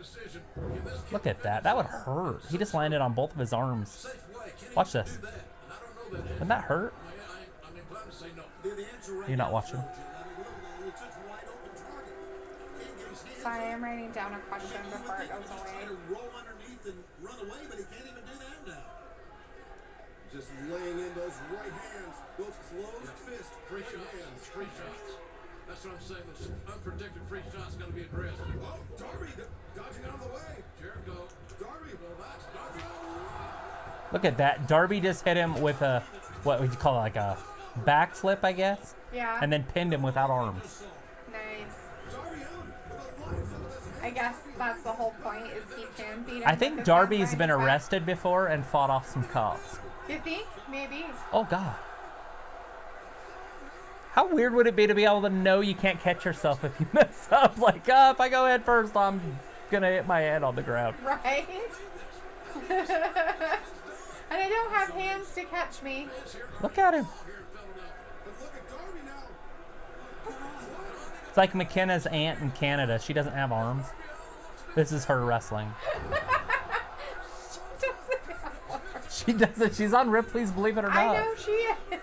Look at that. That would hurt. He just landed on both of his arms. Watch this. Wouldn't that hurt? You're not watching. Sorry, I'm writing down a question before it goes away. Roll underneath and run away, but he can't even do that now. Just laying in those right hands, those closed fists, Free shots. Free shots. That's what I'm saying. Those unpredicted free shots got to be addressed. Oh, Darby dodging out of the way. Jericho. Darby, well, that's Darby. Look at that. Darby just hit him with a, what would you call it, like a backflip, I guess? Yeah. And then pinned him without arms. Nice. Darby out with a line from his hand. I guess that's the whole point. Is he can beat him? I with think his Darby's hands been behind his back? arrested before and fought off some cops. You think? Maybe. Oh, God. How weird would it be to be able to know you can't catch yourself if you mess up? Like, if I go head first, I'm going to hit my head on the ground. Right? And I don't have hands to catch me. Look at him. It's like McKenna's aunt in Canada. She doesn't have arms. This is her wrestling. She doesn't. She's on Ripley's Believe It or Not. I know she is.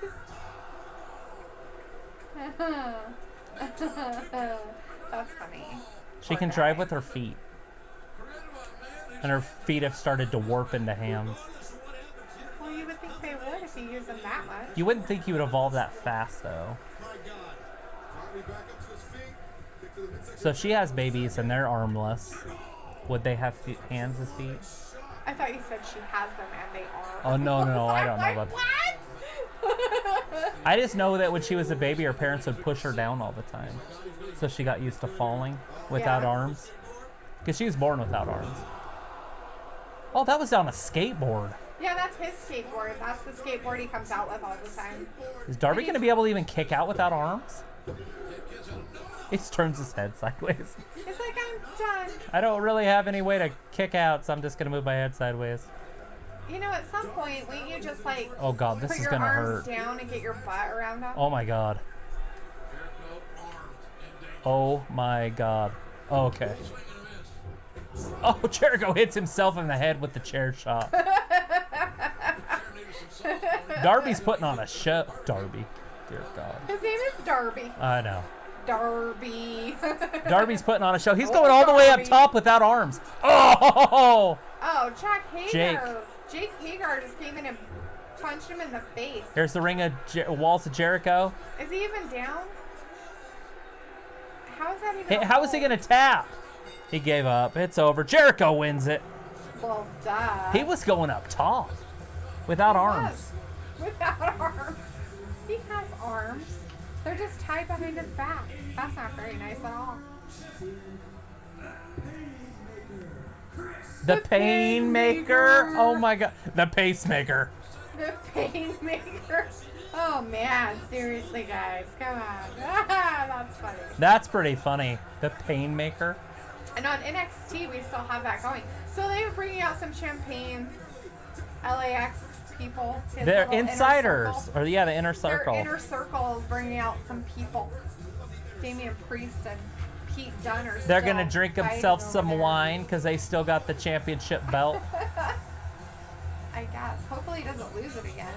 That's funny. She can drive with her feet. And her feet have started to warp into hands. Well, you would think they would if you use them that much. You wouldn't think you would evolve that fast, though. So if she has babies and they're armless, would they have hands as feet? I thought you said she has them and they are. Oh, no, I don't know Like, about what? I just know that when she was a baby, her parents would push her down all the time. So she got used to falling without Yeah. arms. Because she was born without arms. Oh, that was on a skateboard. Yeah, that's his skateboard. That's the skateboard he comes out with all the time. Is Darby going to be able to even kick out without arms? He just turns his head sideways. It's like, I'm done. I don't really have any way to kick out, so I'm just going to move my head sideways. You know, at some point, wouldn't you just like Oh, God, this put is your going to arms hurt. down and get your butt around them? Oh, my God. Oh, my God. Oh, okay. Oh, Jericho hits himself in the head with the chair shot. Darby's putting on a show. Darby. Dear God. His name is Darby. I know. Darby. Darby's putting on a show. He's going all the way up Darby. top without arms. Oh! Oh, Jack Hager. Jake Hager just came in and punched him in the face. Here's the ring of walls of Jericho. Is he even down? How is that even? Hey, a how is he hold? going to tap? He gave up. It's over. Jericho wins it. Well, duh. He was going up top without arms. Without arms. He has arms. They're just tied behind his back. That's not very nice at all. The Painmaker. Oh my God. The Pacemaker. The Painmaker. Oh man, seriously, guys, come on. That's funny. That's pretty funny. The Painmaker. And on NXT, we still have that going. So they were bringing out some champagne. LAX people. his They're little inner insiders. circle. Or yeah, the inner circle. Their inner circle is bringing out some people. Damian Priest and Pete Dunne are They're still going to drink fighting themselves over some there. wine because they still got the championship belt. I guess. Hopefully he doesn't lose it again.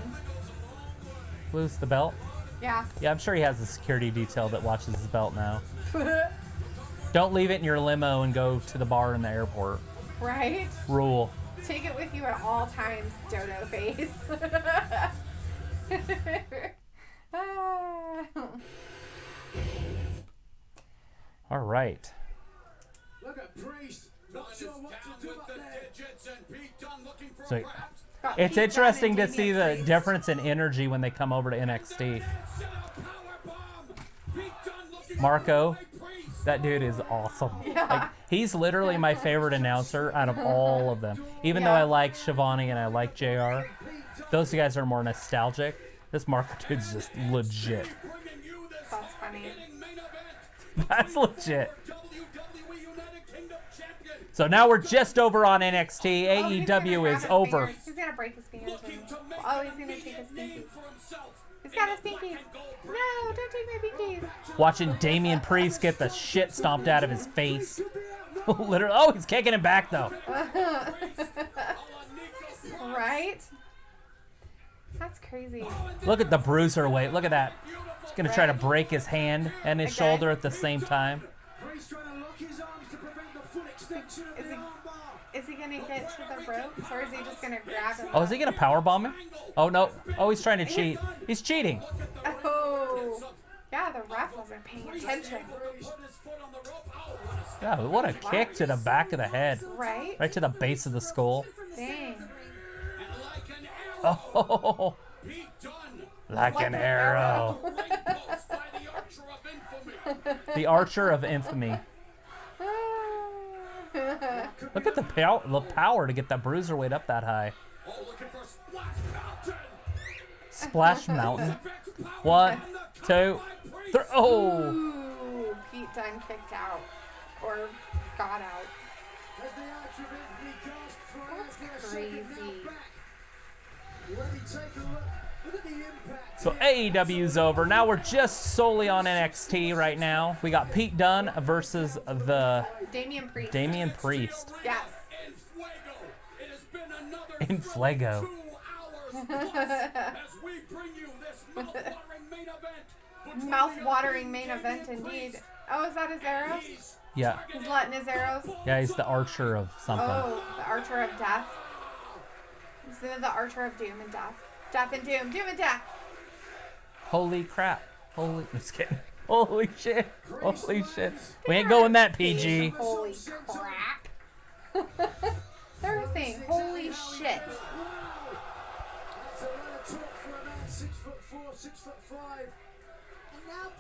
Lose the belt? Yeah. Yeah, I'm sure he has a security detail that watches his belt now. Don't leave it in your limo and go to the bar in the airport. Right? Rule. Take it with you at all times, Dodo Face. Ah. All right. Look at Priest. Not sure what to do up there. So Got it's Pete interesting Dunne to and see Damian the Priest. difference in energy when they come over to NXT. Marco. That dude is awesome. Yeah. Like, he's literally my favorite announcer out of all of them. Even though Yeah. I like Shivani and I like JR, those guys are more nostalgic. This Marco dude's just legit. That's funny. That's legit. So now we're just over on NXT. Oh, he's gonna AEW grab is his over. fingers. He's gonna break his fingers. Oh, he's gonna take his pinkies. He's got his pinkies. No, don't take my pinkies. Watching Damian Priest get the shit stomped out of his face. Literally. Oh, he's kicking him back though. Right? That's crazy. Look at the bruiserweight. Look at that. He's gonna try to break his hand and his Okay. shoulder at the same time. Is he gonna get to the ropes, or is he just gonna grab him? Oh, is he gonna powerbomb him? Oh no. Oh, he's trying to cheat. He's cheating. Oh, yeah. The ref wasn't paying attention. Yeah, what a kick to the back of the head. Right? Right to the base of the skull. Dang. Oh, like an arrow. The Archer of Infamy. Look at the power to get that bruiserweight up that high. Splash Mountain. 1, 2, 3. Oh! Ooh, Pete Dunne kicked out, or got out. That's crazy. So AEW's over. Now we're just solely on NXT right now. We got Pete Dunne versus the Damian Priest. Damian Priest. Yes. In Fuego. Mouth-watering main event indeed. Oh, is that his arrows? Yeah. He's letting his arrows. Yeah, he's the Archer of something. Oh, the Archer of Death. Instead of the Archer of Doom and Death. Death and Doom. Doom and Death. Holy crap. Holy, just kidding. Holy shit. Holy shit. We ain't going that PG. Holy crap. They're saying, holy shit.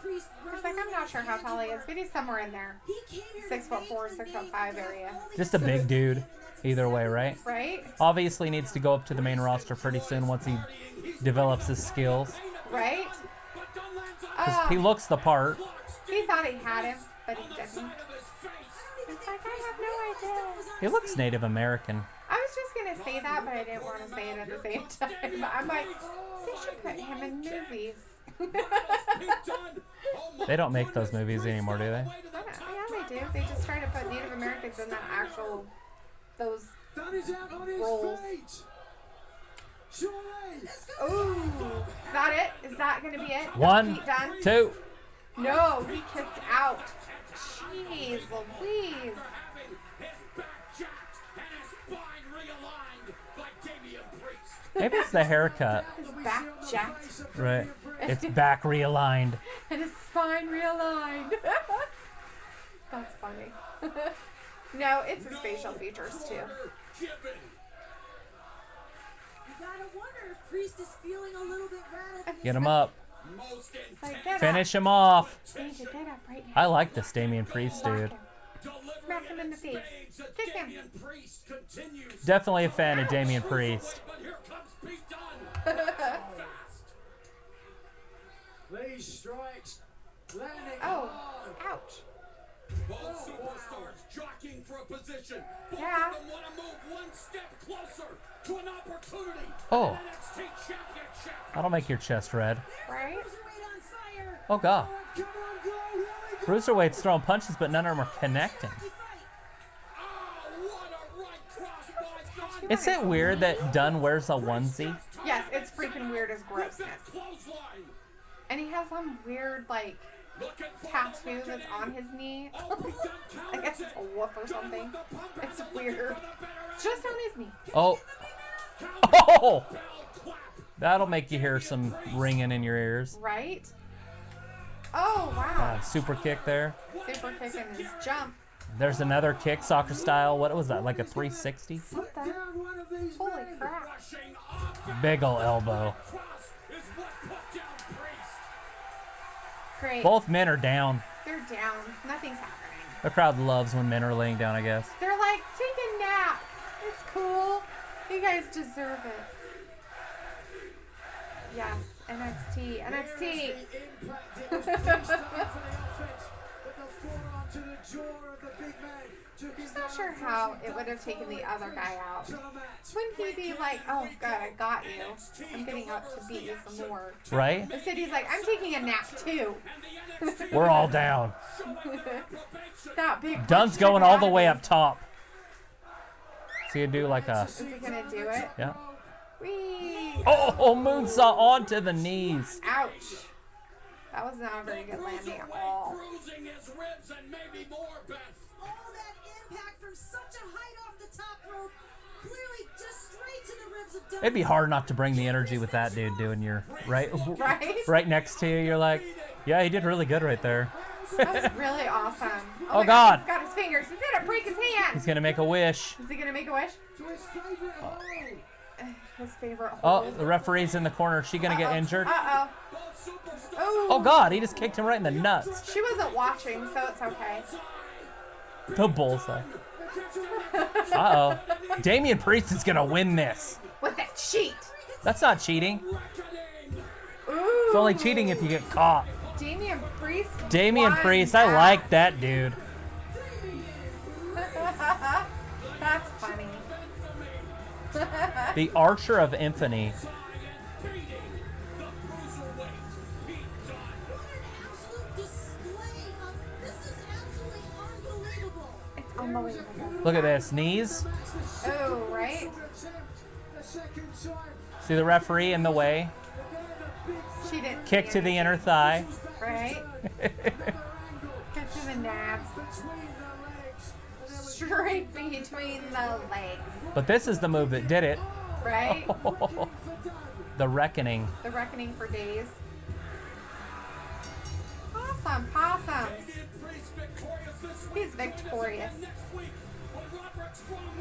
He's like, I'm not sure how tall he is, but he's somewhere in there. 6'4", 6'5" area. Just a big dude. Either way, right? Right? Obviously needs to go up to the main roster pretty soon once he develops his skills. Right? 'Cause he looks the part. He thought he had him, but he didn't. It's like, I have no idea. He looks Native American. I was just going to say that, but I didn't want to say it at the same time. I'm like, they should put him in movies. They don't make those movies anymore, do they? Yeah, they do. They just try to put Native Americans in that actual, those roles. Ooh, is that it? Is that going to be it? 1, Pete Dunne? 2. No, he kicked out. Jeez Louise. Maybe it's the haircut. His back jacked. Right. It's back realigned. And his spine realigned. That's funny. No, it's his facial features too. You gotta wonder if Priest is feeling a little bit rattled. Get him up. Like, get Finish up. him off. You need to get up right now. I like this Damian Priest dude. Smack him in the face. Kick him. Definitely a fan of Damian Priest. These strikes landing Oh, hard. ouch. Both superstars jockeying for a position. Both Yeah. of them want to move one step closer to an opportunity. Oh. An NXT championship. That'll make your chest red. Right? Oh god. Bruiserweight's throwing punches, but none of them are connecting. Is it weird that Dunn wears a onesie? Yes, it's freaking weird as grossness. And he has some weird, like, tattoo that's on his knee. I guess it's a wolf or something. It's weird. It's just on his knee. Oh. Oh! That'll make you hear some ringing in your ears. Right? Oh, wow. Super kick there. Super kick in his jump. There's another kick, soccer style. What was that, like a 360? Something. Holy crap. Big ol' elbow. Great. Both men are down. They're down. Nothing's happening. The crowd loves when men are laying down, I guess. They're like, take a nap. It's cool. You guys deserve it. Yes, NXT. NXT. Just not sure how it would have taken the other guy out. Wouldn't he be like, oh, God, I got you. I'm getting up to beat you some more. Right? Instead, he's like, I'm taking a nap, too. We're all down. That big Dunn's going all the way up top. So you do like a... Is he going to do it? Yeah. Whee! Oh, moonsault onto the knees. Ouch. That was not a very good landing at all. All that impact from such a height off the top rope, clearly just straight to the ribs of Dunn. It'd be hard not to bring the energy with that dude doing your... Right? Right next to you. You're like, yeah, he did really good right there. That was really awesome. Oh, my God. He's got his fingers. He's going to break his hand. He's going to make a wish. Is he going to make a wish? His favorite Oh, hold. the referee's in the corner. Is she going to get injured? Uh-oh. Oh, God. He just kicked him right in the nuts. She wasn't watching, so it's okay. The bullseye. Uh-oh. Damian Priest is going to win this. With that cheat. That's not cheating. Ooh. It's only cheating if you get caught. Damian Priest. Damian won Priest, that. I like that dude. That's funny. The Archer of Infamy. It's unbelievable. Look at this. Knees. Oh, right? See the referee in the way. She didn't Kick see to the anything. inner thigh. Right? Kick to the nads. Straight between the legs. But this is the move that did it. Right? The Reckoning. The reckoning for days. Awesome. Possums. He's victorious.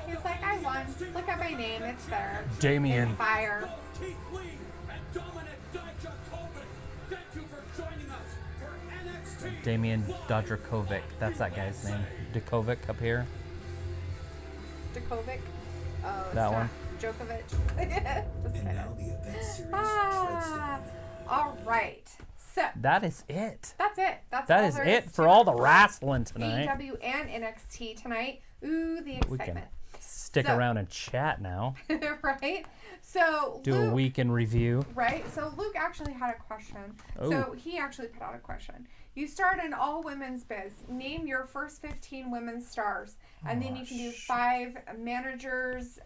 He's like, I won. Look at my name. It's there. Damian. In fire. Damian Dodrikovic. That's that guy's name. Djokovic up here. Djokovic. Oh, it's That not one. Djokovic. Just kidding. All right. So That is it. that's it. That's That all is there it is for to all the wrestling tonight. AEW and NXT tonight. Ooh, the We can excitement. stick So- around and chat now. Right? So Do a Luke, week in review. right? So Luke actually had a question. Oh. So he actually put out a question. You start an all women's biz. Name your first 15 women's stars. And then you can do 5 managers,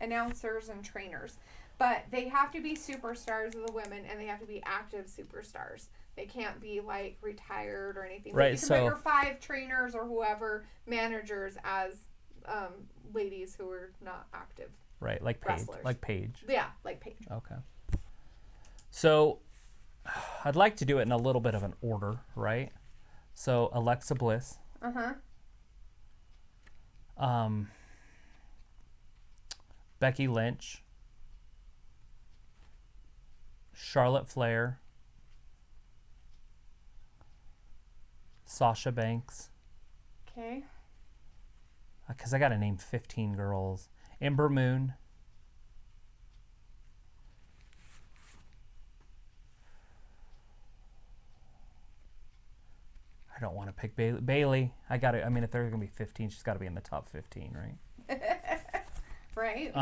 announcers, and trainers. But they have to be superstars of the women, and they have to be active superstars. They can't be like retired or anything. But Right, you can so- put your 5 trainers or whoever managers as ladies who are not active. Right, like Paige. Wrestlers. Like Paige. Yeah, like Paige. Okay. So, I'd like to do it in a little bit of an order, right? So, Alexa Bliss. Becky Lynch. Charlotte Flair. Sasha Banks. Okay. Because I got to name 15 girls. Ember Moon. I don't want to pick Bailey. I got to, I mean, if there's going to be 15, she's got to be in the top 15, right? Right?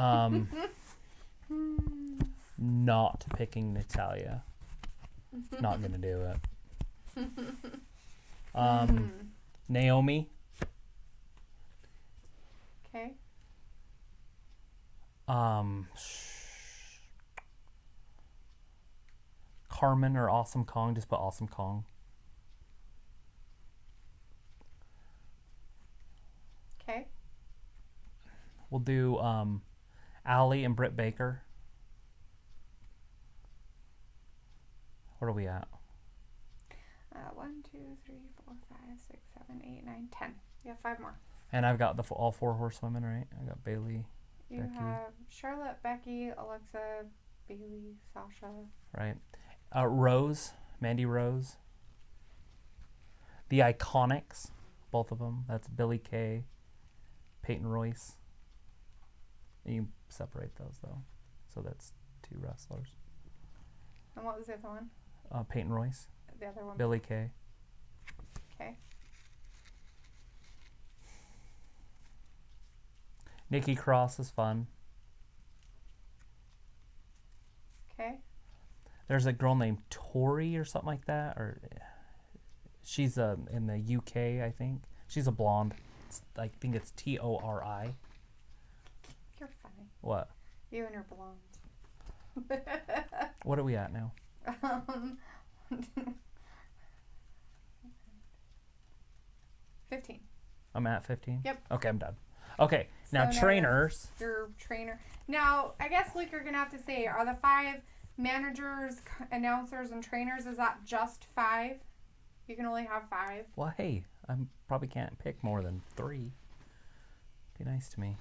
Not picking Natalia. Not going to do it. Naomi. Okay. Carmen or Awesome Kong. Just put Awesome Kong. Okay. We'll do Allie and Britt Baker. What are we at? 1, 2, 3, 4, 5, 6, 7, 8, 9, 10. You have 5 more. And I've got all 4 horsewomen, right? I got Bailey, You Becky, have Charlotte, Becky, Alexa, Bailey, Sasha. right? Rose, Mandy Rose. The Iconics, both of them. That's Billy Kay, Peyton Royce. You can separate those, though. So that's 2 wrestlers. And what was the other one? Peyton Royce. The other one? Billy Kay. Okay. Nikki Cross is fun. Okay. There's a girl named Tori or something like that, or she's in the UK, I think. She's a blonde. I think it's Tori. You're funny. What? You and your blonde. What are we at now? 15. I'm at 15? Yep. Okay, I'm done. Okay, now So trainers. Your trainer. Now, I guess, Luke, you're going to have to say, are the 5 managers, announcers, and trainers, is that just 5? You can only have 5? Well, hey, I probably can't pick more than 3. Be nice to me.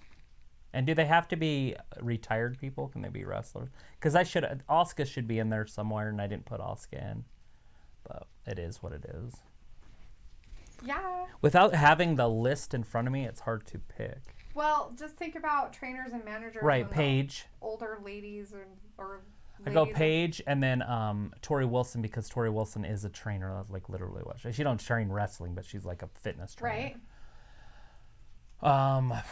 And do they have to be retired people? Can they be wrestlers? Because Asuka should be in there somewhere, and I didn't put Asuka in. But it is what it is. Yeah. Without having the list in front of me, it's hard to pick. Well, just think about trainers and managers. Right, and Paige. Older ladies or I go Paige and then Tori Wilson, because Tori Wilson is a trainer. That's like literally what she don't train wrestling, but she's like a fitness trainer. Right.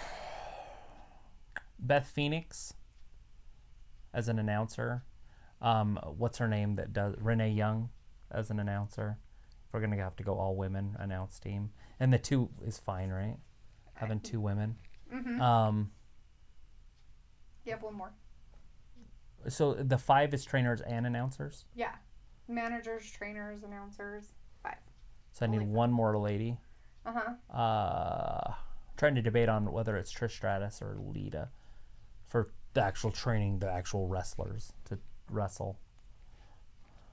Beth Phoenix as an announcer. What's her name that does Renee Young as an announcer? If we're gonna have to go all women announce team, and the 2 is fine, right? Having 2 women. Mm-hmm. You have one more. So the 5 is trainers and announcers. Yeah, managers, trainers, announcers, 5. So I need one more lady. Trying to debate on whether it's Trish Stratus or Lita for the actual training, the actual wrestlers to wrestle.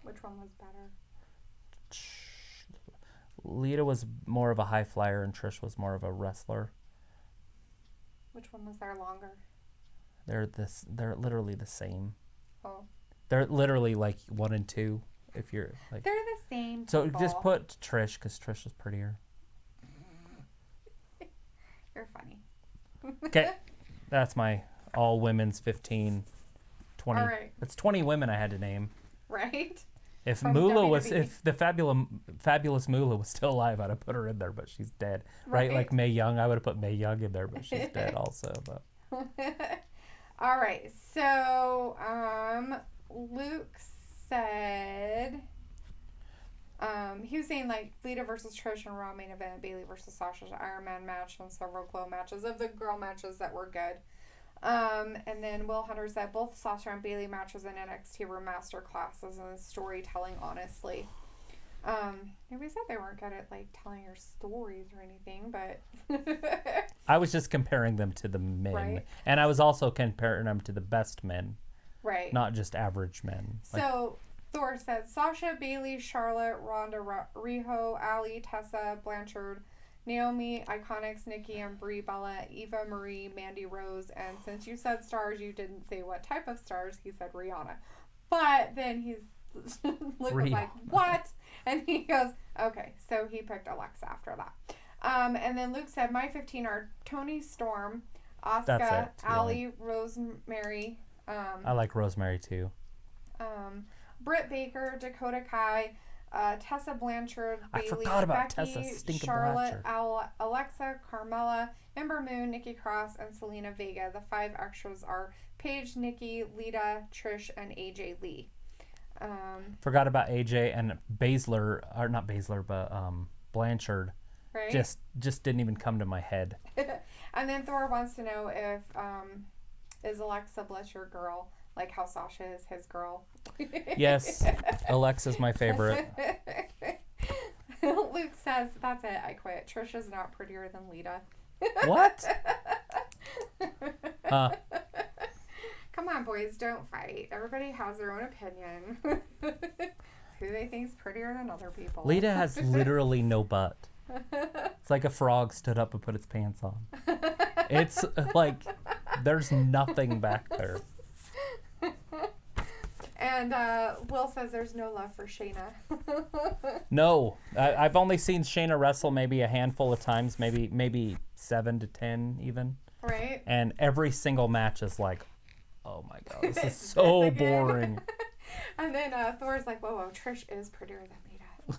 Which one was better? Lita was more of a high flyer and Trish was more of a wrestler. Which one was there longer? They're literally the same. Oh. They're literally like 1 and 2 if you're like. They're the same. So people. just put Trish because Trish is prettier. You're funny. Okay. That's my all women's 15, 20. All right. It's 20 women I had to name. Right? If From Moolah was, WWE. if the fabulous Moolah was still alive, I'd have put her in there, but she's dead. Right? Like Mae Young, I would have put Mae Young in there, but she's dead also. But. All right. So, Luke said, he was saying like Lita versus Trish and Raw main event, Bayley versus Sasha's Iron Man match, and several glow matches of the girl matches that were good. And then Will Hunter said both Sasha and Bayley matches in NXT were master classes in storytelling, honestly. Nobody said they weren't good at like telling your stories or anything, but I was just comparing them to the men. Right. And I was also comparing them to the best men. Right. Not just average men. So Thor said Sasha, Bayley, Charlotte, Ronda, Riho, Ali, Tessa, Blanchard, Naomi, Iconics, Nikki, and Brie Bella, Eva Marie, Mandy Rose, and since you said stars, you didn't say what type of stars. He said Rihanna. But then Luke was like, what? And he goes, okay. So he picked Alexa after that. And then Luke said, my 15 are Toni Storm, Asuka, Ali, Rosemary. I like Rosemary too. Britt Baker, Dakota Kai, Tessa Blanchard, Bayley, I forgot about Becky, Tessa Stinkin' Charlotte, Blanchard. Alexa, Carmella, Ember Moon, Nikki Cross, and Selena Vega. The 5 extras are Paige, Nikki, Lita, Trish, and AJ Lee. Forgot about AJ and Baszler, or not Baszler, but Blanchard. Right? Just didn't even come to my head. And then Thor wants to know if is Alexa Bliss your girl, like how Sasha is his girl. Yes, Alexa's my favorite. Luke says, that's it, I quit. Trisha's not prettier than Lita. What? Come on, boys, don't fight. Everybody has their own opinion. Who they think's prettier than other people. Lita has literally no butt. It's like a frog stood up and put its pants on. It's like there's nothing back there. And Will says there's no love for Shayna. No, I've only seen Shayna wrestle maybe a handful of times, maybe 7 to 10 even. Right. And every single match is like, oh my god, this is so boring. And then Thor's like, whoa, Trish is prettier than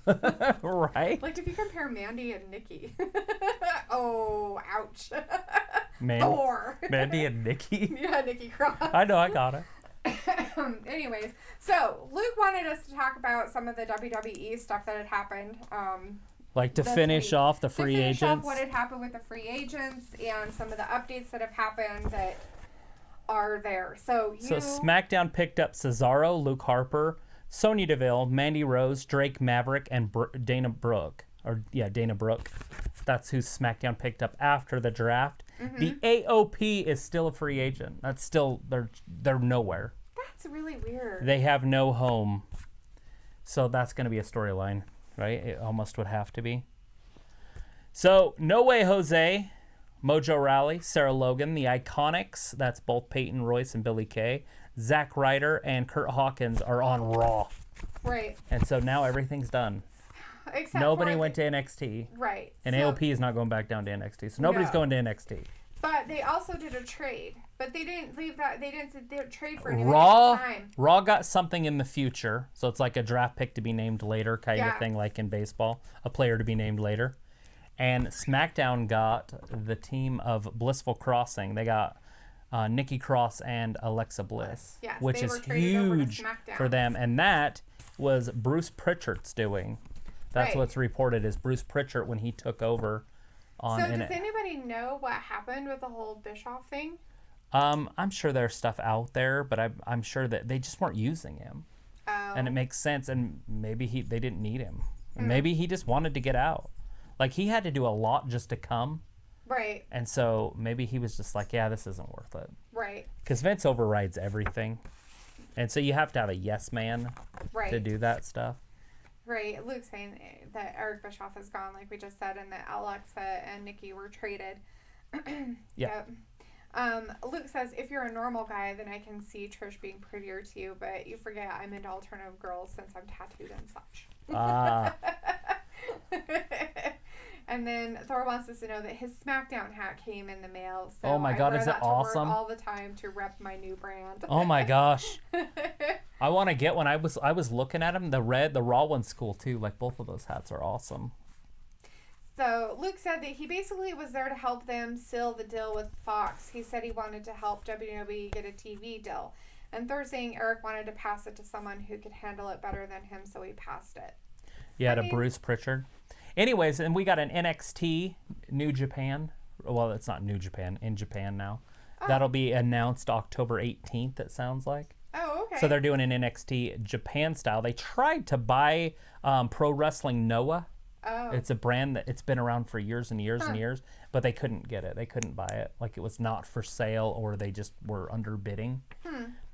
Lita. Right? Like if you compare Mandy and Nikki. Oh, ouch. Thor. Mandy and Nikki? Yeah, Nikki Cross. I know, I got it. Anyways, so Luke wanted us to talk about some of the WWE stuff that had happened. Like to finish off the free agents. Off what had happened with the free agents and some of the updates that have happened that are there. So SmackDown picked up Cesaro, Luke Harper, Sonya Deville, Mandy Rose, Drake Maverick, and Dana Brooke. Dana Brooke. That's who SmackDown picked up after the draft. Mm-hmm. The AOP is still a free agent. That's still they're nowhere. That's really weird. They have no home. So that's going to be a storyline, right? It almost would have to be. So, No Way Jose, Mojo Rawley, Sarah Logan, the Iconics, that's both Peyton Royce and Billie Kay, Zack Ryder and Kurt Hawkins are on Raw. Right. And so now everything's done. Except nobody went to NXT. Right. And AOP is not going back down to NXT. So nobody's going to NXT. But they also did a trade. But they didn't leave that. They didn't trade for anything Raw, at the time. Raw got something in the future. So it's like a draft pick to be named later kind of thing, like in baseball. A player to be named later. And SmackDown got the team of Blissful Crossing. They got Nikki Cross and Alexa Bliss, yes, which is huge for them. And that was Bruce Pritchard's doing. That's what's reported is Bruce Pritchard when he took over. So does anybody know what happened with the whole Bischoff thing? I'm sure there's stuff out there, but I'm sure that they just weren't using him. Oh. And it makes sense. And maybe they didn't need him. And maybe he just wanted to get out. Like he had to do a lot just to come. Right. And so maybe he was just like, yeah, this isn't worth it. Right. Because Vince overrides everything. And so you have to have a yes man to do that stuff. Right. Luke's saying that Eric Bischoff is gone, like we just said, and that Alexa and Nikki were traded. Yep. Luke says, if you're a normal guy, then I can see Trish being prettier to you, but you forget I'm into alternative girls since I'm tattooed and such. And then Thor wants us to know that his SmackDown hat came in the mail. So oh my God, is it awesome? All the time to rep my new brand. Oh my gosh. I want to get one. I was looking at them. The raw one's cool too. Like both of those hats are awesome. So Luke said that he basically was there to help them seal the deal with Fox. He said he wanted to help WWE get a TV deal. And Thor saying Eric wanted to pass it to someone who could handle it better than him, so he passed it. Yeah, Bruce Pritchard. Anyways, and we got an NXT New Japan. Well, it's not New Japan, in Japan now. Oh. That'll be announced October 18th, it sounds like. Oh, okay. So they're doing an NXT Japan style. They tried to buy Pro Wrestling Noah. Oh. It's a brand that it's been around for years and years and years, but they couldn't get it. They couldn't buy it. Like it was not for sale or they just were underbidding.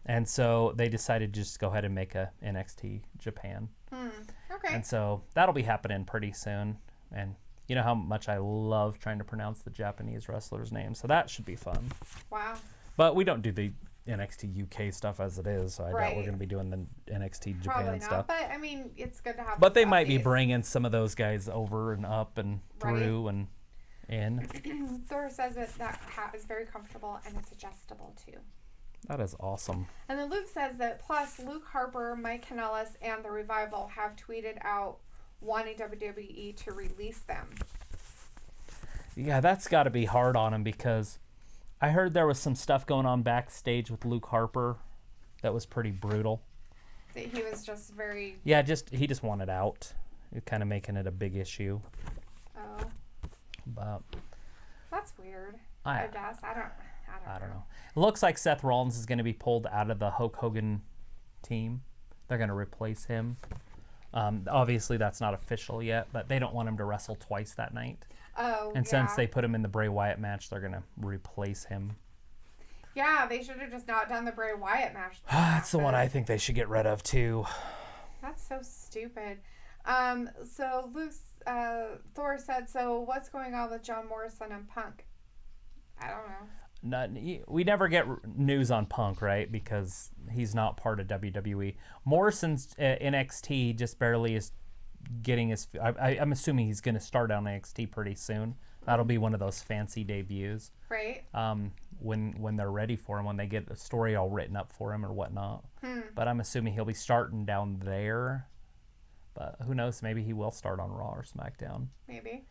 And so they decided to just go ahead and make a NXT Japan. Okay. And so that'll be happening pretty soon. And you know how much I love trying to pronounce the Japanese wrestlers' names. So that should be fun. Wow. But we don't do the NXT UK stuff as it is. So I doubt we're going to be doing the NXT Japan Probably not, stuff. But I mean, it's good to have. But they might be bringing some of those guys over and up and through and in. Thor says that hat is very comfortable and it's adjustable too. That is awesome. And then Luke says that plus Luke Harper, Mike Kanellis, and The Revival have tweeted out wanting WWE to release them. Yeah, that's got to be hard on him because I heard there was some stuff going on backstage with Luke Harper that was pretty brutal. That he was just very... Yeah, he just wanted out. Kind of making it a big issue. Oh. But... That's weird. I guess. I don't know. It looks like Seth Rollins is going to be pulled out of the Hulk Hogan team. They're going to replace him. Obviously, that's not official yet, but they don't want him to wrestle twice that night. Oh, and since they put him in the Bray Wyatt match, they're going to replace him. Yeah, they should have just not done the Bray Wyatt match. That's the one I think they should get rid of, too. That's so stupid. So Thor said, so what's going on with John Morrison and Punk? I don't know. we never get news on Punk, right? Because he's not part of WWE. Morrison's NXT just barely is getting his. I'm assuming he's going to start on NXT pretty soon. That'll be one of those fancy debuts. Right. When they're ready for him, when they get a story all written up for him or whatnot. But I'm assuming he'll be starting down there. But who knows? Maybe he will start on Raw or SmackDown. Maybe.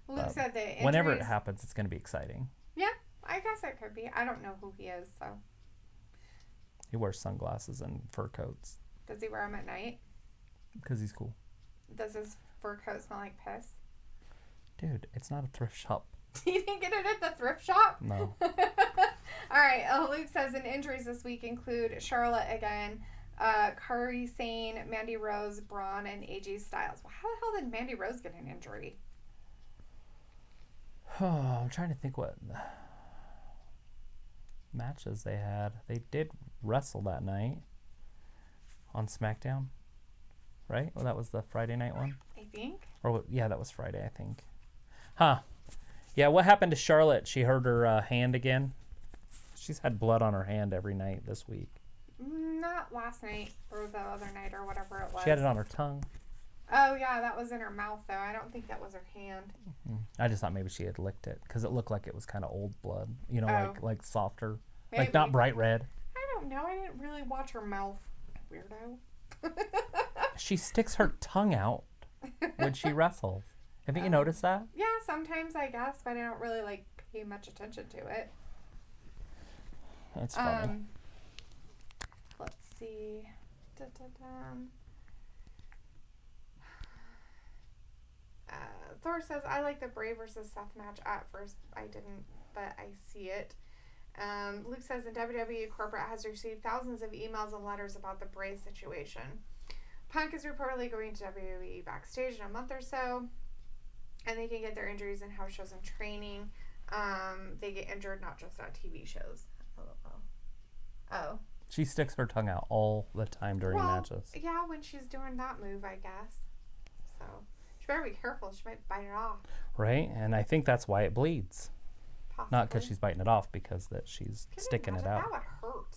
Luke said the injuries... Whenever it happens, it's going to be exciting. Yeah, I guess it could be. I don't know who he is, so. He wears sunglasses and fur coats. Does he wear them at night? Because he's cool. Does his fur coat smell like piss? Dude, it's not a thrift shop. You didn't get it at the thrift shop? No. All right. Luke says in injuries this week include Charlotte again, Kairi Sane, Mandy Rose, Braun, and AJ Styles. Well, how the hell did Mandy Rose get an injury? I'm trying to think what matches they had. They did wrestle that night on SmackDown, right? Well, that was the Friday night one. I think. Or yeah, that was Friday, I think. Huh. Yeah, what happened to Charlotte? She hurt her hand again. She's had blood on her hand every night this week. Not last night or the other night or whatever it was. She had it on her tongue. Oh, yeah, that was in her mouth, though. I don't think that was her hand. I just thought maybe she had licked it because it looked like it was kind of old blood. You know, like softer. Maybe. Like not bright red. I don't know. I didn't really watch her mouth. Weirdo. She sticks her tongue out when she wrestles. Haven't you noticed that? Yeah, sometimes I guess, but I don't really like pay much attention to it. That's funny. Let's see. Thor says, I like the Bray versus Seth match. At first, I didn't, but I see it. Luke says, the WWE corporate has received thousands of emails and letters about the Bray situation. Punk is reportedly going to WWE backstage in a month or so, and they can get their injuries in house shows and training. They get injured not just at TV shows. Oh. She sticks her tongue out all the time during matches. Yeah, when she's doing that move, I guess. So she better be careful. She might bite it off. Right, and I think that's why it bleeds. Possibly. Not because she's biting it off, because that she's sticking it out. That would hurt.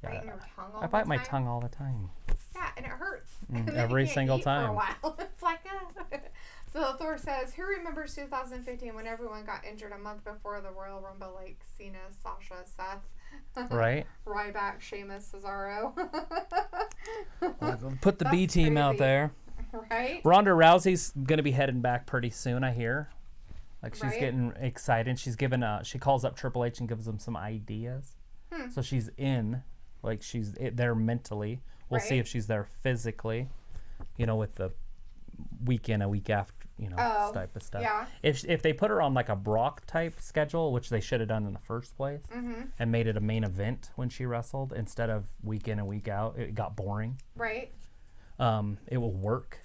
Yeah. Biting your tongue all I bite my tongue all the time. Yeah, and it hurts. Every single time. For a while. It's like that. So Thor says, who remembers 2015 when everyone got injured a month before the Royal Rumble, like Cena, Sasha, Seth, right? Ryback, Sheamus, Cesaro. Put the B team out there. Right? Ronda Rousey's gonna be heading back pretty soon, I hear. Like she's getting excited. She's given she calls up Triple H and gives him some ideas. So she's in, like she's there mentally. We'll see if she's there physically. You know, with the week in, a week after, you know, type of stuff. Yeah. If they put her on like a Brock type schedule, which they should have done in the first place, and made it a main event when she wrestled instead of week in and week out, it got boring. Right. It will work,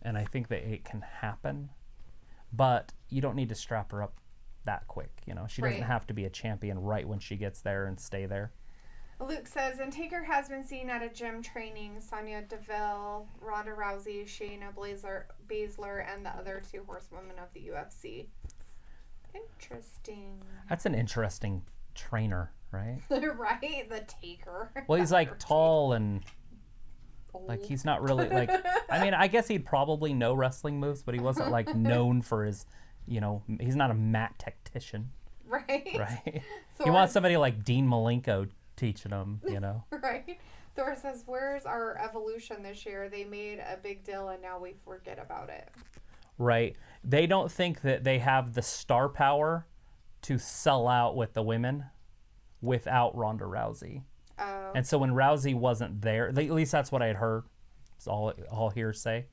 and I think that it can happen, but you don't need to strap her up that quick. You know, she doesn't have to be a champion right when she gets there and stay there. Luke says, and Taker has been seen at a gym training Sonya Deville, Ronda Rousey, Shayna Baszler, and the other two horsewomen of the UFC. Interesting. That's an interesting trainer, right? Right? The Taker. Well, he's like tall and like he's not really like, I mean, I guess he'd probably know wrestling moves, but he wasn't like known for his, you know, he's not a mat tactician. Right. Right. You want somebody like Dean Malenko teaching them, you know. Right. Thor says, where's our evolution this year? They made a big deal and now we forget about it. Right. They don't think that they have the star power to sell out with the women without Ronda Rousey. Oh. And so when Rousey wasn't there, at least that's what I had heard. It's all hearsay.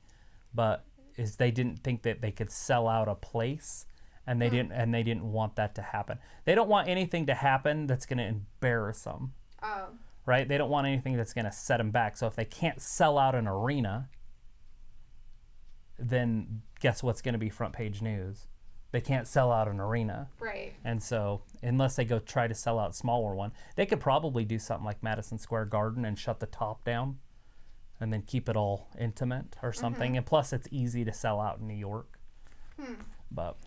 But is they didn't think that they could sell out a place, and they didn't want that to happen. They don't want anything to happen that's going to embarrass them. Oh. Right? They don't want anything that's going to set them back. So if they can't sell out an arena, then guess what's going to be front page news? They can't sell out an arena. Right. And so unless they go try to sell out a smaller one, they could probably do something like Madison Square Garden and shut the top down and then keep it all intimate or something. And plus it's easy to sell out in New York.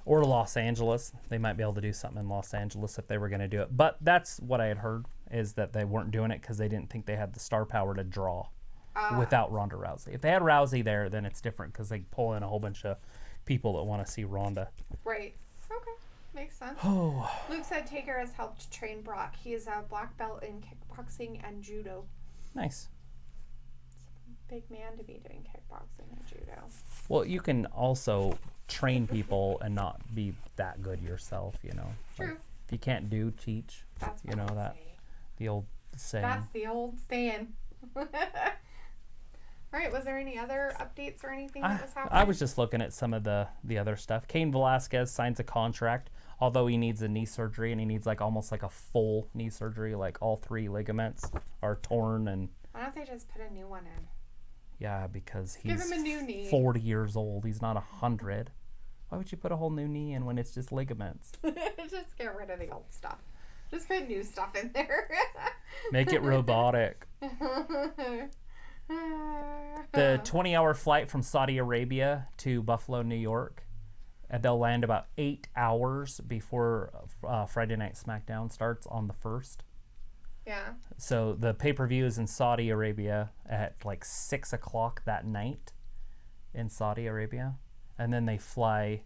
or Los Angeles. They might be able to do something in Los Angeles if they were going to do it. But that's what I had heard, is that they weren't doing it because they didn't think they had the star power to draw without Ronda Rousey. If they had Rousey there, then it's different because they pull in a whole bunch of people that want to see Ronda. Right. Okay. Makes sense. Oh. Luke said Taker has helped train Brock. He is a black belt in kickboxing and judo. Nice. Big man to be doing kickboxing and judo. Well, you can also train people and not be that good yourself, you know. True. Like, if you can't do, teach. That's you know that the old saying. That's the old saying. All right. Was there any other updates or anything that was happening? I was just looking at some of the other stuff. Cain Velasquez signs a contract, although he needs a knee surgery, and he needs almost like a full knee surgery, like all 3 ligaments are torn. And why don't they just put a new one in? Yeah, because Give he's him a new knee. 40 years old. He's not 100. Why would you put a whole new knee in when it's just ligaments? Just get rid of the old stuff. Just put new stuff in there. Make it robotic. The 20-hour flight from Saudi Arabia to Buffalo, New York. And they'll land about 8 hours before Friday Night SmackDown starts on the 1st. Yeah. So the pay-per-view is in Saudi Arabia at like 6 o'clock that night in Saudi Arabia. And then they fly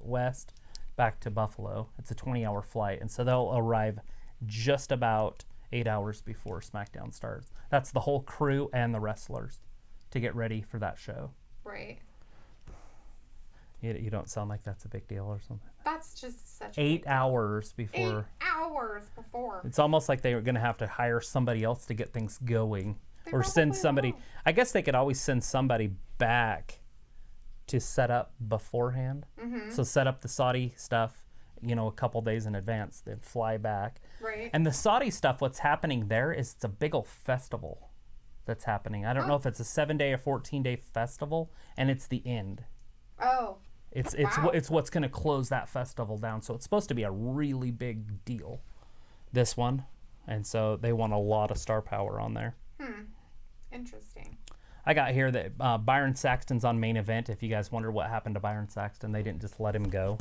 west back to Buffalo. It's a 20-hour flight. And so they'll arrive just about 8 hours before SmackDown starts. That's the whole crew and the wrestlers to get ready for that show. Right. You don't sound like that's a big deal or something. That's just such 8 hours before. 8 hours before. It's almost like they were going to have to hire somebody else to get things going. They or send probably somebody. will. I guess they could always send somebody back to set up beforehand. Mm-hmm. So set up the Saudi stuff, a couple days in advance, then fly back. Right. And the Saudi stuff, what's happening there is it's a big old festival that's happening. I don't know if it's a 7-day or 14-day festival, and it's the end. Oh. It's what's going to close that festival down. So it's supposed to be a really big deal, this one. And so they want a lot of star power on there. Interesting. I got here that Byron Saxton's on main event. If you guys wonder what happened to Byron Saxton, they didn't just let him go.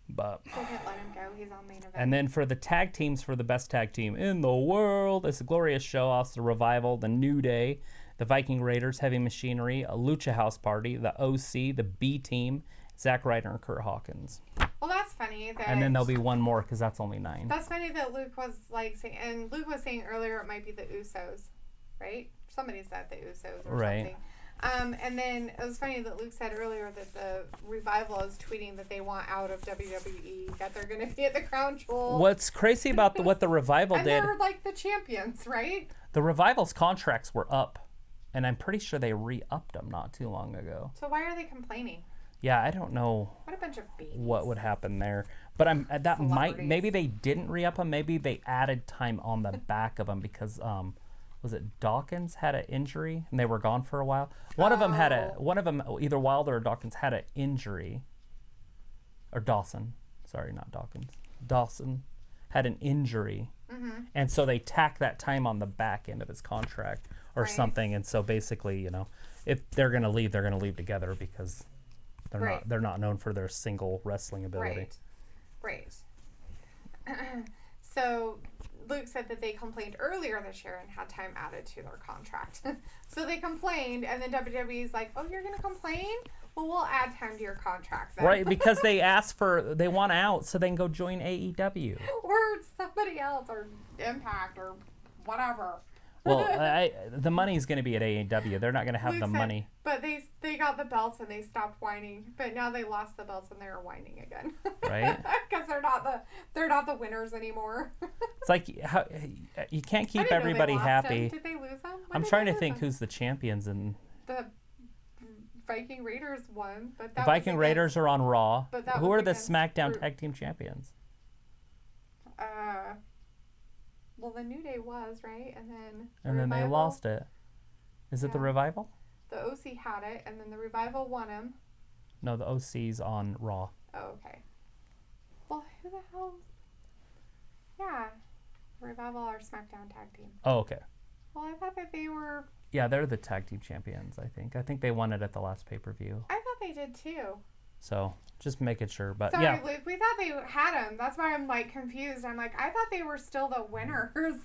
But They didn't let him go. He's on main event. and then for the tag teams, for the best tag team in the world, it's a glorious show. Also, the Revival, the New Day, the Viking Raiders, Heavy Machinery, a Lucha House Party, the OC, the B Team, Zack Ryder and Kurt Hawkins. Well, that's funny. That And then there'll be one more because that's only 9. That's funny that Luke was saying, and Luke was saying earlier it might be the Usos, right? Somebody said the Usos or Right. something. And then it was funny that Luke said earlier that the Revival is tweeting that they want out of WWE, that they're going to be at the Crown Jewel. What's crazy about what the Revival and did, they're like the champions, right? the Revival's contracts were up, and I'm pretty sure they re-upped them not too long ago. So why are they complaining? Yeah, I don't know What a bunch of babies. what would happen there, but maybe they didn't re-up them. Maybe they added time on the back of them because was it Dawkins had an injury and they were gone for a while. One of them either Wilder or Dawkins had an injury, or Dawson. Sorry, not Dawkins. Dawson had an injury, and so they tack that time on the back end of his contract or something. And so basically, if they're gonna leave, they're gonna leave together because they're not known for their single wrestling ability. Right. So Luke said that they complained earlier this year and had time added to their contract. So they complained, and then WWE's like, "Oh, you're gonna complain? Well, we'll add time to your contract then." Right, because they want out so they can go join AEW. Or somebody else, or Impact, or whatever. Well, the money's going to be at AEW. They're not going to have Luke the said, money. But they got the belts and they stopped whining. But now they lost the belts and they're whining again. Right? Because they're not the winners anymore. It's like you can't keep everybody happy. Did they lose them? I'm trying to think who's the champions in. The Viking Raiders won, but The Viking Raiders are on Raw. But that Who was are the against SmackDown Tag Team Champions? Well, the New Day was, right? And then They Revival- lost it. Is it the Yeah. Revival? The OC had it, and then the Revival won him. No, the OC's on Raw. Oh, okay. Well, who the hell? Yeah. Revival or SmackDown Tag Team. Oh, okay. Well, I thought that they were Yeah, they're the tag team champions, I think. I think they won it at the last pay-per-view. I thought they did too. So just making sure. But Sorry, yeah. Luke, we thought they had them. That's why I'm like confused. I'm like, I thought they were still the winners.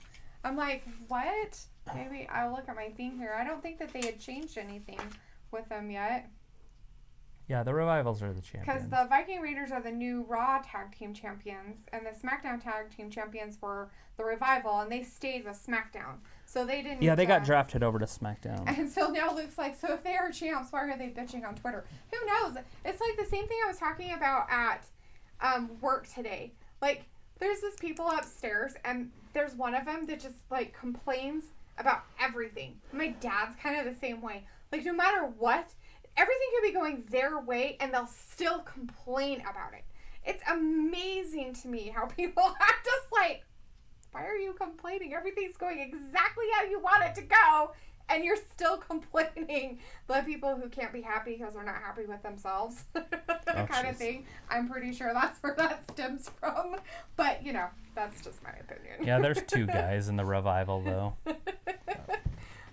I'm like, what? Maybe I'll look at my thing here. I don't think that they had changed anything with them yet. Yeah, the Revivals are the champions. Because the Viking Raiders are the new Raw tag team champions, and the SmackDown tag team champions were the Revival, and they stayed with SmackDown. So they didn't. Yeah, they got drafted over to SmackDown. And so now Luke's like, so if they are champs, why are they bitching on Twitter? Who knows? It's like the same thing I was talking about at work today. Like, there's this people upstairs, and there's one of them that just, like, complains about everything. My dad's kind of the same way. Like, no matter what, everything could be going their way, and they'll still complain about it. It's amazing to me how people are just like, why are you complaining? Everything's going exactly how you want it to go, and you're still complaining. The people who can't be happy because they're not happy with themselves kind of thing. I'm pretty sure that's where that stems from. But, you know, that's just my opinion. Yeah, there's two guys in the Revival, though.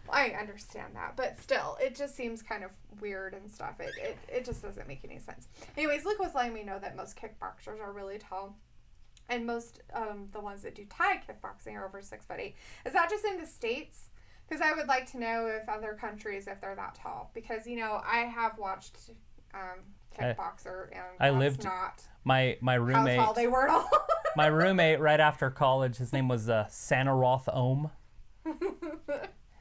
I understand that, but still, it just seems kind of weird and stuff. It just doesn't make any sense. Anyways, Luke was letting me know that most kickboxers are really tall. And most the ones that do Thai kickboxing are over 6'8". Is that just in the States? Because I would like to know if other countries, if they're that tall. Because, you know, I have watched kickboxer, and I that's lived not my roommate. how tall they were at all. My roommate right after college, his name was Sanaroth Ohm.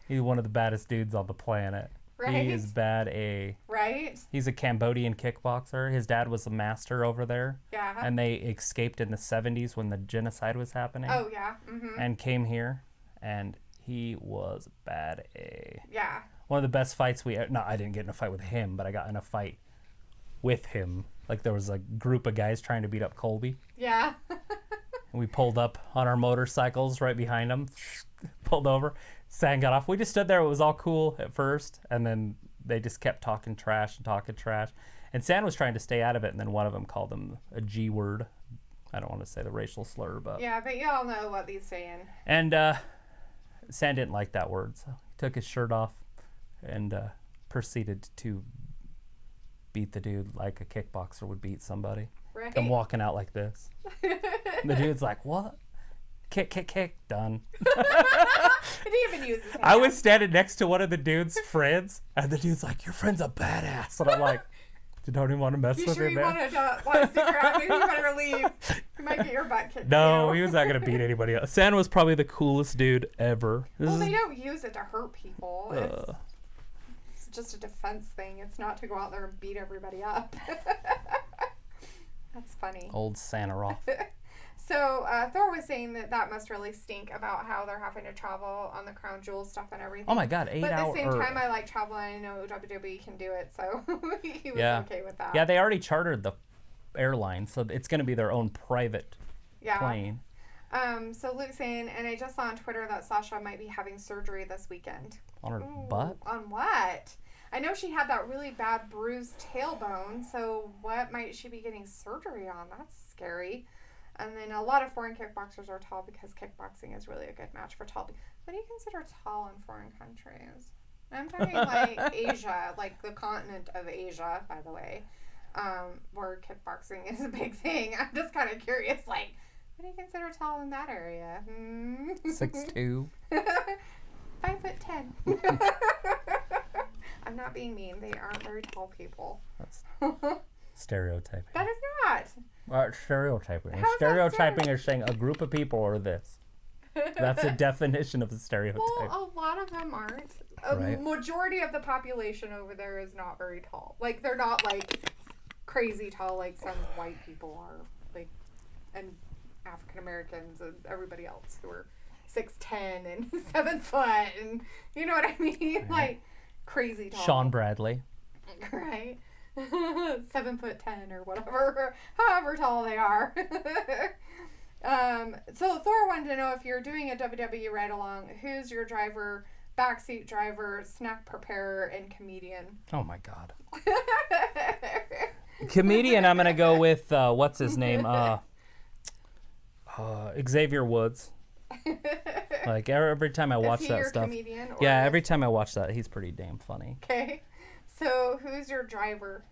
He's one of the baddest dudes on the planet. Right? He is bad A. Right? He's a Cambodian kickboxer. His dad was a master over there. Yeah. And they escaped in the 70s when the genocide was happening. Oh, yeah. Mm-hmm. And came here, and he was bad A. Yeah. One of the best fights I didn't get in a fight with him, but I got in a fight with him. Like, there was a group of guys trying to beat up Colby. Yeah. And we pulled up on our motorcycles right behind him, pulled over. San got off. We just stood there. It was all cool at first, and then they just kept talking trash. And San was trying to stay out of it, and then one of them called him a G word. I don't want to say the racial slur, but... Yeah, but y'all know what he's saying. And San didn't like that word, so he took his shirt off and proceeded to beat the dude like a kickboxer would beat somebody. Right. I'm walking out like this. The dude's like, what? Kick, done. He didn't even use his hand. I was standing next to one of the dude's friends, and the dude's like, your friend's a badass. And I'm like, you don't even want to mess with him, man? You want to stick around? Maybe you better leave. You might get your butt kicked. No, too. he was not going to beat anybody else. San was probably the coolest dude ever. Well, they don't use it to hurt people. It's just a defense thing. It's not to go out there and beat everybody up. That's funny. Old Sanaroth. So Thor was saying that must really stink about how they're having to travel on the Crown Jewel stuff and everything. Oh my God, 8 hours. But at the same time, I like traveling. I know WWE can do it, so he was okay with that. Yeah, they already chartered the airline, so it's going to be their own private plane. So Luke's saying, and I just saw on Twitter that Sasha might be having surgery this weekend. On her butt? On what? I know she had that really bad bruised tailbone, so what might she be getting surgery on? That's scary. And then a lot of foreign kickboxers are tall because kickboxing is really a good match for tall. What do you consider tall in foreign countries? I'm talking like Asia, like the continent of Asia, by the way, where kickboxing is a big thing. I'm just kind of curious, like, what do you consider tall in that area? 6'2". 5'10". I'm not being mean. They aren't very tall people. That's stereotyping. That is not. Stereotyping. How's that Stereotyping is saying a group of people are this. That's a definition of a stereotype. Well, a lot of them aren't. Right. Majority of the population over there is not very tall. Like, they're not, like, crazy tall like some white people are. Like, and African Americans and everybody else who are 6'10" and 7 foot and you know what I mean? Right. Like, crazy tall. Sean Bradley. Right? 7'10" or whatever, however tall they are. So Thor wanted to know if you're doing a WWE ride along, who's your driver, backseat driver, snack preparer, and comedian? Oh my God. Comedian, I'm gonna go with what's his name? Xavier Woods. Like every time I watch he that your stuff. comedian, or Yeah, is- every time I watch that, he's pretty damn funny. Okay. So who's your driver?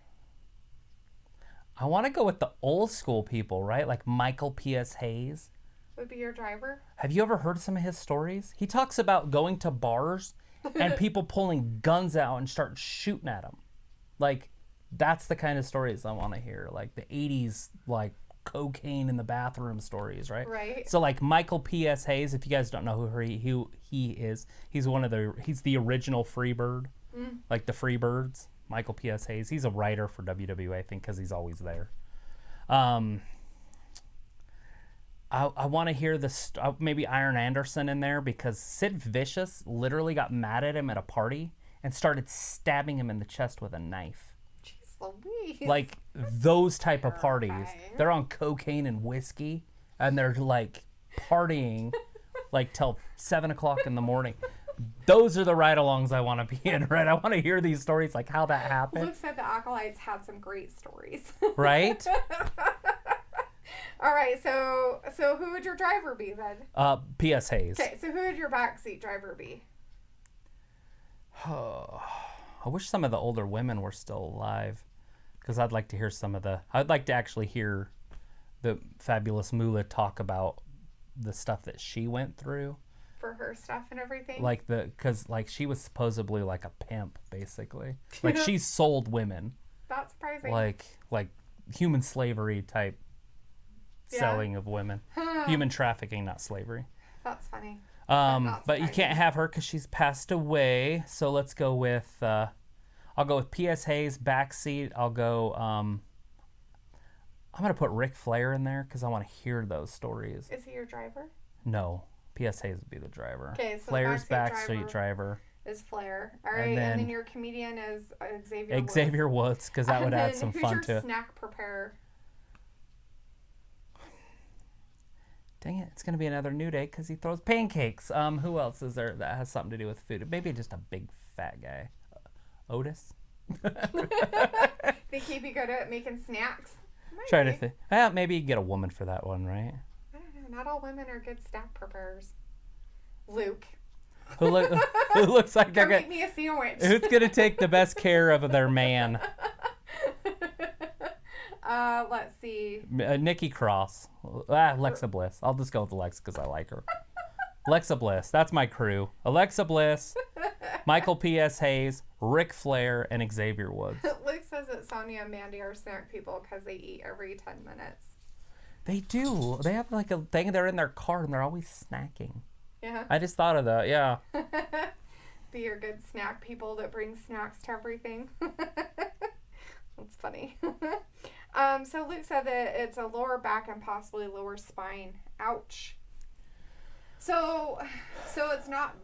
I want to go with the old school people, right? Like Michael P.S. Hayes. Would be your driver? Have you ever heard some of his stories? He talks about going to bars and people pulling guns out and start shooting at him. Like, that's the kind of stories I want to hear. Like the 80s, like cocaine in the bathroom stories, right? Right. So like Michael P.S. Hayes, if you guys don't know who he is, he's the original Freebird, like the Freebirds. Michael P.S. Hayes. He's a writer for WWE, I think, because he's always there. I want to hear maybe Iron Anderson in there, because Sid Vicious literally got mad at him at a party and started stabbing him in the chest with a knife. Jeez Louise. Like those type of parties. Terrifying. They're on cocaine and whiskey, and they're like partying like till 7 o'clock in the morning. Those are the ride-alongs I want to be in, right? I want to hear these stories, like how that happened. Luke said the Acolytes had some great stories. Right? All right, so who would your driver be then? P.S. Hayes. Okay, so who would your backseat driver be? I wish some of the older women were still alive, because I'd like to hear I'd like to actually hear the fabulous Moolah talk about the stuff that she went through. For her stuff and everything? Because she was supposedly like a pimp, basically. Like she sold women. That's surprising. Like human slavery type selling of women. Human trafficking, not slavery. That's funny. But you can't have her because she's passed away. So let's go with, I'll go with P.S. Hayes, backseat. I'll go, I'm going to put Ric Flair in there because I want to hear those stories. Is he your driver? No. P.S. Hayes would be the driver. Okay, so Flair's the backseat driver. Is Flair. All right, and then your comedian is Xavier Woods. Xavier Woods, because that would add some fun who's to your it. snack preparer? Dang it, it's going to be another New Day because he throws pancakes. Who else is there that has something to do with food? Maybe just a big fat guy. Otis? Think he'd be good at making snacks? Maybe. Try to think. Maybe you get a woman for that one, right? I don't know. Not all women are good snack preparers. Luke. Who looks like Go make me a sandwich. Who's going to take the best care of their man? Let's see. Nikki Cross. Alexa Bliss. I'll just go with Alexa because I like her. Alexa Bliss. That's my crew. Alexa Bliss, Michael P.S. Hayes, Ric Flair, and Xavier Woods. Luke says that Sonia and Mandy are snack people because they eat every 10 minutes. They do. They have like a thing. They're in their car and they're always snacking. Yeah. I just thought of that. Yeah. Be your good snack people that bring snacks to everything. That's funny. So Luke said that it's a lower back and possibly lower spine. Ouch. So it's not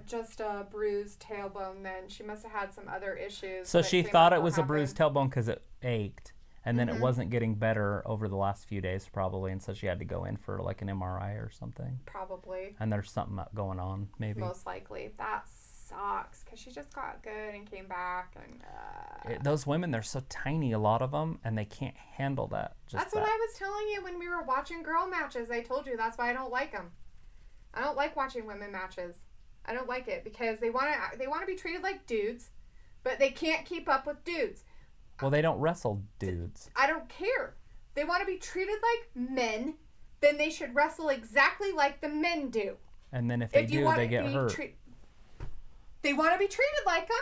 just a bruised tailbone then. She must have had some other issues. So she thought it was a bruised tailbone because it ached. And then it wasn't getting better over the last few days probably. And so she had to go in for like an MRI or something. Probably. And there's something going on maybe. Most likely. That sucks because she just got good and came back. And those women, they're so tiny, a lot of them, and they can't handle that. That's what I was telling you when we were watching girl matches. I told you that's why I don't like them. I don't like watching women matches. I don't like it because they want to be treated like dudes, but they can't keep up with dudes. Well, they don't wrestle dudes. I don't care. They want to be treated like men, then they should wrestle exactly like the men do. And then if they do, they get hurt. They want to be treated like them.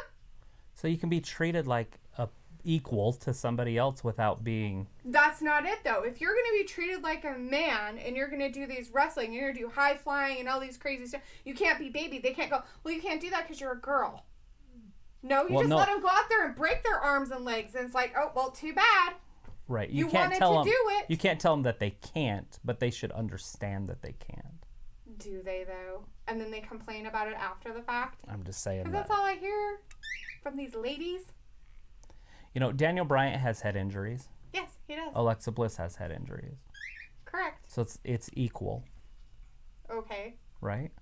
So you can be treated like a equal to somebody else without being... That's not it, though. If you're going to be treated like a man and you're going to do these wrestling, you're going to do high flying and all these crazy stuff, you can't be baby. They can't go, well, you can't do that because you're a girl. No, you let them go out there and break their arms and legs, and it's like, oh, well, too bad. Right. You can't tell them to do it. You can't tell them that they can't, but they should understand that they can't. Do they, though? And then they complain about it after the fact? I'm just saying that. Because that's all I hear from these ladies. You know, Daniel Bryant has head injuries. Yes, he does. Alexa Bliss has head injuries. Correct. So it's equal. Okay. Right?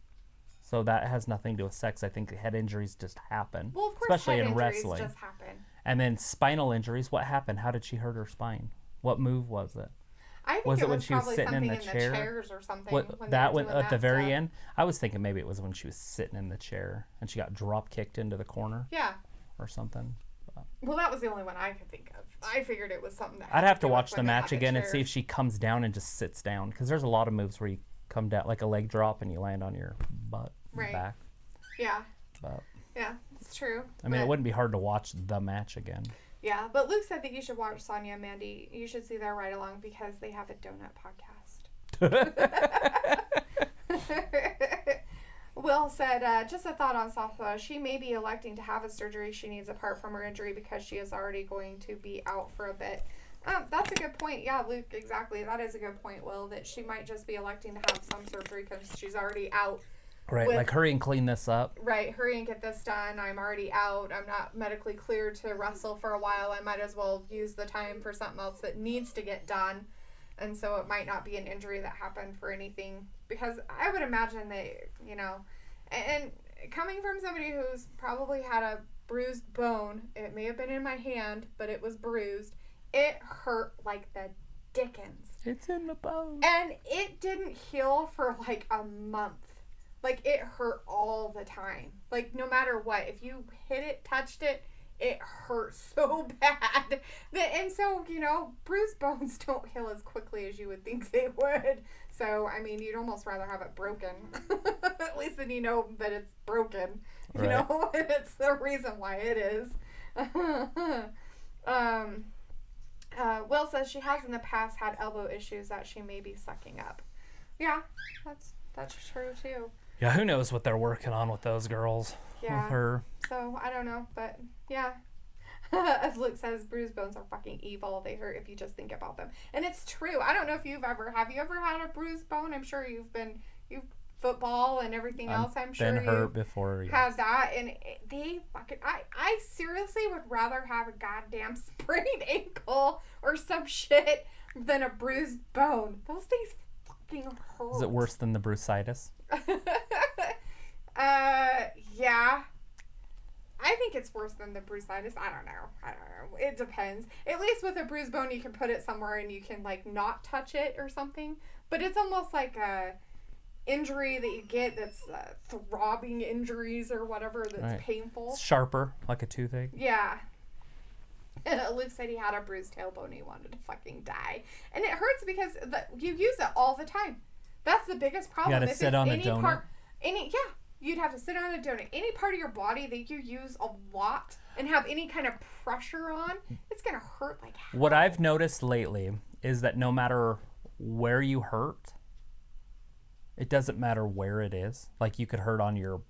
So that has nothing to do with sex. I think head injuries just happen. Well, of course, especially head in injuries wrestling. just happen. And then spinal injuries. What happened? How did she hurt her spine? What move was it? I think Was it it when was she was probably sitting in something the in chair? the chairs or something. What, when that they were one doing at the that very stuff. end? I was thinking maybe it was when she was sitting in the chair and she got drop kicked into the corner Yeah. or something. Well, that was the only one I could think of. I figured it was something that I'd have to do with watch the when they had match again and see chair. if she comes down and just sits down, because there's a lot of moves where you come down like a leg drop and you land on your butt and Right. back. Yeah. But Yeah, it's true. I mean, it But- wouldn't be hard to watch the match again. Yeah, but Luke said that you should watch Sonya and Mandy. You should see their ride along because they have a donut podcast. Will said, just a thought on Sasha. She may be electing to have a surgery she needs apart from her injury because she is already going to be out for a bit. That's a good point. Yeah, Luke, exactly. That is a good point, Will, that she might just be electing to have some surgery because she's already out. Right, with- like hurry and clean this up. Right, hurry and get this done. I'm already out. I'm not medically cleared to wrestle for a while. I might as well use the time for something else that needs to get done. And so it might not be an injury that happened for anything. Because I would imagine that, you know, and coming from somebody who's probably had a bruised bone, it may have been in my hand, but it was bruised. It hurt like the dickens. It's in the bone. And it didn't heal for like a month. Like, it hurt all the time. Like, no matter what. If you hit it, touched it, it hurt so bad. And so, you know, bruised bones don't heal as quickly as you would think they would. So, I mean, you'd almost rather have it broken. At least then you know that it's broken. You Right. know? And it's the reason why it is. Will says she has in the past had elbow issues that she may be sucking up. Yeah, that's true too. Yeah, who knows what they're working on with those girls. Yeah. With her. So I don't know, but yeah. As Luke says, bruised bones are fucking evil. They hurt if you just think about them, and it's true. I don't know if have you ever had a bruised bone? I'm sure you've football and everything else. I'm sure been hurt before. Yes. had that, and they fucking. I seriously would rather have a goddamn sprained ankle or some shit than a bruised bone. Those things fucking hurt. Is it worse than the brucitis? Yeah. I think it's worse than the brucitis. I don't know. It depends. At least with a bruised bone, you can put it somewhere and you can, like, not touch it or something. But it's almost like a injury that you get that's throbbing injuries or whatever that's Right. painful. It's sharper, like a toothache. Yeah. Luke said he had a bruised tailbone and he wanted to fucking die. And it hurts because you use it all the time. That's the biggest problem. You gotta sit on a donut. You'd have to sit on a donut. Any part of your body that you use a lot and have any kind of pressure on, it's going to hurt like hell. What I've noticed lately is that no matter where you hurt, it doesn't matter where it is. Like, you could hurt on your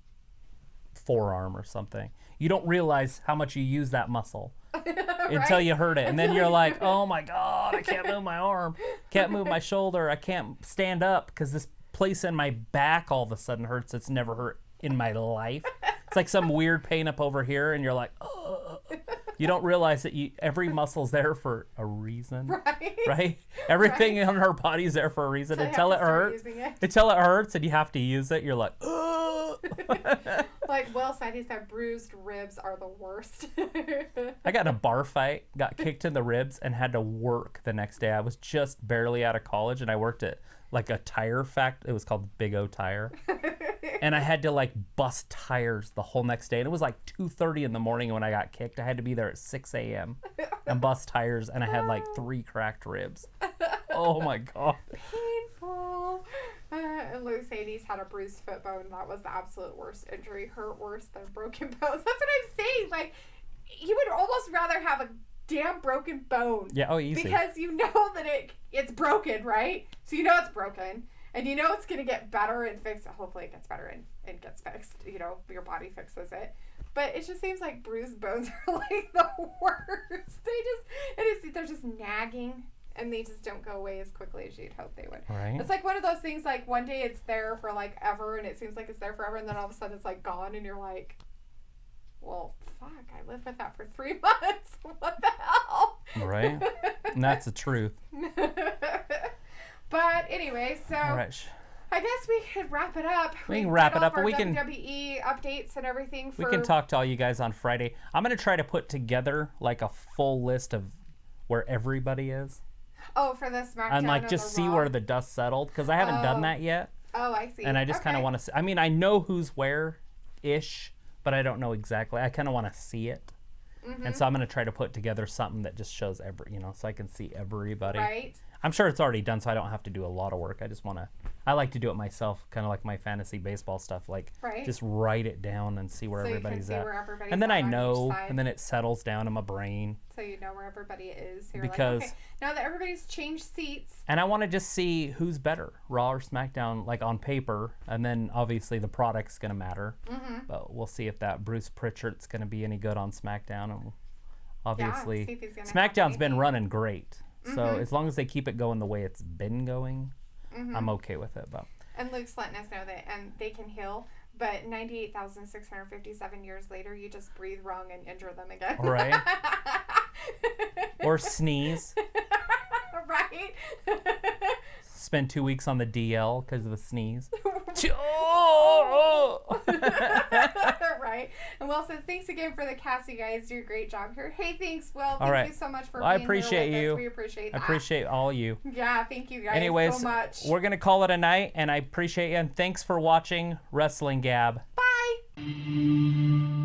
forearm or something. You don't realize how much you use that muscle until you hurt it. And then you're like, oh my God, I can't move my arm. Can't move my shoulder. I can't stand up because this place in my back all of a sudden hurts. It's never hurt in my life. It's like some weird pain up over here, and you're like, oh. You don't realize that every muscle's there for a reason. Right? Everything in our body's there for a reason. So Until it hurts. Until it hurts and you have to use it, you're like, oh. Like Will said, he said bruised ribs are the worst. I got in a bar fight, got kicked in the ribs, and had to work the next day. I was just barely out of college, and I worked at like a tire factory. It was called Big O Tire. And I had to like bust tires the whole next day. And it was like 2:30 in the morning when I got kicked. I had to be there at 6 a.m. and bust tires, and I had like 3 cracked ribs. Oh my God. Painful. And Luke said he's had a bruised foot bone. That was the absolute worst injury. Hurt worse than broken bones. That's what I'm saying. Like, you would almost rather have a damn broken bone. Yeah, oh, easy. Because you know that it's broken, right? So you know it's broken. And you know it's going to get better and fixed. Hopefully it gets better and gets fixed. You know, your body fixes it. But it just seems like bruised bones are like the worst. They're just nagging. And they just don't go away as quickly as you'd hope they would. Right. It's like one of those things, like one day it's there for like ever and it seems like it's there forever, and then all of a sudden it's like gone and you're like, well, fuck, I lived with that for 3 months. What the hell? Right. And that's the truth. But anyway, so All right. I guess we could wrap it up. We can wrap it up, but but we can WWE updates and everything. We can talk to all you guys on Friday. I'm going to try to put together like a full list of where everybody is. Oh, for the SmackDown and like just see where the dust settled, because I haven't done that yet. Oh, I see. And I just kind of want to see. I mean, I know who's where ish, but I don't know exactly. I kind of want to see it. And so I'm going to try to put together something that just shows so I can see everybody. Right. I'm sure it's already done, so I don't have to do a lot of work. I like to do it myself, kind of like my fantasy baseball stuff. Like, just write it down and see where everybody's at. And then I know, and then it settles down in my brain. So you know where everybody is. So you're because like, okay, now that everybody's changed seats. And I want to just see who's better, Raw or SmackDown, like on paper. And then obviously the product's going to matter. But we'll see if that Bruce Pritchard's going to be any good on SmackDown. And obviously, see if he's gonna SmackDown's been running great. So as long as they keep it going the way it's been going, I'm okay with it. But and Luke's letting us know that they can heal, but 98,657 years later, you just breathe wrong and injure them again. Right. Or sneeze. Right. Spend 2 weeks on the DL because of a sneeze. Right. And Will says, thanks again for the cast. You guys do a great job here. Hey, thanks, Will. All Thank right. you so much for I being appreciate here with you. us. We appreciate that. I appreciate all you. Yeah, thank you guys Anyways, so much. we're going to call it a night, and I appreciate you. And thanks for watching Wrestling Gab. Bye.